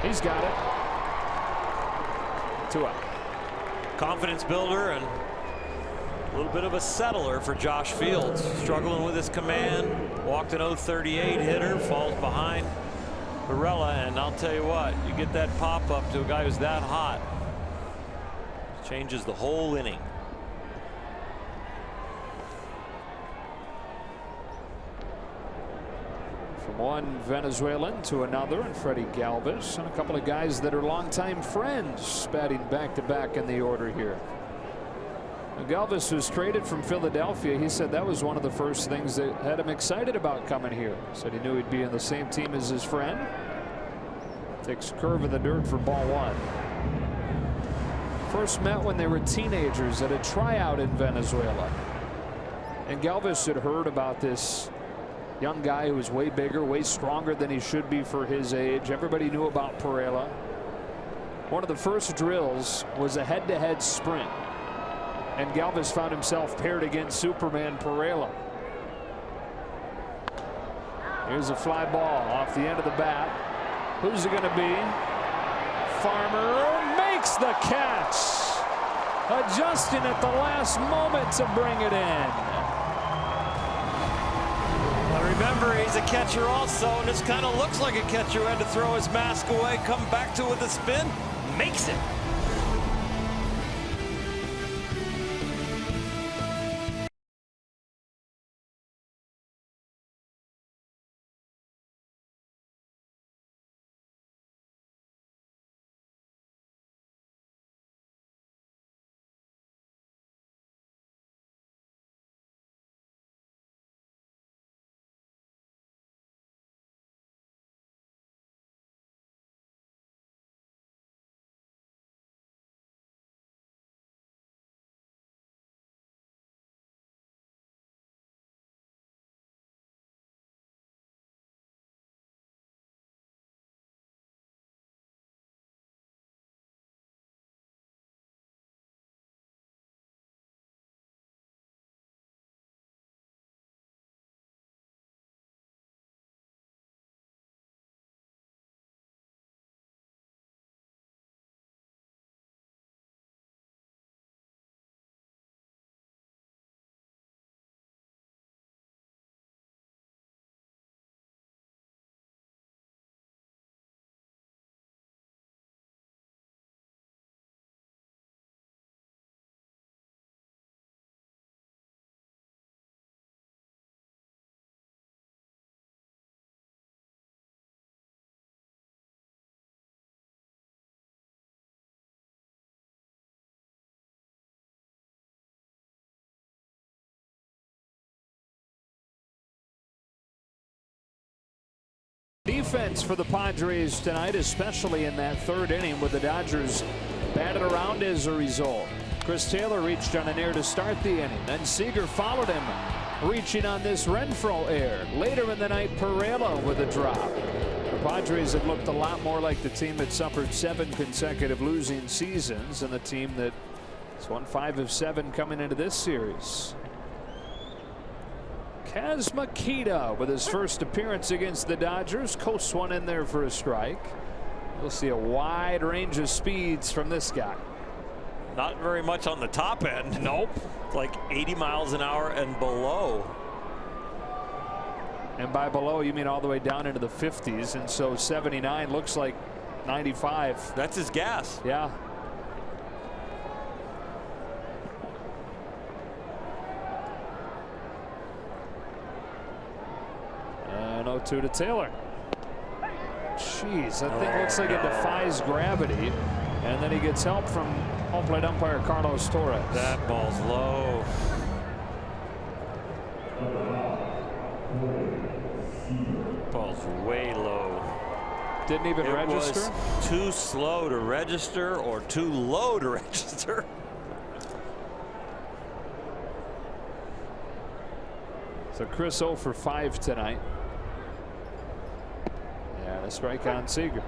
He's got it. 2 out. Confidence builder and a little bit of a settler for Josh Fields. Struggling with his command. Walked an 038 hitter, falls behind Perella, and I'll tell you what, you get that pop up to a guy who's that hot, changes the whole inning. One Venezuelan to another, and Freddie Galvis, and a couple of guys that are longtime friends batting back-to-back in the order here. When Galvis was traded from Philadelphia, he said that was one of the first things that had him excited about coming here. Said he knew he'd be in the same team as his friend. Takes a curve in the dirt for ball 1. First met when they were teenagers at a tryout in Venezuela. And Galvis had heard about this young guy who was way bigger, way stronger than he should be for his age. Everybody knew about Perella. One of the first drills was a head-to-head sprint, and Galvis found himself paired against Superman Perella. Here's a fly ball off the end of the bat. Who's it going to be? Farmer makes the catch, adjusting at the last moment to bring it in. Remember, he's a catcher also, and this kind of looks like a catcher who had to throw his mask away, come back to it with a spin, makes it. offense for the Padres tonight, especially in that third inning with the Dodgers batted around as a result. Chris Taylor reached on an air to start the inning. Then Seager followed him, reaching on this Renfroe air. Later in the night, Pereira with a drop. The Padres have looked a lot more like the team that suffered 7 consecutive losing seasons and the team that has won 5 of 7 coming into this series. Kaz Makita with his first appearance against the Dodgers. Coasts one in there for a strike. You'll see a wide range of speeds from this guy. Not very much on the top end. Nope. It's like 80 miles an hour and below. And by below, you mean all the way down into the 50s. And so 79 looks like 95. That's his gas. Yeah. And 0-2 to Taylor. Jeez, that thing looks like it defies gravity. And then he gets help from home plate umpire Carlos Torres. That ball's low. Ball's way low. Didn't even register? It was too slow to register or too low to register. So Chris 0 for 5 tonight. And a strike on Seager.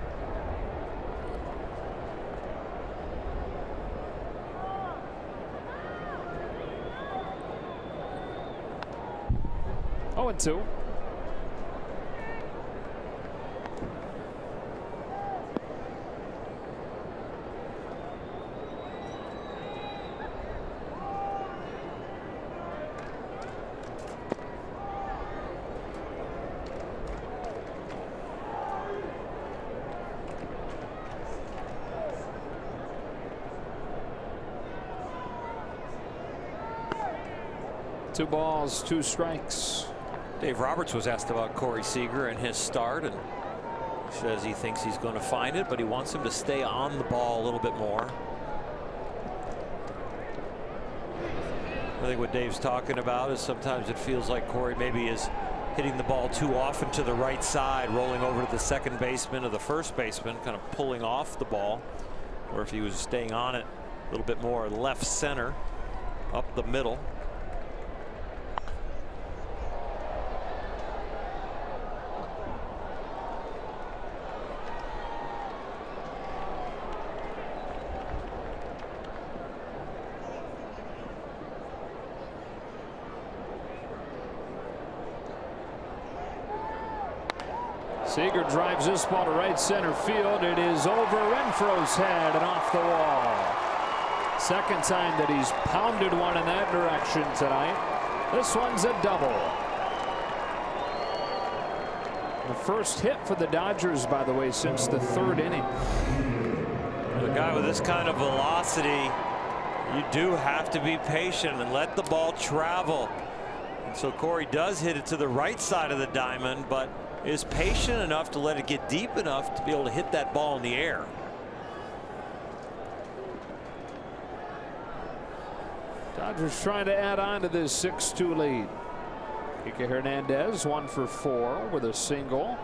Oh, and 2. Two balls, 2 strikes. Dave Roberts was asked about Corey Seager and his start, and says he thinks he's going to find it, but he wants him to stay on the ball a little bit more. I think what Dave's talking about is sometimes it feels like Corey maybe is hitting the ball too often to the right side, rolling over to the second baseman or the first baseman, kind of pulling off the ball, or if he was staying on it a little bit more left center, up the middle. Seager drives this ball to right center field. It is over Renfroe's head and off the wall. Second time that he's pounded one in that direction tonight. This one's a double. The first hit for the Dodgers, by the way, since the 3rd inning. A guy with this kind of velocity, you do have to be patient and let the ball travel. And so Corey does hit it to the right side of the diamond, but is patient enough to let it get deep enough to be able to hit that ball in the air. Dodgers trying to add on to this 6-2 lead. Kike Hernandez 1 for 4 with a single.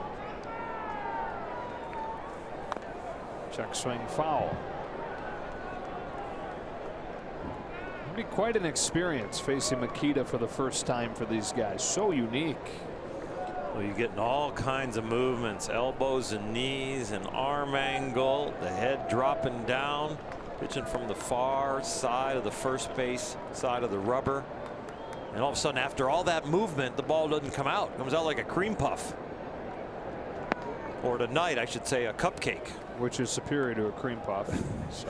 Check swing foul. It'll be quite an experience facing Makita for the first time for these guys. So unique. Well, you're getting all kinds of movements, elbows and knees and arm angle, the head dropping down, pitching from the far side of the first base side of the rubber. And all of a sudden, after all that movement, the ball doesn't come out. It comes out like a cream puff. Or tonight, I should say, a cupcake. Which is superior to a cream puff. So,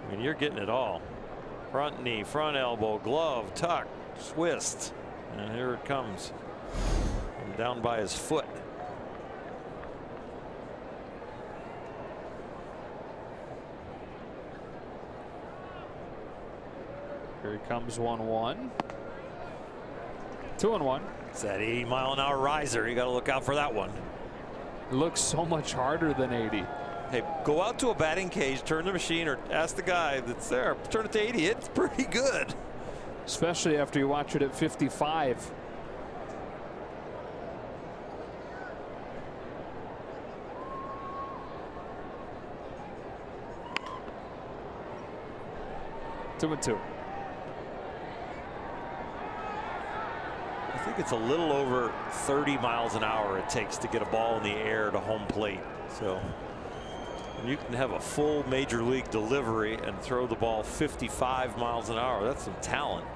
I mean, you're getting it all. Front knee, front elbow, glove, tuck, twist. And here it comes. And down by his foot. Here he comes 1-1. 2-1. It's that 80-mile-an-hour riser. You got to look out for that one. Looks so much harder than 80. Hey, go out to a batting cage, turn the machine, or ask the guy that's there, turn it to 80. It's pretty good. Especially after you watch it at 55. 2-2. I think it's a little over 30 miles an hour it takes to get a ball in the air to home plate. So you can have a full major league delivery and throw the ball 55 miles an hour. That's some talent.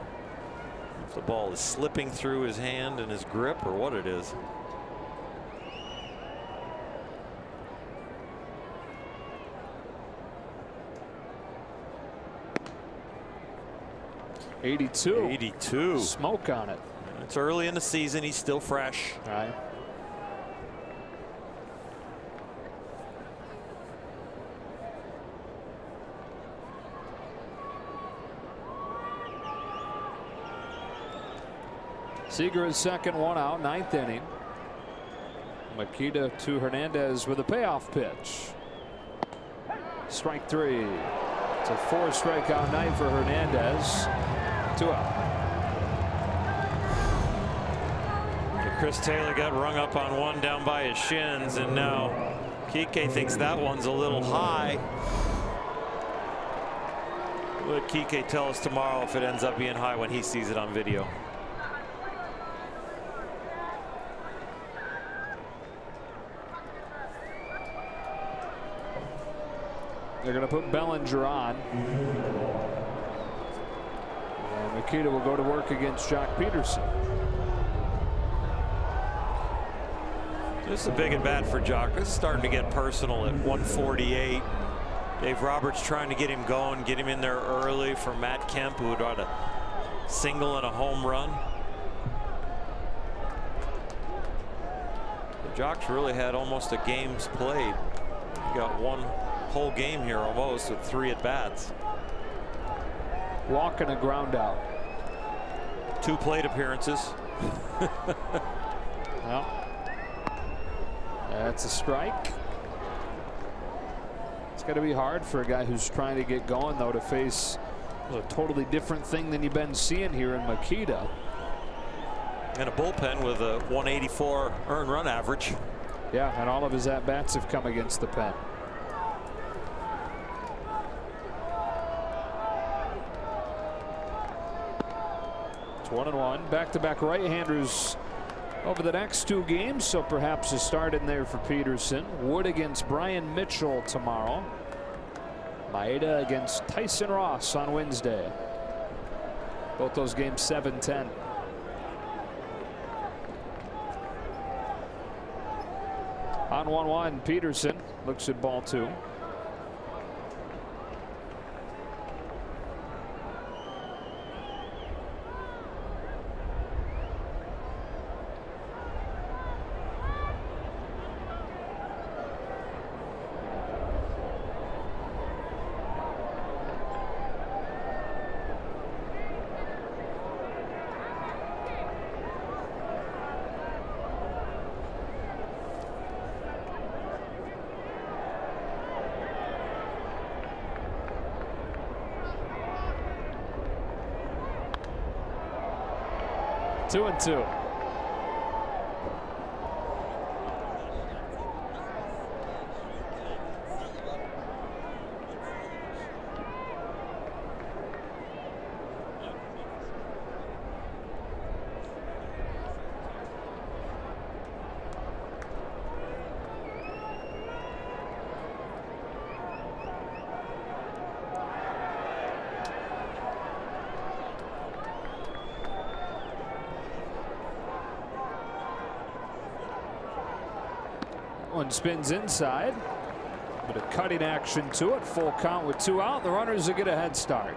If the ball is slipping through his hand and his grip or what it is. .82. Smoke on it. It's early in the season. He's still fresh. Right. Seager is second, one out, ninth inning. Makita to Hernandez with a payoff pitch. Strike three. It's a 4-strikeout night for Hernandez. 2 out. Chris Taylor got rung up on one down by his shins, and now Kike thinks that one's a little high. Let Kike tell us tomorrow if it ends up being high when he sees it on video. They're going to put Bellinger on. And Makita will go to work against Jock Peterson. This is a big at bat for Jock. This is starting to get personal at 148. Dave Roberts trying to get him going, get him in there early for Matt Kemp, who would run a single and a home run. The Jock's really had almost a game's played. He got one whole game here almost with 3 at bats. Walk and a ground out. 2 plate appearances. Well, that's a strike. It's got to be hard for a guy who's trying to get going, though, to face a totally different thing than you've been seeing here in Makita. And a bullpen with a 184 earned run average. Yeah, and all of his at-bats have come against the pen. It's 1-1. Back-to-back right-handers over the next 2 games, so perhaps a start in there for Peterson. Wood against Brian Mitchell tomorrow. Maeda against Tyson Ross on Wednesday. Both those games 7-10. On 1-1, Peterson looks at ball 2. Two and two. One spins inside. Bit of cutting action to it. Full count with 2 out. The runners will get a head start.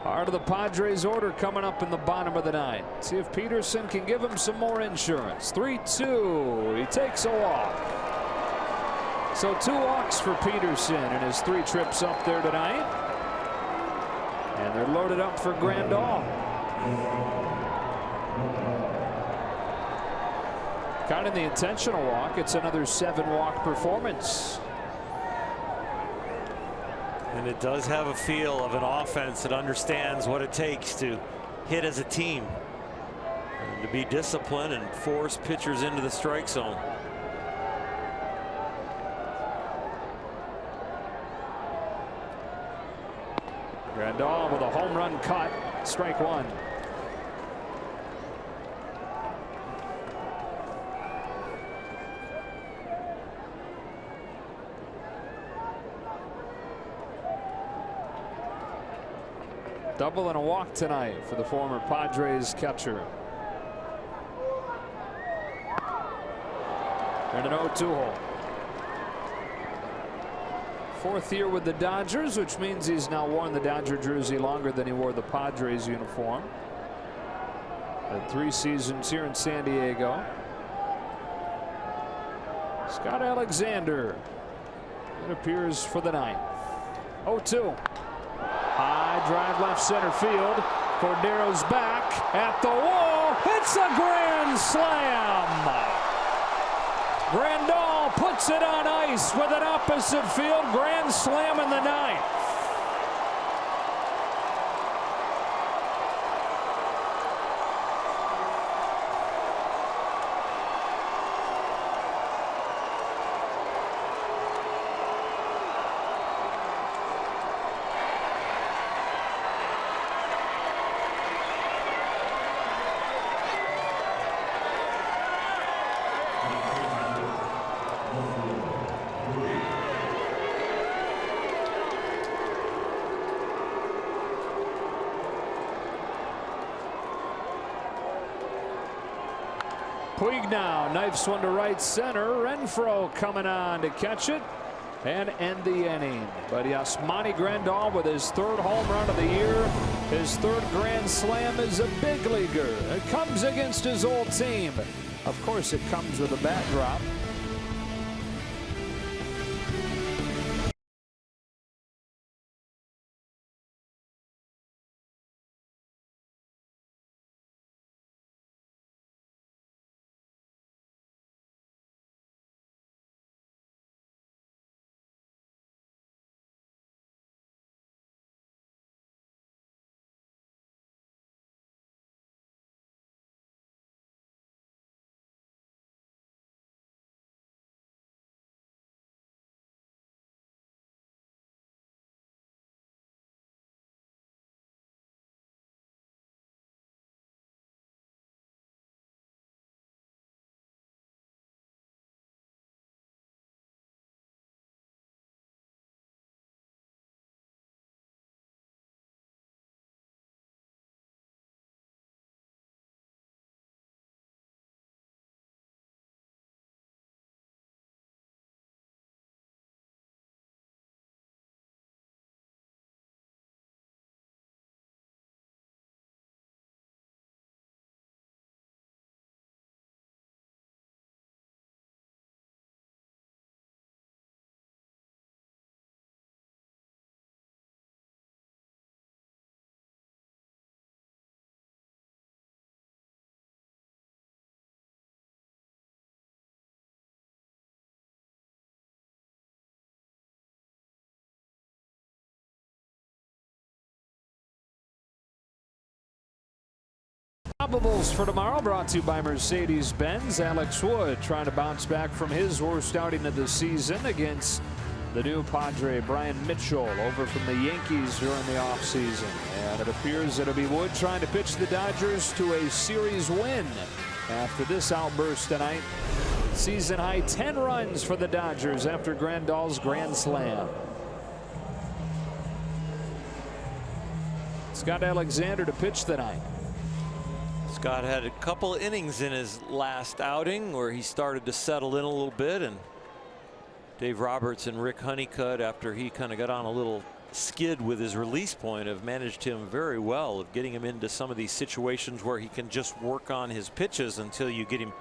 Part of the Padres order coming up in the bottom of the 9th. See if Peterson can give him some more insurance. 3-2. He takes a walk. So 2 walks for Peterson in his 3 trips up there tonight. And they're loaded up for Grandal. Kind of the intentional walk. It's another 7-walk performance. And it does have a feel of an offense that understands what it takes to hit as a team and to be disciplined and force pitchers into the strike zone. Grandal with a home run cut. Strike one. Double and a walk tonight for the former Padres catcher. And an 0-2 hole. 4th year with the Dodgers, which means he's now worn the Dodger jersey longer than he wore the Padres uniform. Had 3 seasons here in San Diego. Scott Alexander. It appears for the 9th. 0-2. High drive left center field. Cordero's back at the wall. It's a grand slam. Grandal puts it on ice with an opposite field grand slam in the 9th. Puig now knifes one to right center. Renfroe coming on to catch it and end the inning. But yes, Monty Grandal with his 3rd home run of the year. His 3rd grand slam as a big leaguer. It comes against his old team. Of course, it comes with a bat drop. Probables for tomorrow brought to you by Mercedes-Benz. Alex Wood trying to bounce back from his worst outing of the season against the new Padre Brian Mitchell over from the Yankees during the offseason. And it appears it'll be Wood trying to pitch the Dodgers to a series win after this outburst tonight. Season high 10 runs for the Dodgers after Grandal's grand slam. Scott Alexander to pitch tonight. Scott had a couple innings in his last outing where he started to settle in a little bit, and Dave Roberts and Rick Honeycutt, after he kind of got on a little skid with his release point, have managed him very well of getting him into some of these situations where he can just work on his pitches until you get him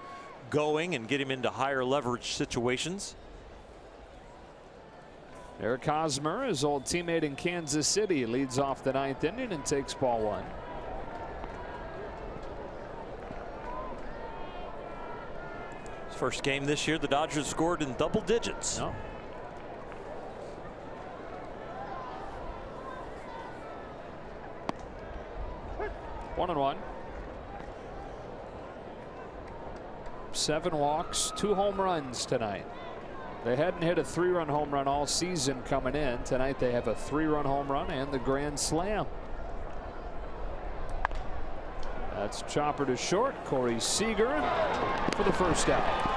going and get him into higher leverage situations. Eric Hosmer, his old teammate in Kansas City, leads off the 9th inning and takes ball 1. His first game this year, the Dodgers scored in double digits. No. One and one. 7 walks, 2 home runs tonight. They hadn't hit a 3-run home run all season coming in. Tonight they have a 3-run home run and the grand slam. That's chopper to short. Corey Seager for the first out.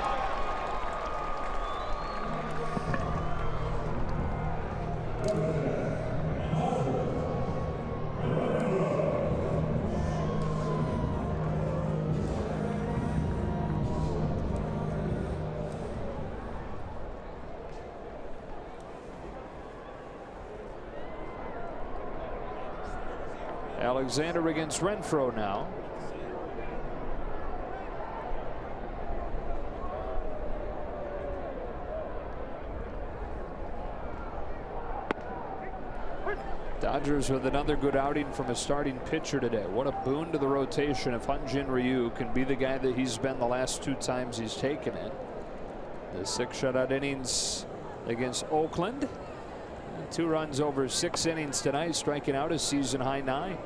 Alexander against Renfroe now. Dodgers with another good outing from a starting pitcher today. What a boon to the rotation if Hyun-Jin Ryu can be the guy that he's been the last 2 times he's taken it. The 6 shutout innings against Oakland. 2 runs over 6 innings tonight, striking out a season high 9.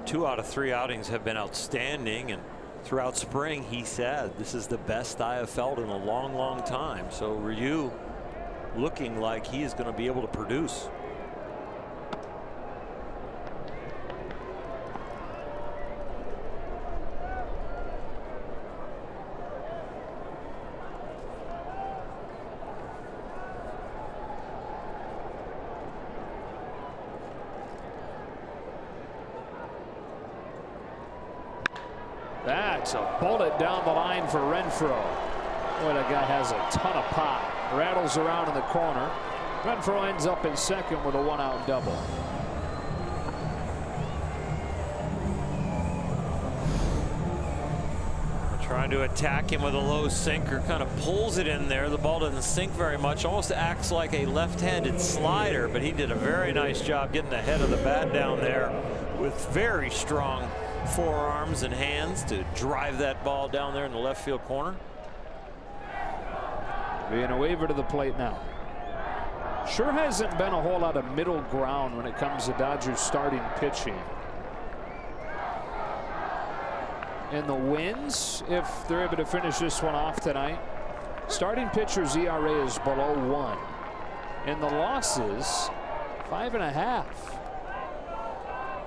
2 out of 3 outings have been outstanding, and throughout spring he said, this is the best I have felt in a long time. So Ryu looking like he is going to be able to produce. That's a bullet down the line for Renfroe. Boy, that guy has a ton of pop. Rattles around in the corner. Renfroe ends up in second with a 1-out double. Trying to attack him with a low sinker, kind of pulls it in there. The ball doesn't sink very much, almost acts like a left-handed slider, but he did a very nice job getting the head of the bat down there with very strong forearms and hands to drive that ball down there in the left field corner. Being a waiver to the plate now. Sure hasn't been a whole lot of middle ground when it comes to Dodgers starting pitching. In the wins, if they're able to finish this one off tonight, starting pitcher's ERA is below 1. In the losses, 5.5.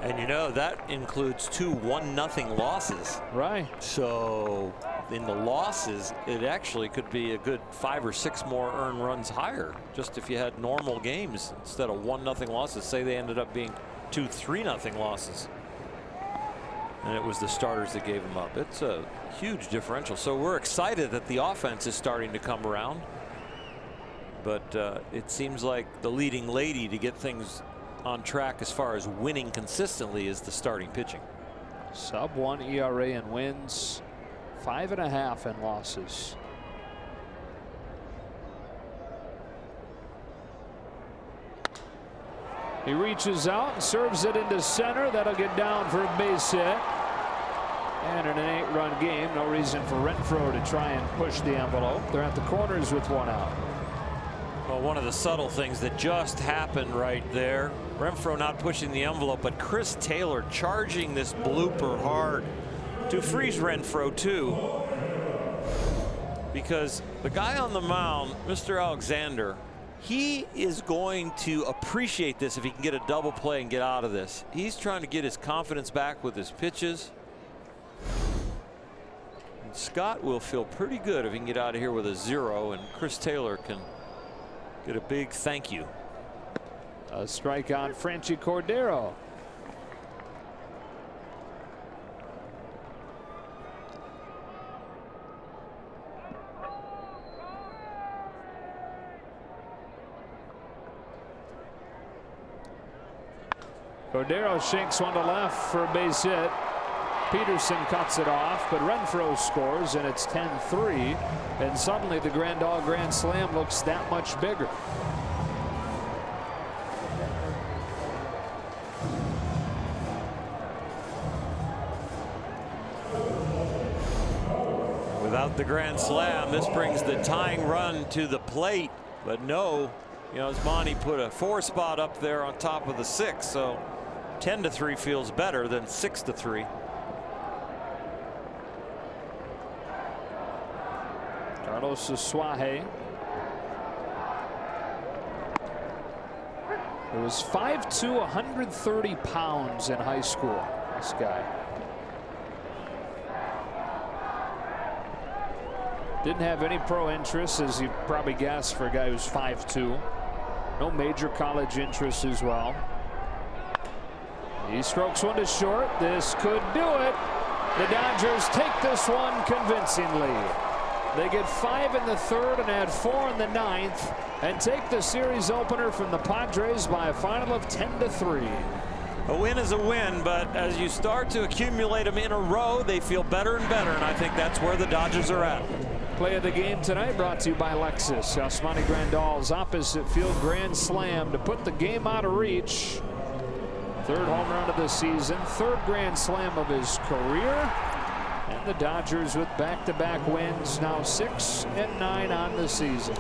And you know that includes 2 1-0 losses. Right. So in the losses, it actually could be a good 5 or 6 more earned runs higher, just if you had normal games instead of 1-0 losses. Say they ended up being 2 3-0 losses, and it was the starters that gave them up. It's a huge differential. So we're excited that the offense is starting to come around, but it seems like the leading lady to get things on track as far as winning consistently is the starting pitching. Sub 1 ERA in wins, 5.5 in losses. He reaches out and serves it into center. That'll get down for a base hit. And in an 8-run game, no reason for Renfroe to try and push the envelope. They're at the corners with 1 out. Well, one of the subtle things that just happened right there, Renfroe not pushing the envelope, but Chris Taylor charging this blooper hard to freeze Renfroe too, because the guy on the mound, Mr. Alexander, he is going to appreciate this if he can get a double play and get out of this. He's trying to get his confidence back with his pitches. And Scott will feel pretty good if he can get out of here with a 0, and Chris Taylor can get a big thank you. A strike on Franchy Cordero. Cordero shakes one to left for a base hit. Peterson cuts it off, but Renfroe scores, and it's 10-3. And suddenly the Grandal Grand Slam looks that much bigger. Without the Grand Slam, this brings the tying run to the plate. But no, you know, as Monty put a 4 spot up there on top of the 6, so 10-3 feels better than 6-3. Carlos Suaje. He was 5'2", 130 pounds in high school, this guy. Didn't have any pro interests, as you probably guessed, for a guy who's 5'2". No major college interests as well. He strokes one to short. This could do it. The Dodgers take this one convincingly. They get 5 in the 3rd and add 4 in the 9th and take the series opener from the Padres by a final of 10-3. A win is a win, but as you start to accumulate them in a row, they feel better and better, and I think that's where the Dodgers are at. Play of the game tonight brought to you by Lexus. Yasmani Grandal's opposite field grand slam to put the game out of reach. 3rd home run of the season, 3rd grand slam of his career. And the Dodgers with back-to-back wins, now 6-9 on the season.